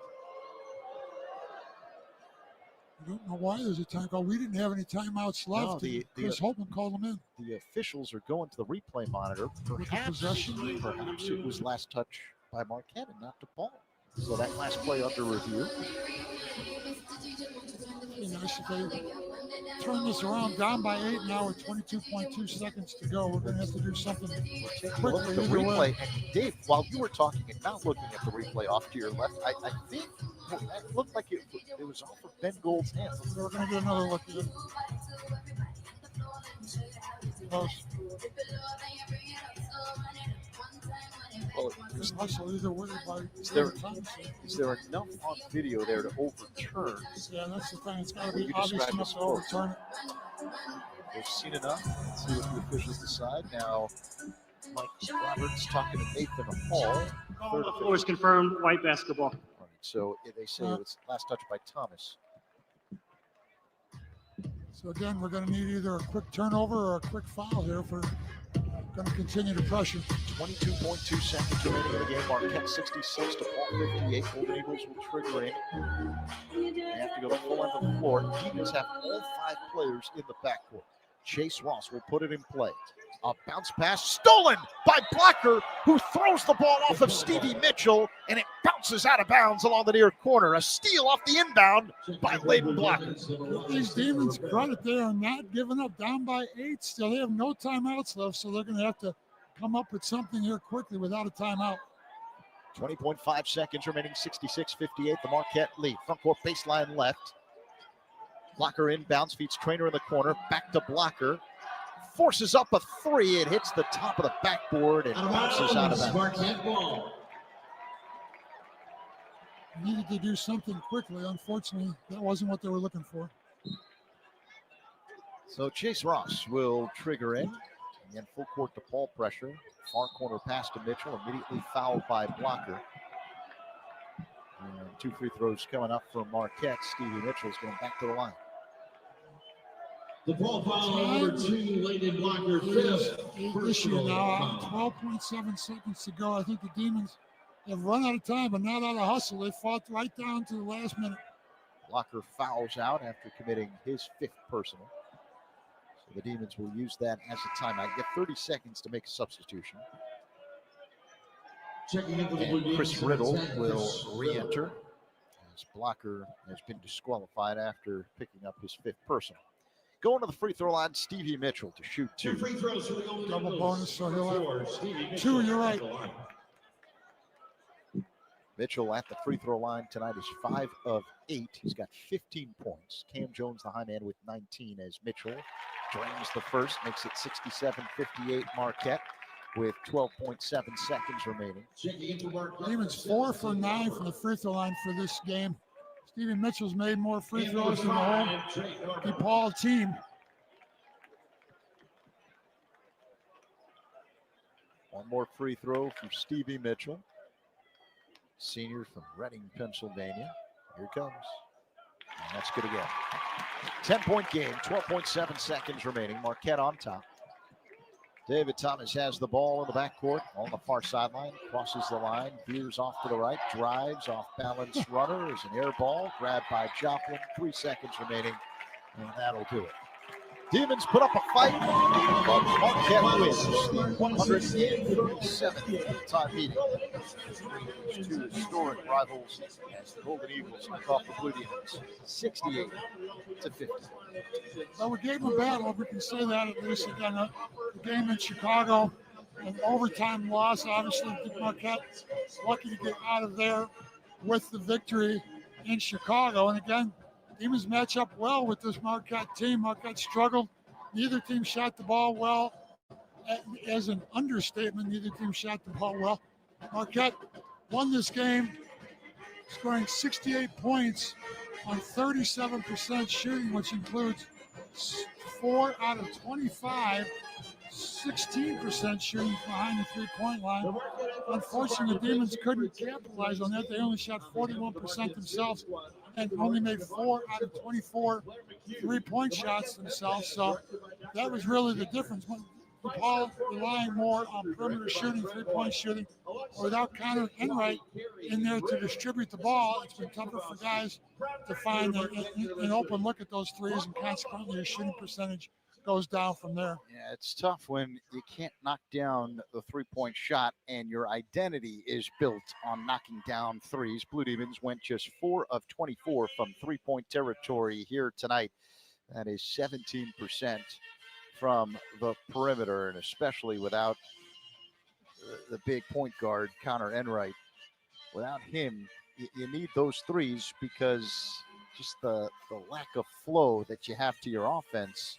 I don't know why there's a time call. We didn't have any timeouts left. No, Chris Holtman called them in. The officials are going to the replay monitor. Perhaps it was last touch by Marquette and not DePaul. So that last play under review. Be nice if they turn this around, down by 8 now with 22.2 seconds to go. We're going to have to do something quickly. Look at the either way. replay. And Dave, while you were talking and not looking at the replay off to your left, I think it looked like it was off of Ben Gould's hands. So we're going to get another look at it. Close. Well, It's hustle either way by is there time. enough on video there to overturn? Yeah, that's the thing. It's got to What be you obvious described enough as to overturn it. They've seen enough. Let's see what the officials decide. Now, Mike Roberts talking to Nathan Hall. Third It was confirmed white basketball. All right, so they say it's last touch by Thomas. So again, we're going to need either a quick turnover or a quick foul here if we're going to continue to pressure. 22.2 seconds remaining in the game. Marquette 66 to Paul 58. Golden Eagles will trigger in. They have to go the full end of the floor. The Eagles have all 5 players in the backcourt. Chase Ross will put it in play. A bounce pass stolen by Blocker, who throws the ball off of Stevie Mitchell, and it bounces out of bounds along the near corner. A steal off the inbound by Layden Blocker. These Demons, credit, they are not giving up, down by 8 still. They have no timeouts left, so they're going to have to come up with something here quickly without a timeout. 20.5 seconds remaining, 66-58, the Marquette lead. Front court baseline left. Blocker inbounds, feeds Trainer in the corner, back to Blocker. Forces up a three, it hits the top of the backboard and bounces out of bounds. Needed to do something quickly. Unfortunately, that wasn't what they were looking for. So Chase Ross will trigger in. Again, full court DePaul pressure. Far corner pass to Mitchell, immediately fouled by Blocker. And 2 free throws coming up from Marquette. Stevie Mitchell's going back to the line. DePaul foul number 2, Landon Blocker, fifth. Issue now, 12.7 seconds to go. I think the Demons have run out of time, but not out of hustle. They fought right down to the last minute. Blocker fouls out after committing his 5th personal. So the Demons will use that as a timeout. Get 30 seconds to make a substitution. And Chris Riddle will re-enter as Blocker has been disqualified after picking up his 5th personal. Going to the free throw line, Stevie Mitchell to shoot 2. Free throws for the Golden Double Eagles. bonus, so he'll have Stevie 2, you're right. Mitchell at the free throw line tonight is 5 of 8. He's got 15 points. Cam Jones, the high man, with 19 as Mitchell drains the first, makes it 67-58 Marquette with 12.7 seconds remaining. Demons 4 for 9 from the free throw line for this game. Stephen Mitchell's made more free throws than the whole DePaul team. One more free throw for Stevie Mitchell, senior from Reading, Pennsylvania. Here it comes. And that's good again. 10-point game, 12.7 seconds remaining. Marquette on top. David Thomas has the ball in the backcourt on the far sideline, crosses the line, veers off to the right, drives off balance runner, is an air ball, grabbed by Joplin, 3 seconds remaining, and that'll do it. Demons put up a fight, but Marquette wins 187th time meeting. Two historic rivals as the Golden Eagles knock off the Blue Demons 68-50. Well, we gave them a battle, we can say that at least. Again, the game in Chicago, an overtime loss. Obviously, Marquette lucky to get out of there with the victory in Chicago. And again, Demons match up well with this Marquette team. Marquette struggled. Neither team shot the ball well. As an understatement, neither team shot the ball well. Marquette won this game, scoring 68 points on 37% shooting, which includes 4 out of 25, 16% shooting behind the three-point line. Unfortunately, the Demons couldn't capitalize on that. They only shot 41% themselves and only made 4 out of 24 three-point shots themselves. So that was really the difference. DePaul relying more on perimeter shooting, three-point shooting, without Connor Enright in there to distribute the ball. It's been tougher for guys to find an open look at those threes, and consequently, your shooting percentage goes down from there. Yeah, it's tough when you can't knock down the three-point shot and your identity is built on knocking down threes. Blue Demons went just 4 of 24 from three-point territory here tonight. That is 17% from the perimeter, and especially without the big point guard, Connor Enright. Without him, you need those threes because just the lack of flow that you have to your offense